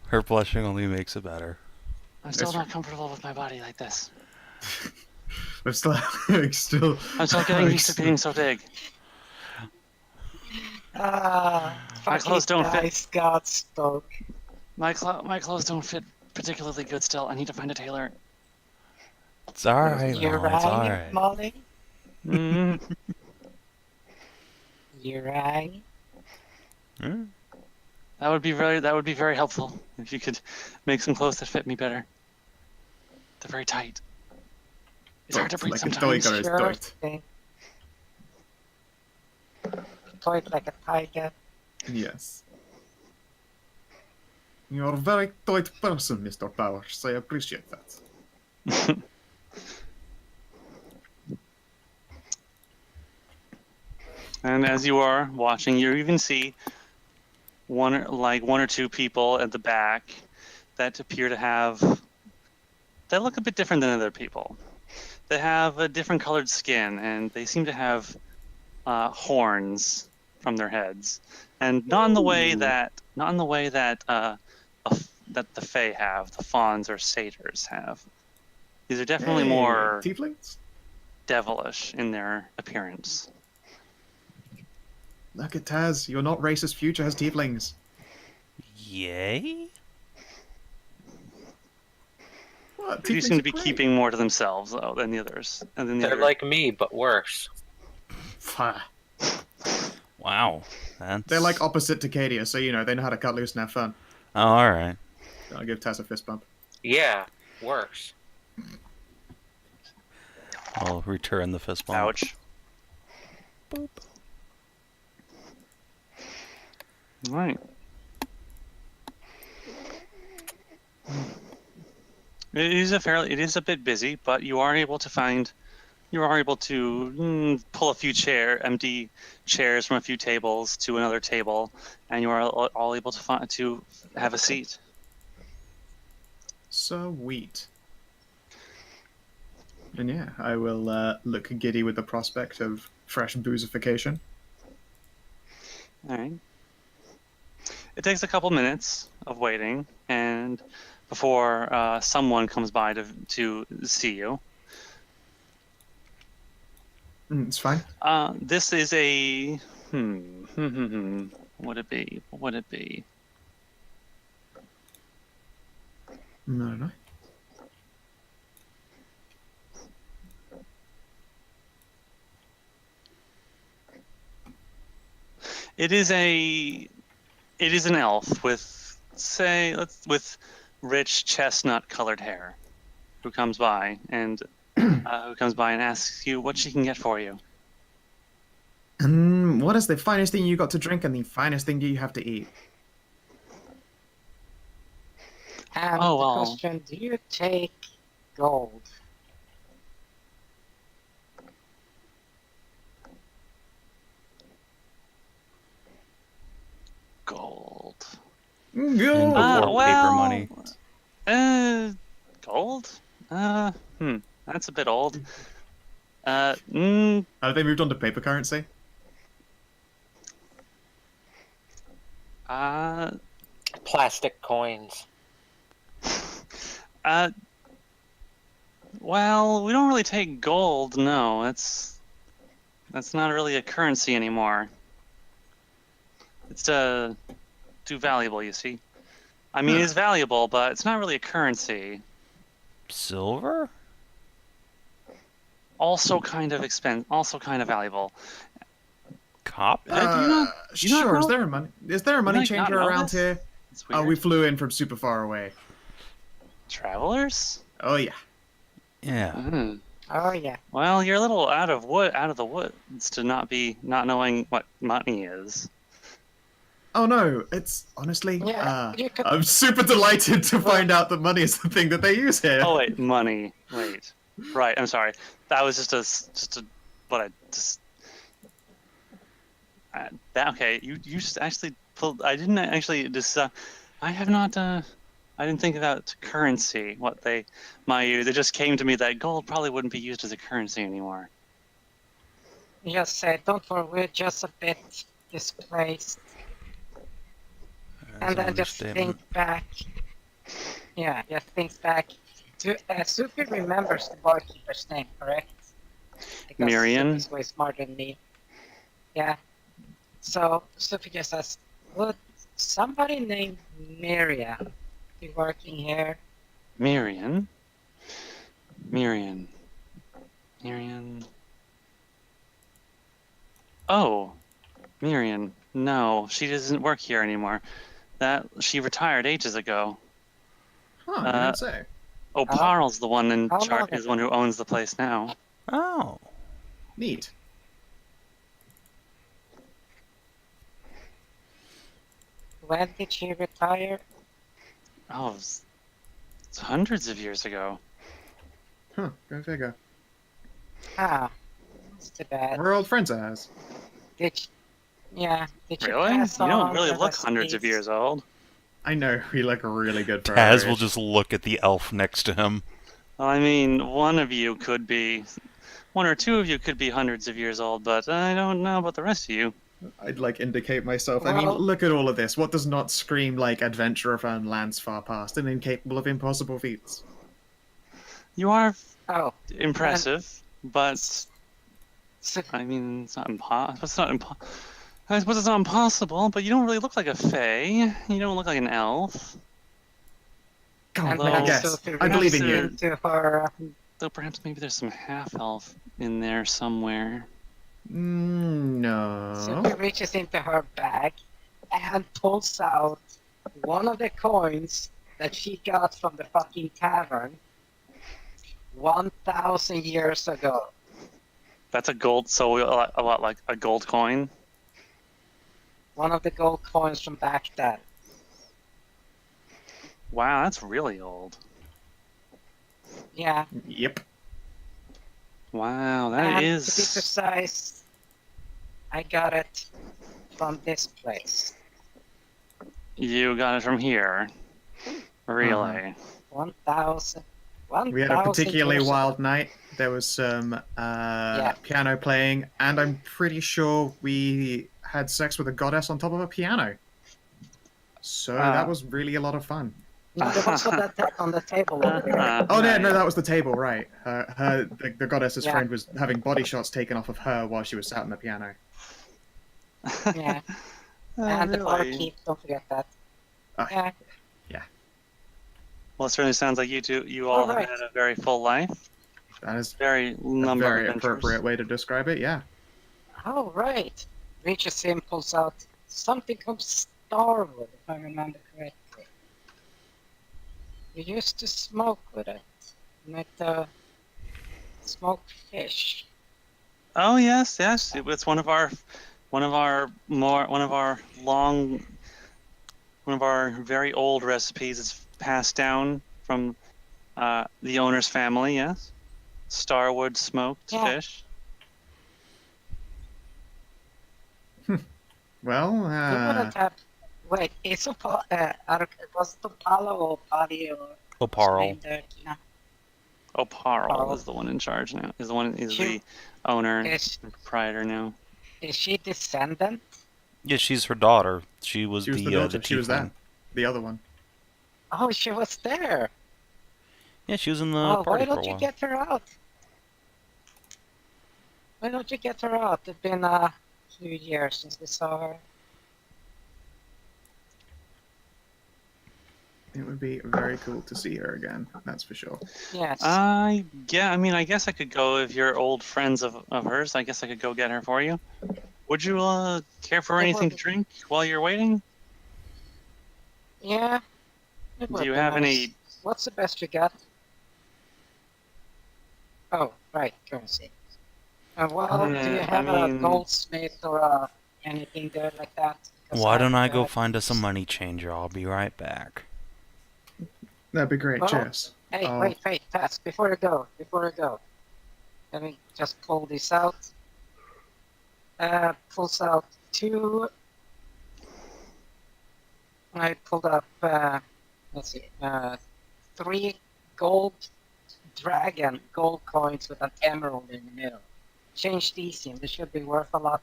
Her blushing only makes it better. I'm still not comfortable with my body like this. I'm still I'm still getting used to being so big. My clothes don't fit. God spoke. My clothes don't fit particularly good still. I need to find a tailor. It's alright, You're Molly. It's right, alright. Molly. Mm. You're right. Hmm? That would be very helpful if you could make some clothes that fit me better. They're very tight. It's hard to breathe like sometimes. a tiger is Sure tight. thing. Tight like a tiger. Yes. You're a very tight person, Mr. Powers. I appreciate that. And as you are watching, you even see one or two people at the back that appear to have. They look a bit different than other people. They have a different colored skin, and they seem to have horns from their heads, and not in the way that that the Fae have, the fauns or satyrs have. These are definitely more tieflings? devilish in their appearance. Look at Taz. You're not racist. Future has tieflings. Yay? What? They do seem to be Tieflings are great. keeping more to themselves though than the others. They're like me, but worse. Pah. Wow. That's... They're like opposite to Cadia, so you know they know how to cut loose and have fun. Oh, alright. I'll give Taz a fist bump. Yeah, worse. I'll return the fist bump. Ouch. Boop. Right. It is a bit busy, but you are able to pull a few empty chairs from a few tables to another table, and you are all able to have a seat. Sweet. And yeah, I will look giddy with the prospect of fresh boozification. All right. It takes a couple minutes of waiting, and before someone comes by to see you. It's fine. This is a Would it be? What would it be? No. It is an elf with rich chestnut-colored hair, who comes by and asks you what she can get for you. What is the finest thing you got to drink and the finest thing do you have to eat? And Oh, the well. question, do you take gold? Gold. Go! Or paper money. Gold? That's a bit old. Have they moved on to paper currency? Plastic coins. Well, we don't really take gold, no. That's not really a currency anymore. It's too valuable, you see. I mean, it's valuable, but it's not really a currency. Silver? Also kind of valuable. Copper? Do you not Sure. know? Is there a money not changer know around this? here? It's Oh, weird. we flew in from super far away. Travelers? Oh yeah. Yeah. Mm. Oh yeah. Well, you're a little out of the woods to not knowing what money is. Oh no, it's honestly. Yeah, you could- I'm super delighted to find out that money is the thing that they use here. Oh wait, money. Wait. Right, I'm sorry. that was just what I just. Okay, you just actually pulled. I didn't actually just. I have not. I didn't think about currency. What they might use. It just came to me that gold probably wouldn't be used as a currency anymore. Just say, don't worry, we're just a bit displaced. And then just think back. Yeah, just think back. Sophie remembers the barkeeper's name, correct? Because Miriam? Sophie's way smarter than me. Yeah. So Sophie just asks, would somebody named Mierah be working here? Miriam. Oh, Miriam. No, she doesn't work here anymore. She retired ages ago. Huh, I didn't say. Oh, Parl's the one in How charge. long Is the one who owns the place now. Oh. Neat. When did she retire? Oh, it's hundreds of years ago. Huh, go figure. Ah, that's too bad. We're old friends of ours. Did you Really? pass You don't on really the look hundreds of recipes? years old. I know, we look really good for Taz our will age. just look at the elf next to him. Well, I mean, one or two of you could be hundreds of years old, but I don't know about the rest of you. I'd like indicate myself. I mean, Well- look at all of this. What does not scream like adventurer from lands far past and incapable of impossible feats? You are Oh, impressive, but so, I mean, it's not impossible. I suppose it's not impossible, but you don't really look like a fae. You don't look like an elf. Come on, and Although- I then guess. Sophie I believe in reaches you. into her Though perhaps maybe there's some half-elf in there somewhere. No. Sophie reaches into her bag and pulls out one of the coins that she got from the fucking tavern 1,000 years ago. That's a gold, so a lot like a gold coin. One of the gold coins from back then. Wow, that's really old. Yeah. Yep. Wow, that And is. to be precise, I got it from this place. You got it from here. Really? 1,000. We had a particularly years wild ago. night. There was some piano playing, and I'm pretty sure we had sex with a goddess on top of a piano. So that was really a lot of fun. No, there was on the table over there. Oh, no, that was the table, right. The goddess's Yeah. friend was having body shots taken off of her while she was sat on the piano. Yeah. Oh, And the really? barkeep, don't forget that. Oh, Yeah. Well, it certainly sounds like you all have Alright. had a very full life. That is Very a number very of adventures. appropriate way to describe it, yeah. Oh, right. Reaches in, pulls out something from Starwood, if I remember correctly. You used to smoke with it. Make the smoked fish. Oh yes. It's one of our very old recipes. It's passed down from the owner's family. Yes, Starwood smoked Yeah. fish. Well, You wouldn't have. Wait, it's was it Opala or Opali or what's her Oparl. name there? No. Oh, Parl Parl. is the one in charge now. Is She- the owner, Is the proprietor now. is she descendant? Yeah, she's her daughter. She was she was the the daughter, she was tiefling. that. The other one. Oh, she was there. Yeah, she was in the Oh, party why for a don't you while. get her out? Why don't you get her out? It's been a few years since we saw her. It would be very cool to see her again, that's for sure. Yes. I mean, I guess I could go if you're old friends of hers. I guess I could go get her for you. Would you care for It anything to would- drink while you're waiting? Yeah. it would Do you be have nice. any? What's the best you got? Oh, right, currency. Well, do you I have a mean- goldsmith or anything there like that? Because Why don't I go uh, find us a money changer? I'll be right back. That'd be great, Well, cheers. Hey, Oh. wait, Tess, before you go. Let me just pull this out. Pulls out 2. I pulled up, let's see, 3 gold dragon gold coins with an emerald in the middle. Change these in. They should be worth a lot.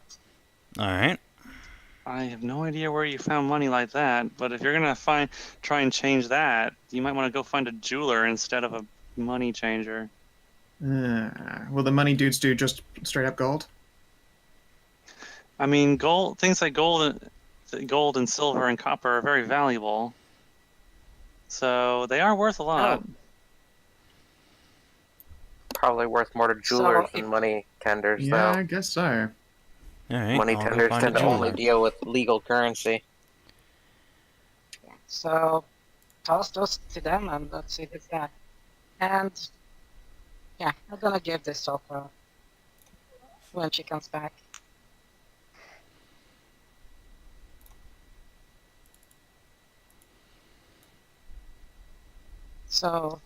Alright. I have no idea where you found money like that, but if you're gonna try and change that, you might want to go find a jeweler instead of a money changer. Will the money dudes do just straight up gold? I mean, things like gold and silver and copper are very valuable, so they are worth a lot. Probably worth more to jewelers than money tenders, Yeah, though. I guess so. Alright. Money I'll go tenders find a tend to only jeweler. deal with legal currency. So, toss those to them and let's see if it's that. And, yeah, I'm gonna give this to her when she comes back. So,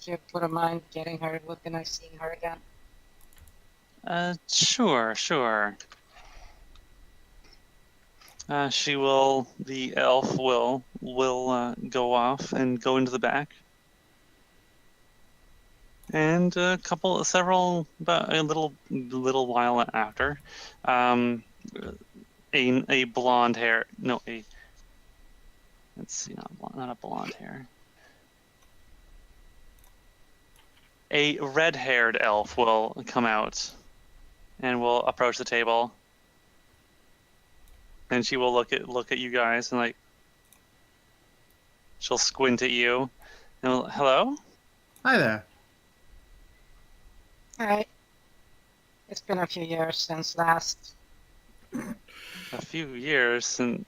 do you put a mind getting her, looking at seeing her again? Sure. The elf will go off and go into the back. And about a little while after, a blonde hair, no, let's see, not a blonde hair. A red-haired elf will come out and will approach the table. And she will look at you guys and she'll squint at you. And hello? Hi there. Alright. It's been a few years since last. A few years, and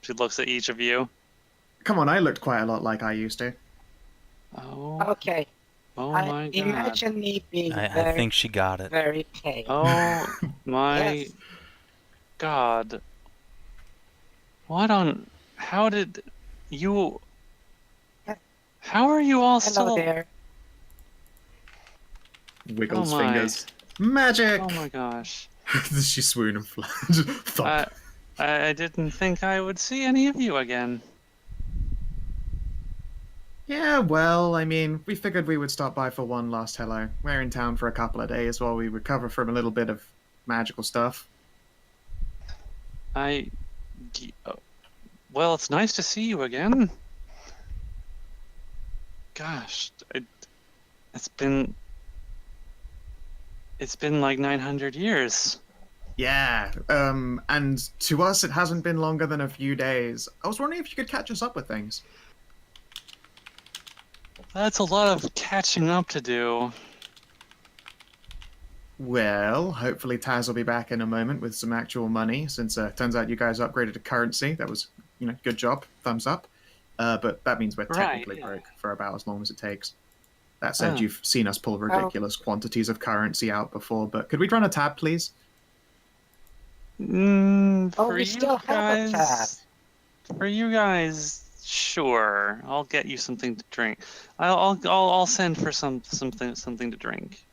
she looks at each of you. Come on, I looked quite a lot like I used to. Oh. Okay. Oh my god. Imagine me being I think she got it. very pale. Oh my Yes. god. How did you... How are you all Hello still... there. Wiggles Oh my. fingers. Magic! Oh my gosh. Does she swoon and thump? I didn't think I would see any of you again. Yeah, well, I mean, we figured we would stop by for one last hello. We're in town for a couple of days while we recover from a little bit of magical stuff. Well, it's nice to see you again. Gosh, it's been like 900 years. Yeah, and to us it hasn't been longer than a few days. I was wondering if you could catch us up with things. That's a lot of catching up to do. Well, hopefully Taz will be back in a moment with some actual money, since turns out you guys upgraded to currency. That was, good job. Thumbs up. But that means we're technically broke for about as long as it takes. That said, you've seen us pull ridiculous quantities of currency out before, but could we run a tab, please? For still have a tab. For you guys, sure. I'll get you something to drink. I'll send for something to drink.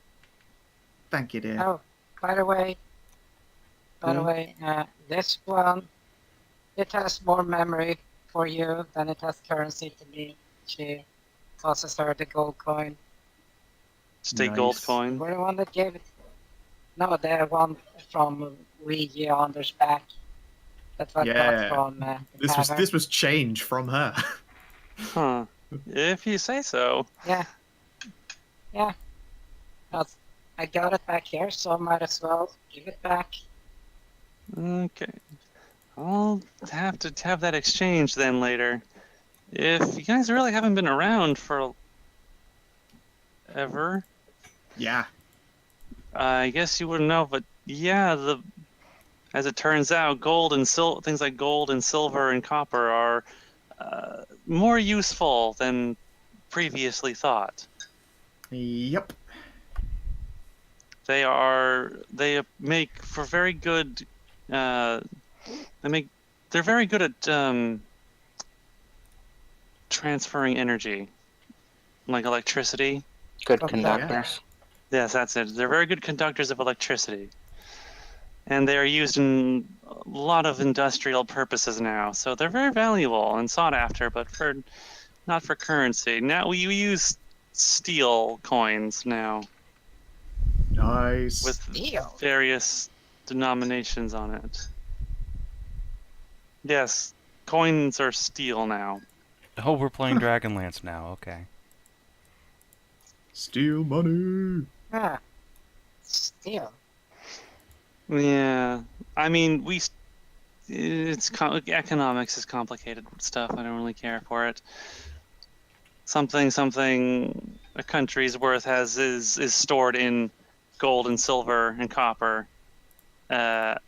Thank you, dear. Oh, by the way, this one, it has more memory for you than it has currency to me. She tosses her the gold coin. State gold coin. We're the one that gave it. No, the one from Ander's back. That's what got from the this was change from her. Huh. If you say so. Yeah. I got it back here, so I might as well give it back. Okay. I'll have to have that exchange then later. If you guys really haven't been around for ever. Yeah. I guess you wouldn't know, but yeah, as it turns out, things like gold and silver and copper are more useful than previously thought. Yep. They make for very good. They're very good at transferring energy, like electricity. Good conductors. Yes, that's it. They're very good conductors of electricity. And they are used in a lot of industrial purposes now. So they're very valuable and sought after, but not for currency. Now we use steel coins now Nice. with Steel? various denominations on it. Yes, coins are steel now. Oh, we're playing Dragonlance now. Okay. Steal money. Ah, steel. Yeah, I mean economics is complicated stuff. I don't really care for it. Something a country's worth is stored in gold and silver and copper, and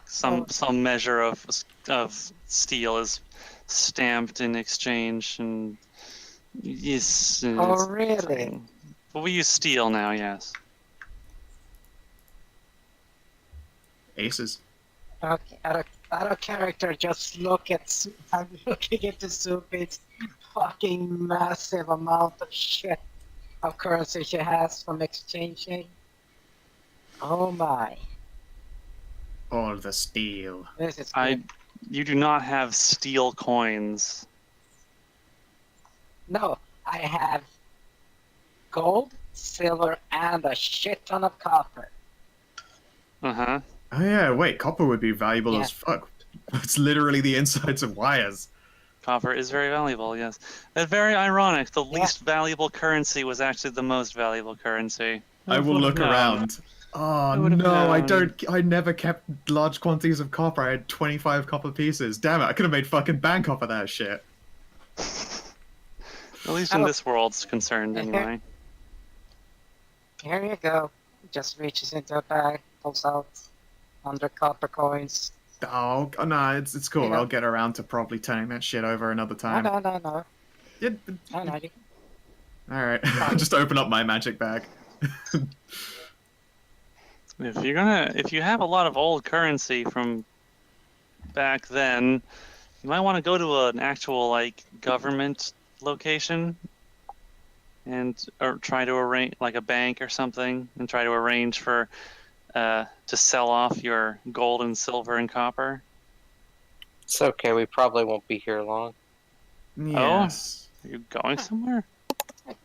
some measure of steel is stamped in exchange, and yes. Oh, really? But we use steel now, yes. Aces. Okay, out of character, just look at. I'm looking at the Sophie's fucking massive amount of shit of currency she has from exchanging. Oh my. All the steel. This is good. You do not have steel coins. No, I have gold, silver, and a shit ton of copper. Uh-huh. Oh yeah, wait, copper would be valuable Yeah. as fuck. It's literally the insides of wires. Copper is very valuable, yes. That's very ironic. The least valuable currency was actually the most valuable currency. I will Who look would've known? around. Oh Who would've no, known? I never kept large quantities of copper. I had 25 copper pieces. Damn it, I could have made fucking bank off of that shit. At least in Oh. this world's concerned, Okay. anyway. Here you go. Just reaches into a bag, pulls out 100 copper coins. Oh, no, it's cool. Yeah. I'll get around to probably turning that shit over another time. No. Yeah, No, you alright, I'll just open up my magic bag. If you have a lot of old currency from back then, you might want to go to an actual government location or try to arrange like a bank or something and try to arrange for to sell off your gold and silver and copper. It's okay, we probably won't be here long. Yes. Are you going somewhere?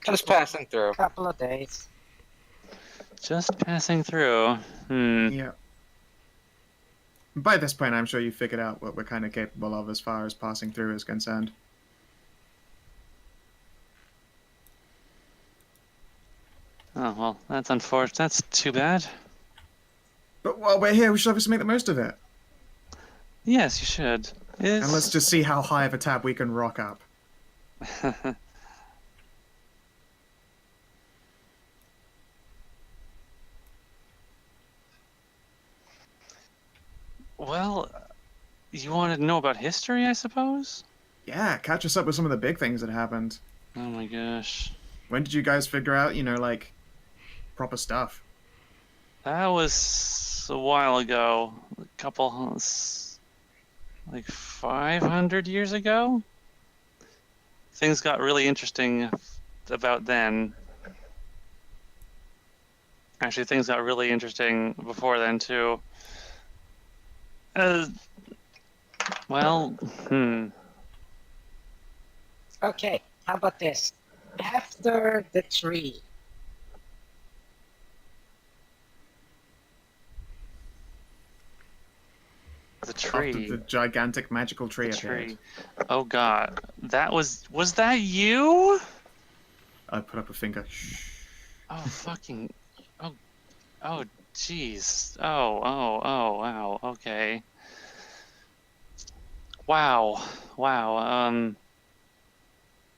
Just passing through. A couple of days. Just passing through. Yeah. By this point, I'm sure you figured out what we're kind of capable of as far as passing through is concerned. Oh, well, that's unfortunate. That's too bad. But while we're here, we should obviously make the most of it. Yes, you should. And let's just see how high of a tab we can rock up. Well, you wanted to know about history, I suppose? Yeah, catch us up with some of the big things that happened. Oh my gosh. When did you guys figure out, proper stuff? That was a while ago. Like 500 years ago? Things got really interesting about then. Actually, things got really interesting before then, too. Okay, how about this? After the tree. The tree. After the gigantic magical tree The appeared. tree. Oh god. Was that you? I put up a finger. Shh. Oh fucking oh jeez. Oh, wow. Okay. Wow.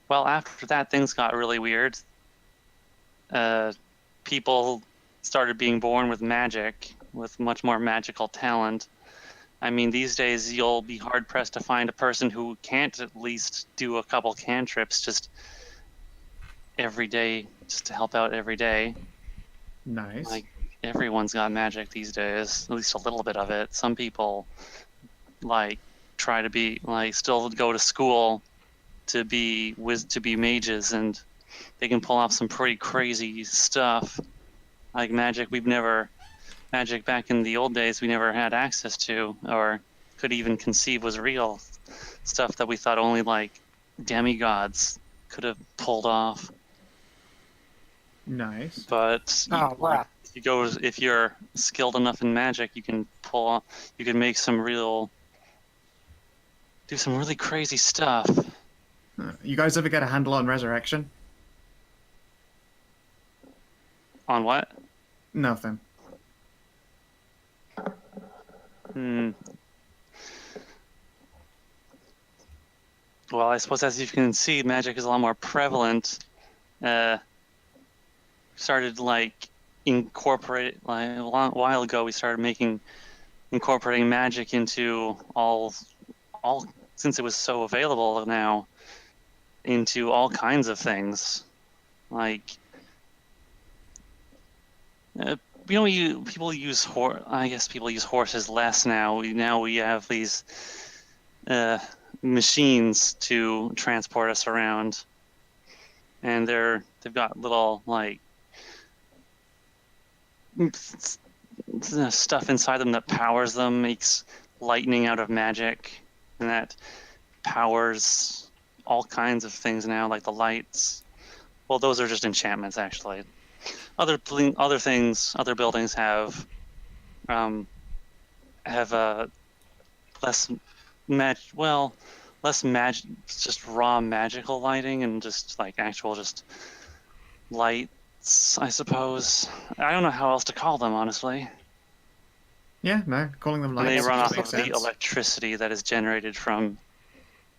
Well, after that, things got really weird. People started being born with magic, with much more magical talent. I mean, these days you'll be hard-pressed to find a person who can't at least do a couple cantrips just every day, just to help out every day. Nice. Like, everyone's got magic these days, at least a little bit of it. Some people, try to be, still go to school to be mages and they can pull off some pretty crazy stuff, like magic back in the old days we never had access to or could even conceive was real, stuff that we thought only like demigods could have pulled off. Nice. But wow. if you're skilled enough in magic, you can make do some really crazy stuff. You guys ever get a handle on resurrection? On what? Nothing. Well, I suppose as you can see, magic is a lot more prevalent. Started like incorporate like a long while ago. We started incorporating magic into all since it was so available now into all kinds of things, like. People use I guess people use horses less now. We have these machines to transport us around, and they've got little like stuff inside them that powers them, makes lightning out of magic, and that powers all kinds of things now, like the lights. Well, those are just enchantments, actually. Other buildings have less magic, just raw magical lighting and just like actual just lights, I suppose. I don't know how else to call them, honestly. Yeah, no, calling them lights. They run off makes of the sense. electricity that is generated from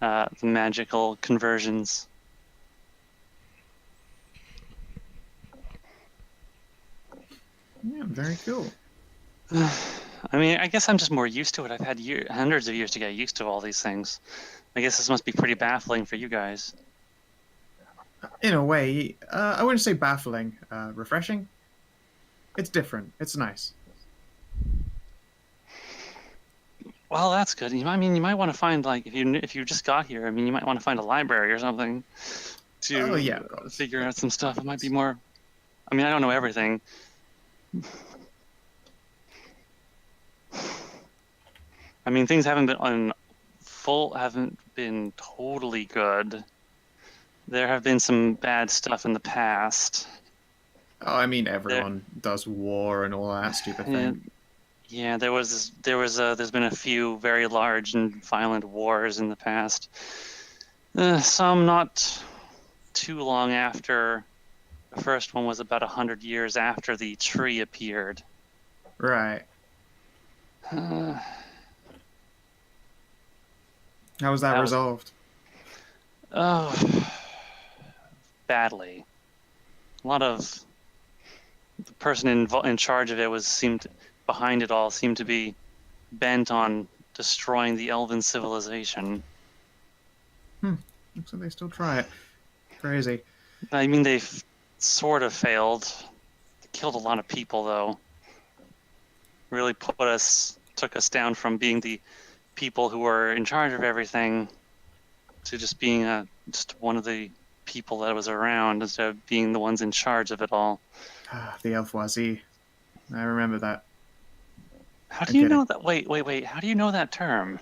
the magical conversions. Yeah, very cool. I mean, I guess I'm just more used to it. I've had hundreds of years to get used to all these things. I guess this must be pretty baffling for you guys. In a way, I wouldn't say baffling. Refreshing. It's different. It's nice. Well, that's good. I mean, you might want to find like if you just got here. I mean, you might want to find a library or something to figure out some stuff. It might be more. I mean, I don't know everything. I mean, things haven't been totally good. There have been some bad stuff in the past. Oh, I mean, everyone does war and all that stupid thing. Yeah, there's been a few very large and violent wars in the past. Some not too long after. The first one was about 100 years after the tree appeared. Right. How was that resolved? Badly. A lot of the person in charge of it seemed to be bent on destroying the elven civilization. Looks like they still try it. Crazy. I mean, they've sort of failed. They killed a lot of people, though. Really took us down from being the people who were in charge of everything to just being just one of the people that was around instead of being the ones in charge of it all. The Elfwazi. I remember that. How do you know that? Wait. How do you know that term?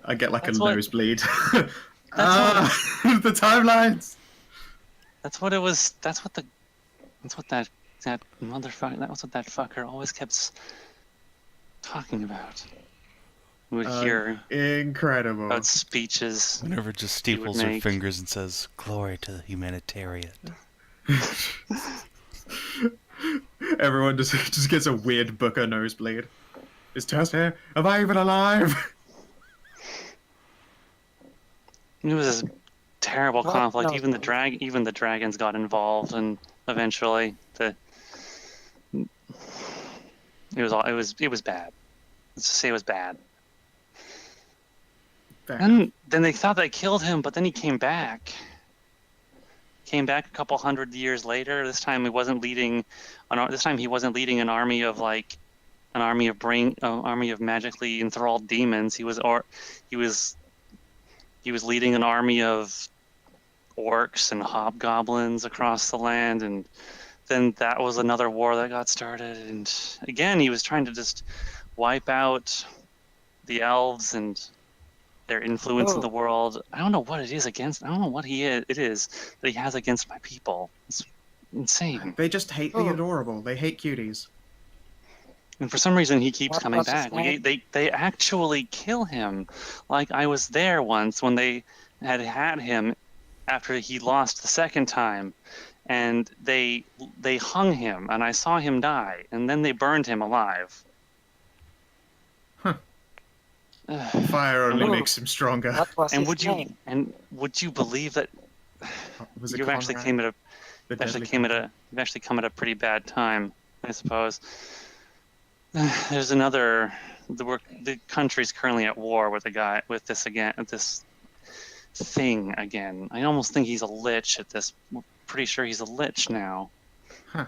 I get like a nosebleed. The timelines. That's what it was. That's what that motherfucker. That was what that fucker always kept talking about. We would hear incredible about speeches. Whenever it just steeples her fingers and says, "Glory to the humanitarian." Everyone just gets a weird Booker nosebleed. Is Tess here? Am I even alive? It was this terrible conflict. Even the dragons got involved, and eventually it was bad. Let's just say it was bad. And then they thought they killed him, but then he came back. A couple hundred years later. This time he wasn't leading an army of magically enthralled demons. He was leading an army of orcs and hobgoblins across the land, and then that was another war that got started, and again he was trying to just wipe out the elves and their influence in the world. I don't know what it is against. I don't know what it is that he has against my people. It's insane. They just hate the adorable. They hate cuties. And for some reason, he keeps What coming was his back. name? They actually kill him. Like, I was there once when they had him after he lost the second time, and they hung him, and I saw him die, and then they burned him alive. Fire only Oh. makes him stronger. What was And his name? would you believe that Was it you actually Conrad? came at a The You've actually deadly come at a pretty bad time, I suppose. There's another. The country's currently at war with this thing again. I almost think he's a lich at this. We're pretty sure he's a lich now. Huh.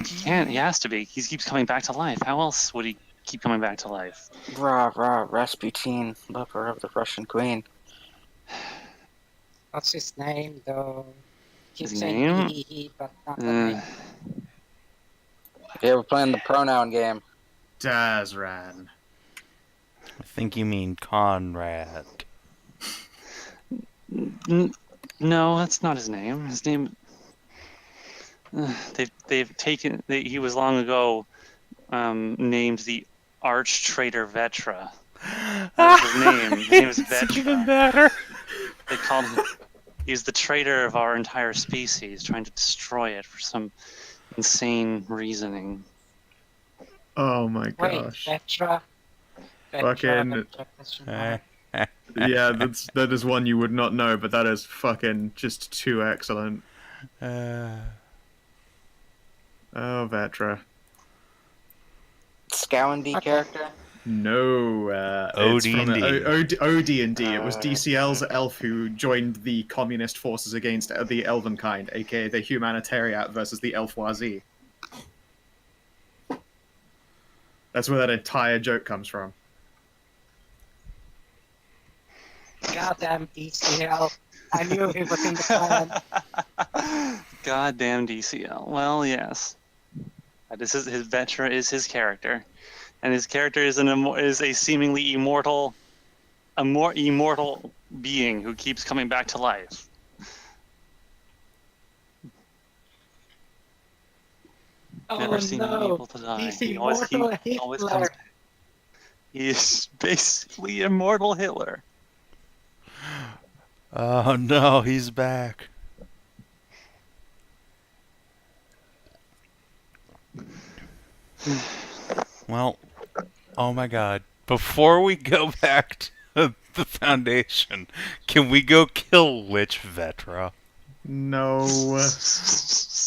He has to be. He keeps coming back to life. How else would he keep coming back to life? Rah, rah, Rasputin, lover of the Russian queen. What's his name, though? Keep His saying name? he, but not the name. Yeah, we're playing the pronoun game. Tazran. I think you mean Conrad. No, that's not his name. His name. They've taken. He was long ago named the Arch Traitor Vetra. That was his name. His name is It's even Vetra. better. They called him. He's the traitor of our entire species, trying to destroy it for some insane reasoning. Oh my Wait, gosh. Vetra. Fucking- Yeah, that is one you would not know, but that is fucking just too excellent. Oh, Vetra. Scoundy character? No, it's from OD&D. OD&D. It was DCL's elf who joined the communist forces against the Elvenkind, aka the Humanitariat versus the Elfwazi. That's where that entire joke comes from. Goddamn DCL. I knew he was in the clan. Goddamn DCL. Well, yes. This is his Vetra is his character, and his character is a seemingly immortal being who keeps coming back to life. Never seen him able to die. He's He always immortal comes Hitler. back. He is basically immortal Hitler. Oh no, he's back. Well, oh my god. Before we go back to the Foundation, can we go kill Lich Vetra? No.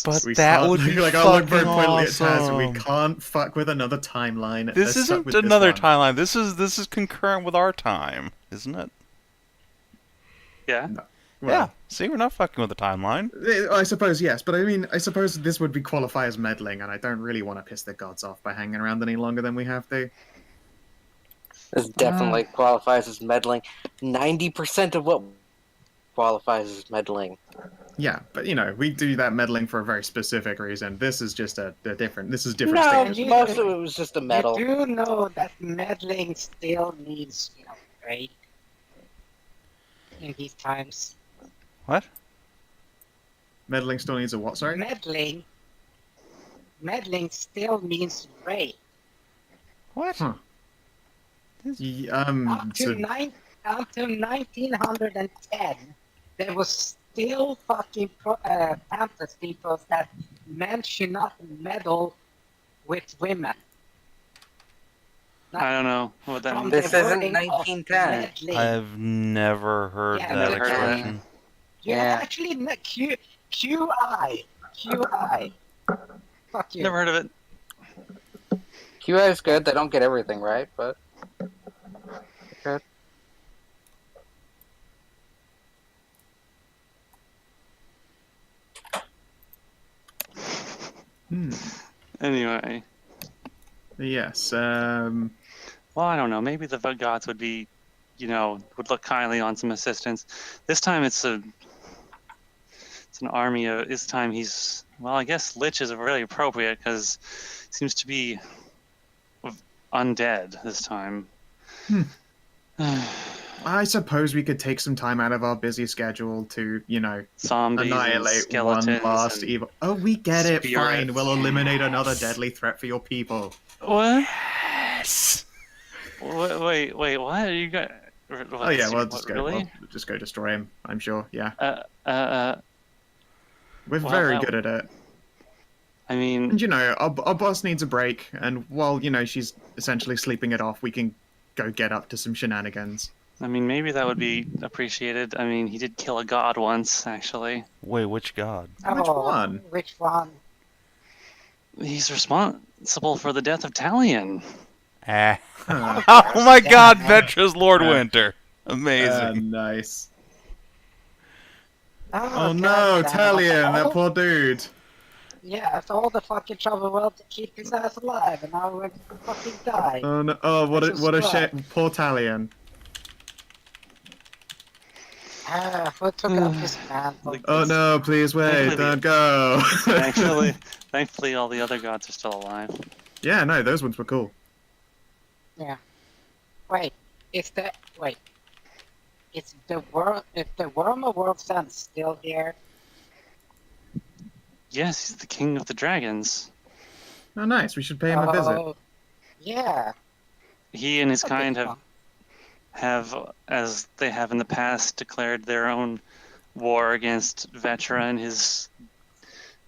But We that can't- would be like, I'll look very fucking pointedly at Taz. awesome. We can't fuck with another timeline. This Let's stuck isn't with this another one. timeline. This is concurrent with our time, isn't it? Yeah. Well, Yeah. See, we're not fucking with the timeline. I suppose yes, but I mean, I suppose this would be qualify as meddling, and I don't really want to piss the gods off by hanging around any longer than we have to. This definitely qualifies as meddling. 90% of what qualifies as meddling. Yeah, but you know, we do that meddling for a very specific reason. This is just a different. This is different No, stages. most of it was just a medal. You do know that meddling still needs, right? In these times. What? Meddling still needs a what? Sorry. Meddling still means rape. What? Huh. Until 1910, there was still fucking pamphlet people that men should not meddle with women. I don't know what that From means. This the isn't wording of 1910. meddling. I've never heard Yeah, that never heard of expression. Yeah. Actually, QI. Fuck you. Never heard of it. QA is good. They don't get everything right, but good. Anyway. Yes. Well, I don't know. Maybe the gods would be, would look kindly on some assistance. This time it's It's an army of. This time he's. Well, I guess Lich is really appropriate because seems to be undead this time. I suppose we could take some time out of our busy schedule to, Zombies annihilate and one skeletons last and evil. Oh, we get it. spirits. Fine. We'll eliminate another deadly threat for your people. What? Yes. Wait, what? You got? Oh yeah, we'll just go. Really? We'll just go destroy him. I'm sure. Yeah. We're well, very good at it. I mean, And our boss needs a break, and while she's essentially sleeping it off, we can go get up to some shenanigans. maybe that would be appreciated. I mean, he did kill a god once, actually. Wait, which god? Which one? Which one? He's responsible for the death of Talion. Oh my god, Vetra's Lord Winter. Amazing. Nice. Oh no, God, Talion, that oh, poor dude. Yeah, after all the fucking trouble world to keep his ass alive, and now we're gonna fucking die. Oh no! Oh, what a shame! Poor Talion. Who took up his mantle? Oh no! Please wait! Don't go. Thankfully, all the other gods are still alive. Yeah, no, those ones were cool. Yeah. Wait, is the world? If the worm of world sun's still here? Yes, he's the king of the dragons. Oh, nice. We should pay him a visit. Yeah. He and his That'd be kind fun. have, as they have in the past, declared their own war against Vetra and his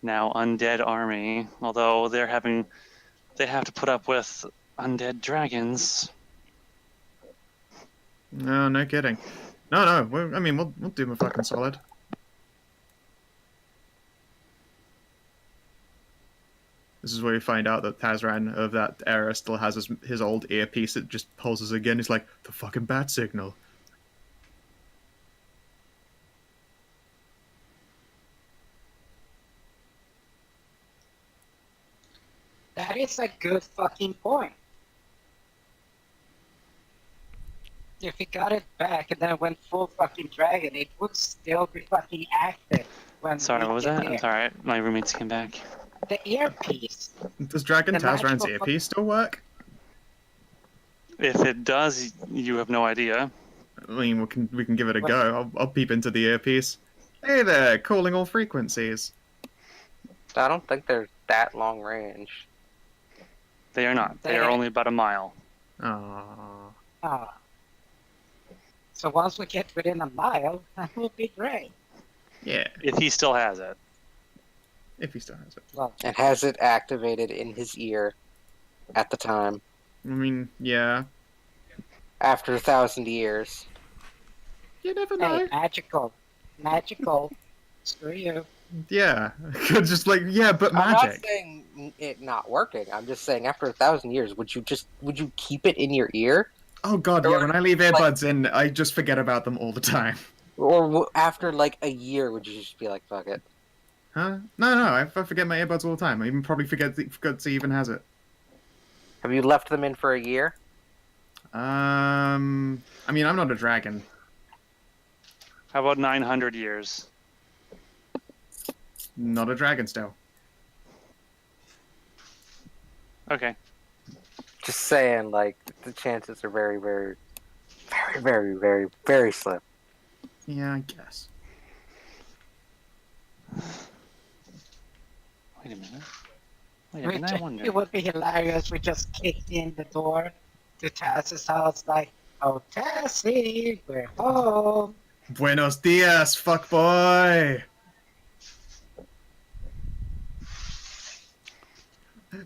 now undead army. Although they have to put up with undead dragons. No, no kidding. No. We'll do him a fucking solid. This is where we find out that Tazran of that era still has his old earpiece that just pulses again. He's like, the fucking bat signal. That is a good fucking point. If he got it back and then went full fucking dragon, it would still be fucking active when Sorry, we what was get that? there. I'm sorry, my roommates came back. The earpiece. Does Dragon The Tazran's magical earpiece still work? If it does, you have no idea. I mean, we can give it a go. I'll peep into the earpiece. Hey there, calling all frequencies. I don't think they're that long range. They are not. They are only about a mile. Aww. Oh. So once we get within a mile, that will be great. Yeah, If he still has it. if he still has it. Well, And has it activated in his ear at the time. I mean, yeah. After 1,000 years. You never know. hey, magical. Screw you. Yeah, just like, yeah, but I'm not magic. saying it not working. I'm just saying after 1,000 years, would you keep it in your ear? Oh god, yeah, when I leave earbuds in, I just forget about them all the time. Or after like a year, would you just be like, fuck it? Huh? No, I forget my earbuds all the time. I even probably forgot he even has it. Have you left them in for a year? I mean, I'm not a dragon. How about 900 years? Not a dragon still. Okay. Just saying, like, the chances are very, very, very, very, very, very slim. Yeah, I guess. Wait a minute. I wonder. It would be hilarious. We just kicked in the door to Taz's house, like, oh, Tassie, we're home. Buenos dias, fuckboy!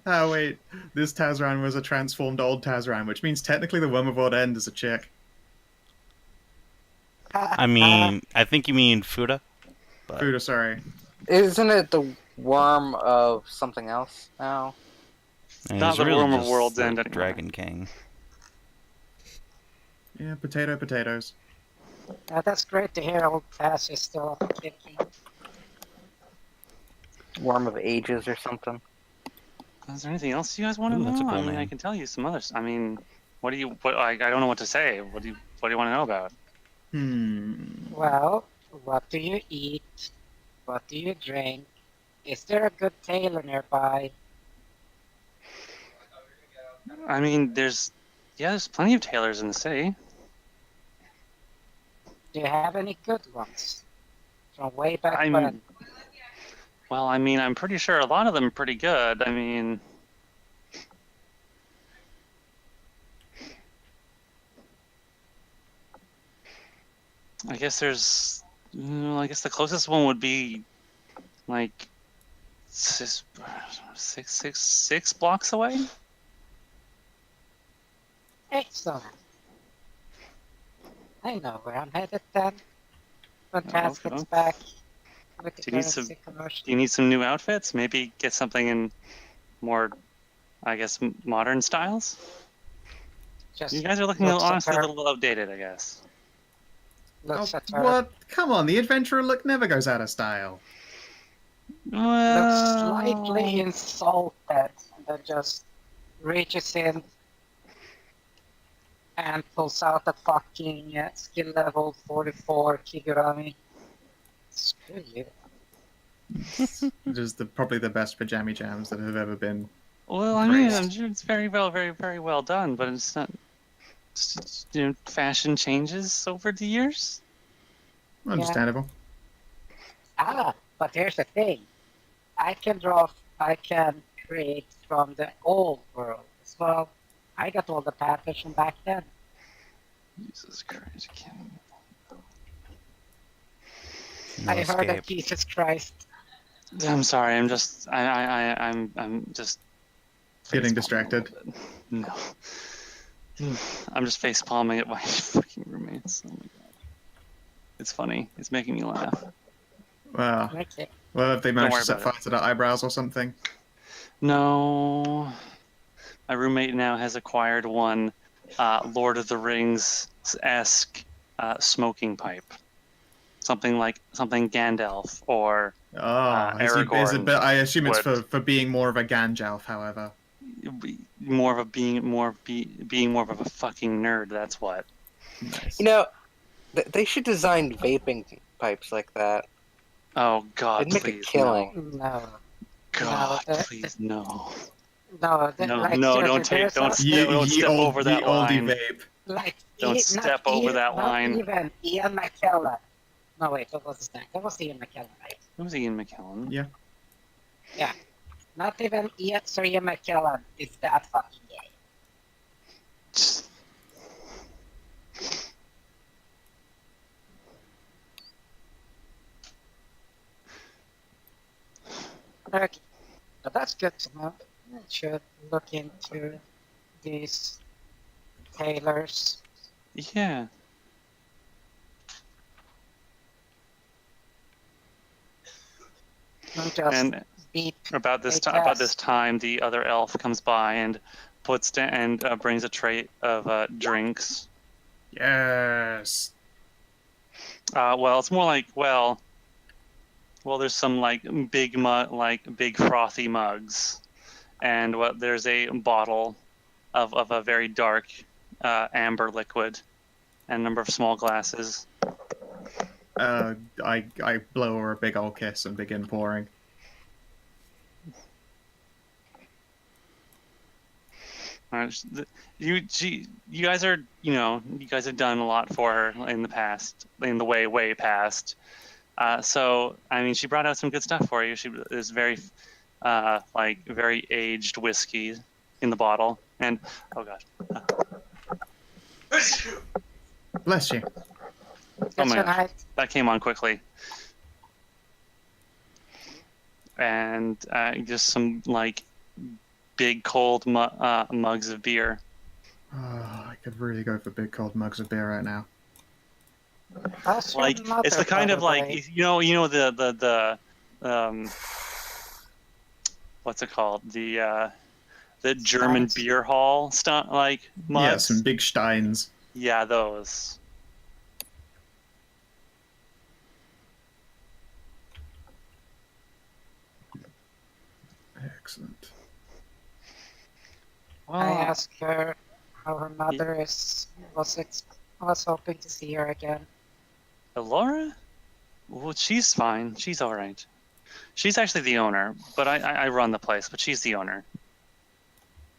Oh wait, this Tazran was a transformed old Tazran, which means technically the Worm of World End is a chick. I mean, I think you mean Fuda. But... Fuda, sorry. Isn't it the worm of something else now? And Not he's the really Worm of just World's the End anymore. Dragon King. Yeah, potatoes. That's great to hear old Taz is still kicking. Worm of Ages or something? Is there anything else you guys want to Ooh, know? that's a cool I mean, I name. can tell you some others. I mean, I don't know what to say. What do you want to know about? Well, what do you eat? What do you drink? Is there a good tailor nearby? I mean, there's plenty of tailors in the city. Do you have any good ones? From way back I'm when? Well, I mean, I'm pretty sure a lot of them are pretty good. I mean, I guess I guess the closest one would be like six blocks away. Excellent. I know where I'm headed then. When Taz Okay. gets back with the Do you need currency commercial. Do you need some new outfits? Maybe get something in more, I guess, modern styles? Just You guys are looking looks at honestly a her, little outdated, I guess. looks at her, What? Come on, the adventurer look never goes out of style. looks slightly Well, insulted, and then just reaches in and pulls out a fucking skill level 44 Kigurami. Screw you. Just probably the best pajama jams that have ever been. well, I mean, Graced. I'm sure it's very well done, but it's not. Fashion changes over the years. Understandable. But here's the thing. I can create from the old world as well. I got all the patterns from back then. Jesus Christ, I can't. No I heard that escape. Jesus Christ. I'm sorry. I'm just. I'm just. Getting facepalming distracted. a little bit. No. I'm just face palming at my fucking roommates. Oh my god. It's funny. It's making me laugh. Well, Okay. if they managed worry to set about fire to their eyebrows or something. No. My roommate now has acquired one Lord of the Rings-esque smoking pipe. Something Gandalf or Aragorn. I assume it's would. for being more of a Gandalf, however. Being more of a fucking nerd. That's what. Nice. You know, they should design vaping pipes like that. Oh God, They'd make please a killing. No. God, No, please no. No, No, like, no, seriously, don't there's step over that line. vape. like Don't step over that line. Not even Ian McKellen. No wait, what was his name? That was Ian McKellen, right? It was Ian McKellen. Yeah. Yeah. Not even Sir Ian McKellen is that fucking gay. Okay. But that's good to know. I should look into these tailors. Yeah. And beep. about this time, the other elf comes by and brings a tray of drinks. Yes. Well, it's more like there's some big frothy mugs, and there's a bottle of a very dark amber liquid, and a number of small glasses. I blow her a big old kiss and begin pouring. You guys are, you guys have done a lot for her in the past, in the way past. So I mean, she brought out some good stuff for you. There's very, very aged whiskey in the bottle, and oh god. Bless you. Oh my gosh, that came on quickly. And just some big cold mugs of beer. Oh, I could really go for big cold mugs of beer right now. It's the kind of the what's it called, the German Steins. beer hall stuff, mugs. Yeah, some big steins. Yeah, those. Excellent. I asked her how her mother is. I was hoping to see her again. Elora? Well, she's fine. She's all right. She's actually the owner, but I run the place, but she's the owner.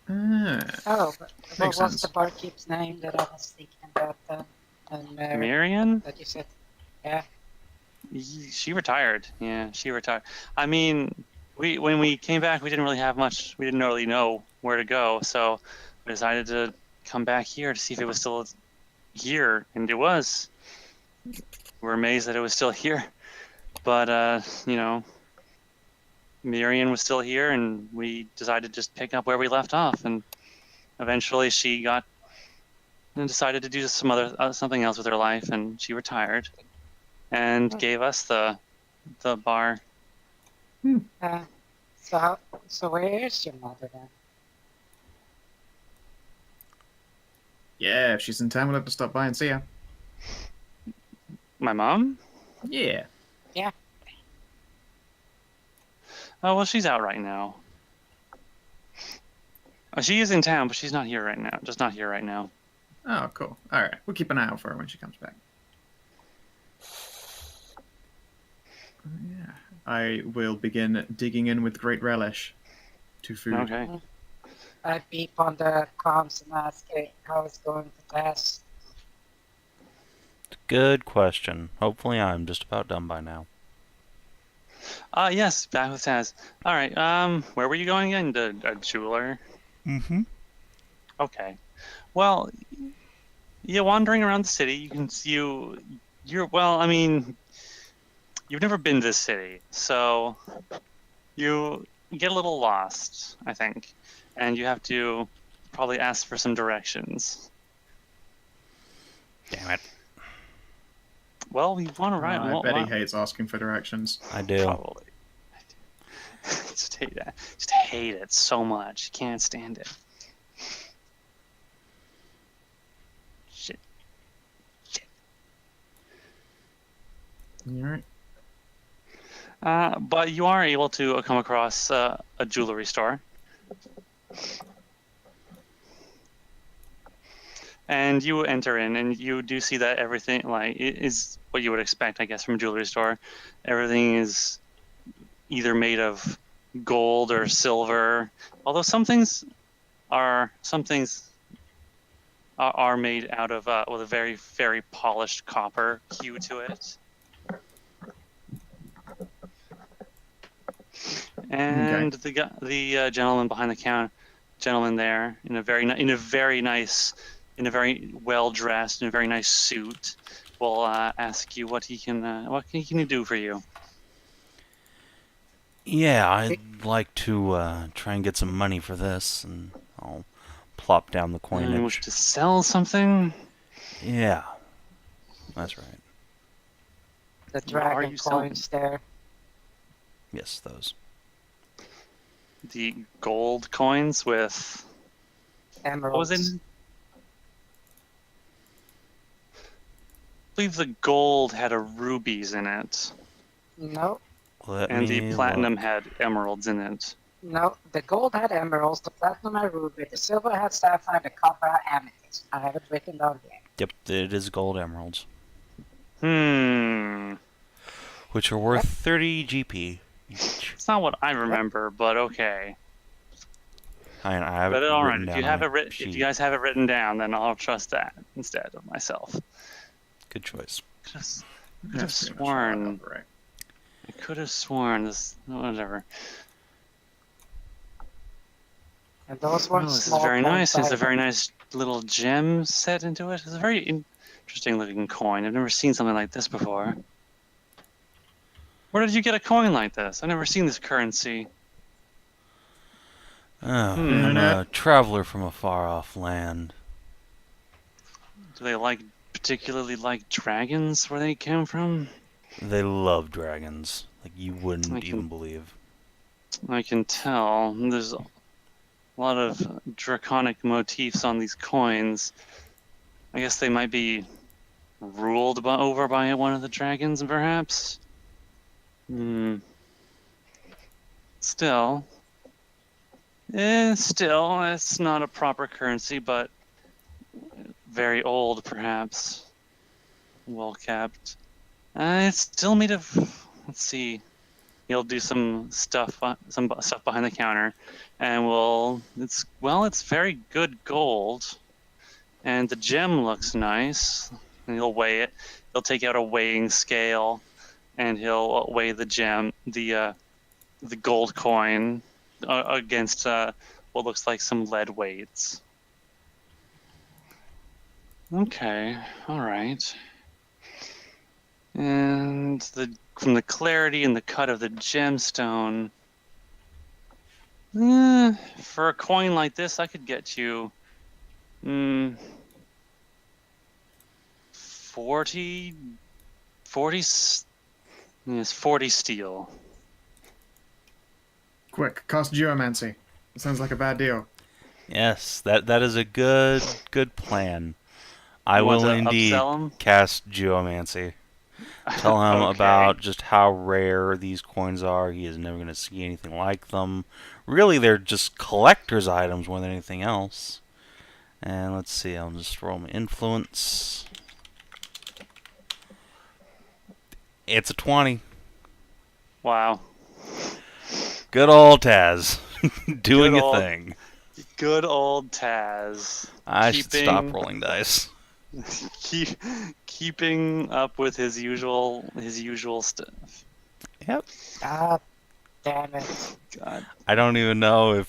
Oh, but what Makes was sense. the barkeep's name that I was thinking about then? And Marion? that you said, yeah. She retired. Yeah, she retired. I mean, when we came back, we didn't really have much. We didn't really know where to go, so we decided to come back here to see if it was still here, and it was. We're amazed that it was still here, but Miriam was still here, and we decided to just pick up where we left off, and eventually she got and decided to do some other something else with her life, and she retired, and gave us the bar. So where is your mother then? Yeah, if she's in town, we'll have to stop by and see her. My mom? Yeah. Yeah. Oh, well, she's out right now. She is in town, but she's not here right now. Just not here right now. Oh, cool. All right, we'll keep an eye out for her when she comes back. Yeah, I will begin digging in with great relish to food. Okay. I beep on the comms and ask how it's going to Taz. Good question. Hopefully I'm just about done by now. Yes, back with Taz. All right. Where were you going again? A jeweler. Mm-hmm. Okay. Well, you're wandering around the city. You can see you're well. I mean, you've never been to this city, so you get a little lost, I think, and you have to probably ask for some directions. Damn it. Well, we want to ride. I bet he hates asking for directions. I do. Probably. Just hate that. Just hate it so much. Can't stand it. Shit. You alright? But you are able to come across a jewelry store. And you enter in, and you do see that everything is what you would expect, I guess, from a jewelry store. Everything is either made of gold or silver, although some things are made out of with a very, very polished copper hue to it. And the gentleman behind the counter, there in a very well dressed, in a very nice suit, will ask you what he can do for you. Yeah, I'd like to try and get some money for this, and I'll plop down the coinage. You wish to sell something? Yeah, that's right. The dragon coins there. Yes, those. The gold coins with Emeralds. what was it? I believe the gold had rubies in it. No. And the platinum had emeralds in it. No, the gold had emeralds, the platinum had ruby, the silver had sapphire, the copper had amethyst. I have it written down here. Yep, it is gold emeralds. Which are worth 30 GP each. It's not what I remember, but okay. I have but it all right, written if down you have on it written, sheet. if you guys have it written down, then I'll trust that instead of myself. Good choice. I could have sworn this. Whatever. And those ones. This is very nice. There's a very nice little gem set into it. It's a very interesting looking coin. I've never seen something like this before. Where did you get a coin like this? I've never seen this currency. Oh, I'm a traveler from a far-off land. Do they particularly like dragons where they came from? They love dragons, like you wouldn't even believe. I can tell. There's a lot of draconic motifs on these coins. I guess they might be ruled over by one of the dragons, perhaps? Still, it's not a proper currency, but very old, perhaps. Well kept. It's still made of. Let's see. He'll do some stuff behind the counter, and it's very good gold, and the gem looks nice. And he'll weigh it. He'll take out a weighing scale, and he'll weigh the gem, the gold coin, against what looks like some lead weights. Okay, all right. And from the clarity and the cut of the gemstone, for a coin like this, I could get you 40 steel. Quick, cast Geomancy. It sounds like a bad deal. Yes, that is a good plan. I You want will to indeed upsell him? cast Geomancy. Tell him Okay. about just how rare these coins are. He is never going to see anything like them. Really, they're just collector's items more than anything else. And let's see, I'll just roll my influence. It's a 20. Wow. Good old Taz. Doing Good a old- thing. Good old Taz. I should stop rolling dice. Keeping up with his usual stuff. Yep. God damn it. God. I don't even know if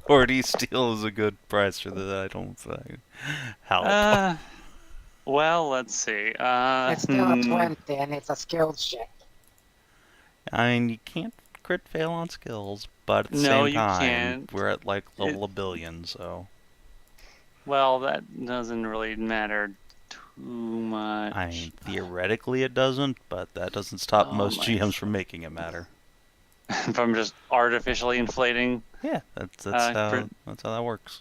40 steel is a good price for that. I don't help. Well, let's see. It's still a 20 and it's a skills check. I mean, you can't crit fail on skills, but at the No, same you time, can't. we're at like level a billion, so. Well, that doesn't really matter too much. I mean, theoretically it doesn't, but that doesn't stop most my GMs from making it matter. If I'm just artificially inflating. Yeah, that's how that works.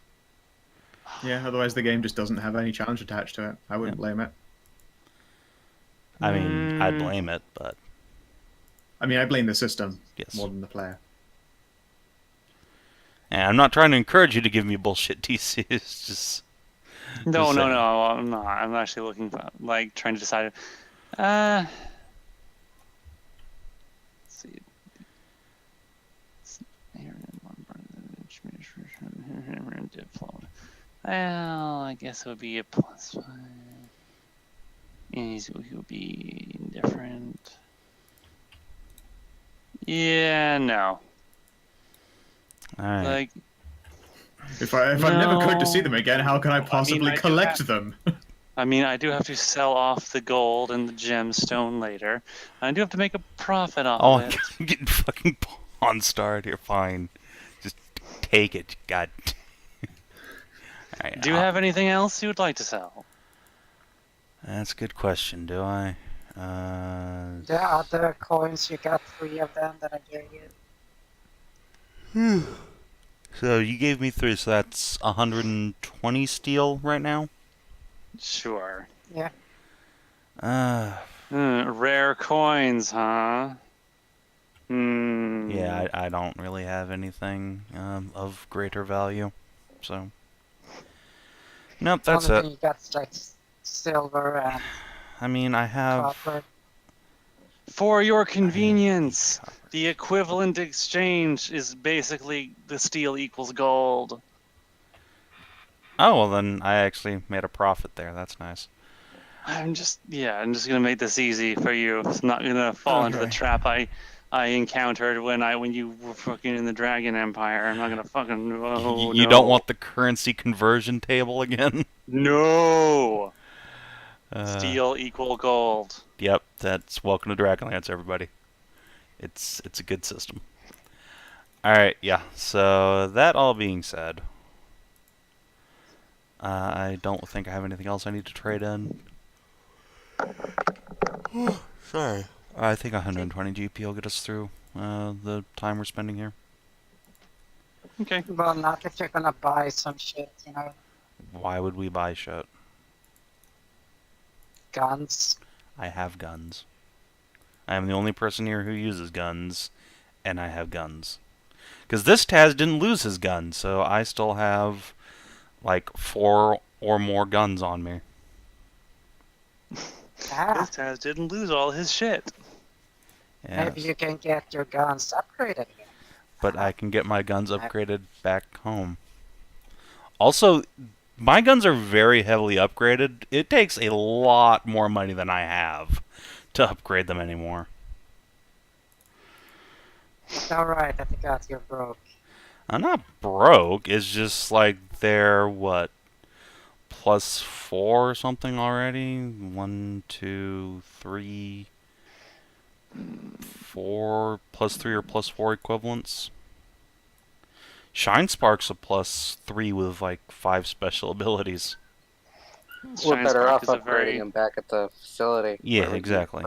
Yeah, otherwise the game just doesn't have any challenge attached to it. I wouldn't blame it. I mean, I'd blame it, but... I mean, I blame the system Yes. more than the player. And I'm not trying to encourage you to give me bullshit DC, it's just... No, Just saying. I'm not. I'm actually looking for, trying to decide. Let's see. Well, I guess it would be a +5. And he would be indifferent. Yeah, no. Alright. Like, If I'm never going to see No. them again, how can I possibly I do collect have- them? I mean, I do have to sell off the gold and the gemstone later. I do have to make a profit off Oh, of it. I'm getting fucking pawn starred here, fine. Just take it, god. Alright, Do you have anything else you would like to sell? That's a good question, do I? The other coins, you got 3 of them that I gave you. So you gave me 3, so that's 120 steel right now? Sure. Yeah. Rare coins, huh? Yeah, I don't really have anything of greater value, so... Nope, that's Only it. thing you got like silver and I mean, I have... copper. For your convenience, the equivalent exchange is basically the steel equals gold. Oh, well then I actually made a profit there. That's nice. I'm just gonna make this easy for you. It's not gonna fall into the Okay. trap I encountered when you were fucking in the Dragon Empire. I'm not gonna fucking. Oh, You no. don't want the currency conversion table again? No. Uh, Steel equal gold. Yep, that's welcome to Dragonlance, everybody. It's a good system. Alright, yeah, so that all being said, I don't think I have anything else I need to trade in. Sorry. I think 120 GP will get us through the time we're spending here. Okay. Well, not if you're gonna buy some shit, you know. Why would we buy shit? Guns. I have guns. I am the only person here who uses guns, and I have guns. Because this Taz didn't lose his gun, so I still have like 4 or more guns on me. His Taz didn't lose all his shit. Yes. Maybe you can get your guns upgraded again. But I can get my guns upgraded back home. Also, my guns are very heavily upgraded. It takes a lot more money than I have to upgrade them anymore. Alright, I forgot you're broke. I'm not broke. It's just like they're, what, +4 or something already? 1, 2, 3, 4, +3 or +4 equivalents. Shine Spark's a +3 with like 5 special abilities. We're better off upgrading them back at the facility. Yeah, exactly.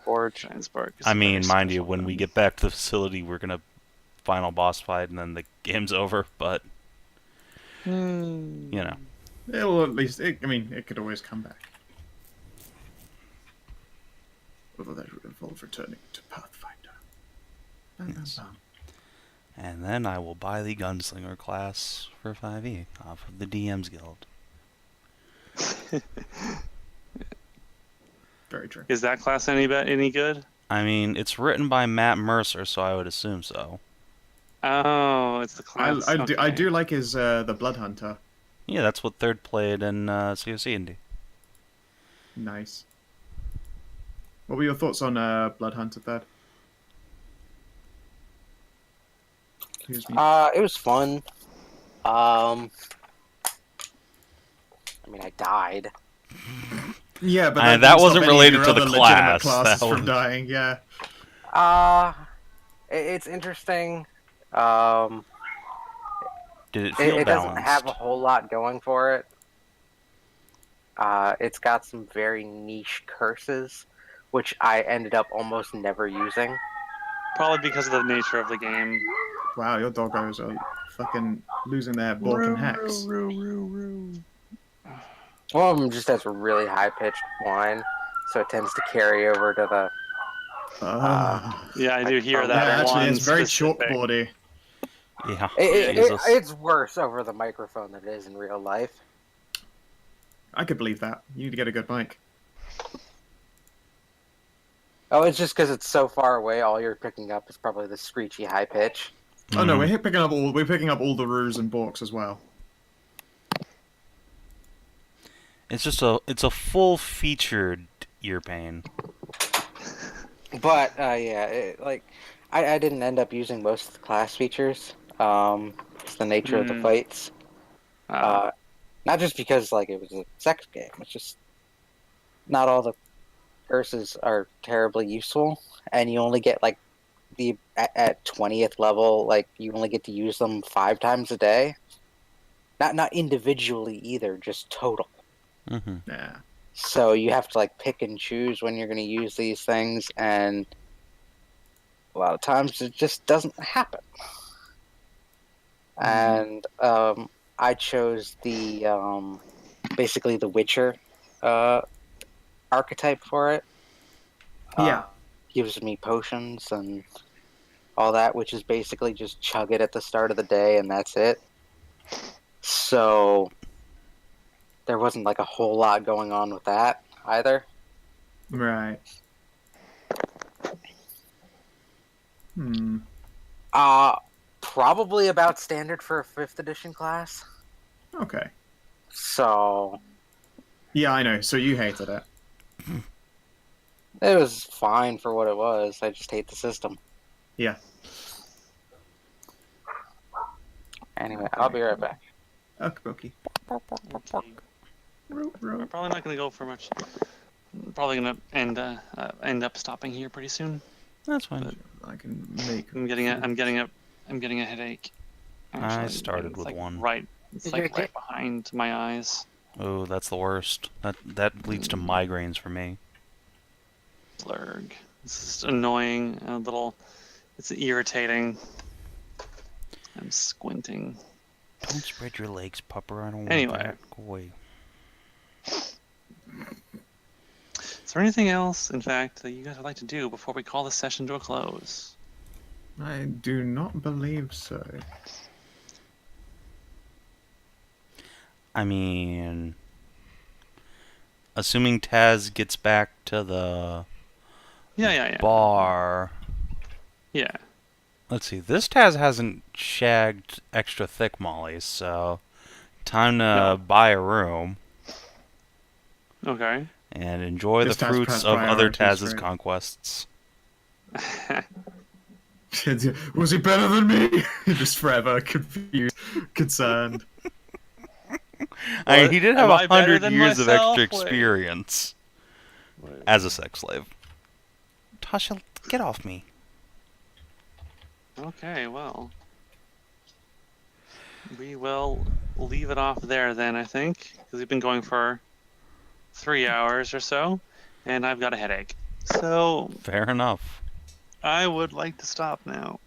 Forge. Shine Spark is I a mean, very mind you, special when we gun. get back to the facility, we're gonna final boss fight, and then the game's over. But you know, It'll at least. It could always come back. Although that would involve returning to Pathfinder. Yes. And then I will buy the Gunslinger class for 5e off of the DM's Guild. Very true. Is that class any good? I mean, it's written by Matt Mercer, so I would assume so. Oh, it's the class. I do like his the Blood Hunter. Yeah, that's what Third played in COC&D. Nice. What were your thoughts on Blood Hunter, Third? Excuse me. It was fun. I mean, I died. Yeah, but that didn't wasn't stop any of related your to the other legitimate class. classes That from was- dying. Yeah. It's interesting. Did it feel It doesn't balanced? have a whole lot going for it. It's got some very niche curses, which I ended up almost never using. Probably because of the nature of the game. Wow, your doggos are fucking losing their Balkan hacks. One of them just has a really high-pitched whine, so it tends to carry over to the... Yeah, I do hear that. Yeah, actually, one it's very specific. chalkboardy. Yeah. It's worse over the microphone than it is in real life. I could believe that. You need to get a good mic. Oh, it's just because it's so far away. All you're picking up is probably the screechy high pitch. Oh no, we're picking up all the roos and balks as well. It's just it's a full-featured ear pain. But yeah, I didn't end up using most of the class features. It's the nature of the fights. Not just because it was a sex game. It's just not all the curses are terribly useful, and you only get at 20th level, you only get to use them 5 times a day. Not individually either, just total. Mm-hmm. Yeah. So you have to pick and choose when you're going to use these things, and a lot of times it just doesn't happen. And I chose the basically the Witcher archetype for it. Yeah. Gives me potions and all that, which is basically just chug it at the start of the day and that's it. So there wasn't a whole lot going on with that either. Right. Probably about standard for a 5th edition class. Okay. So Yeah, I know. So you hated it. it was fine for what it was. I just hate the system. Yeah. Anyway, I'll be right back. Okay. We're probably not going to go for much. Probably going to end up stopping here pretty soon. That's fine. I can make. I'm getting a headache. I started with one. Right, it's right behind my eyes. Oh, that's the worst. That leads to migraines for me. Blurg. It's just annoying. It's irritating. I'm squinting. Don't spread your legs, pupper. I don't want Anyway. that. Go away. Is there anything else, in fact, that you guys would like to do before we call this session to a close? I do not believe so. I mean, assuming Taz gets back to the Yeah. bar. Yeah. Let's see. This Taz hasn't shagged extra thick mollies, so time to buy a room. Okay. And enjoy This the Taz fruits has of other priorities, Taz's right? conquests. Was he better than me? Just forever confused, concerned. I mean, he did have Am I better 100 than years of myself? extra experience as a sex slave. Tasha, get off me. Okay, well. We will leave it off there then, I think, because we've been going for 3 hours or so, and I've got a headache. So, Fair enough. I would like to stop now.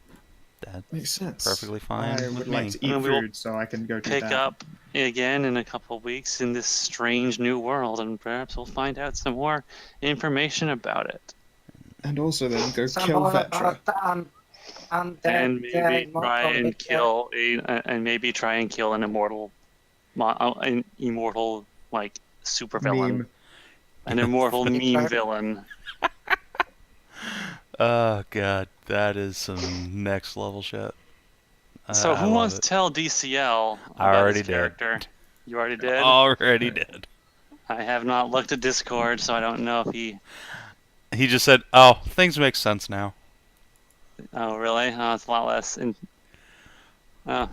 That Makes sense. perfectly fine I with would me. like to eat And we will food so I can go do Pick that. up again in a couple of weeks in this strange new world, and perhaps we'll find out some more information about it. And also then go Some kill more Vetra. about undead, And maybe try immortal and Hitler. kill an immortal like super villain, Meme. an immortal meme Hitler. villain. Oh god, that is some next level shit. So I who love wants to it. tell DCL I about already his did. character? You already did? Already did. I have not looked at Discord, so I don't know if he... He just said, "Oh, things make sense now." Oh, really? Oh, it's a lot less... Oh,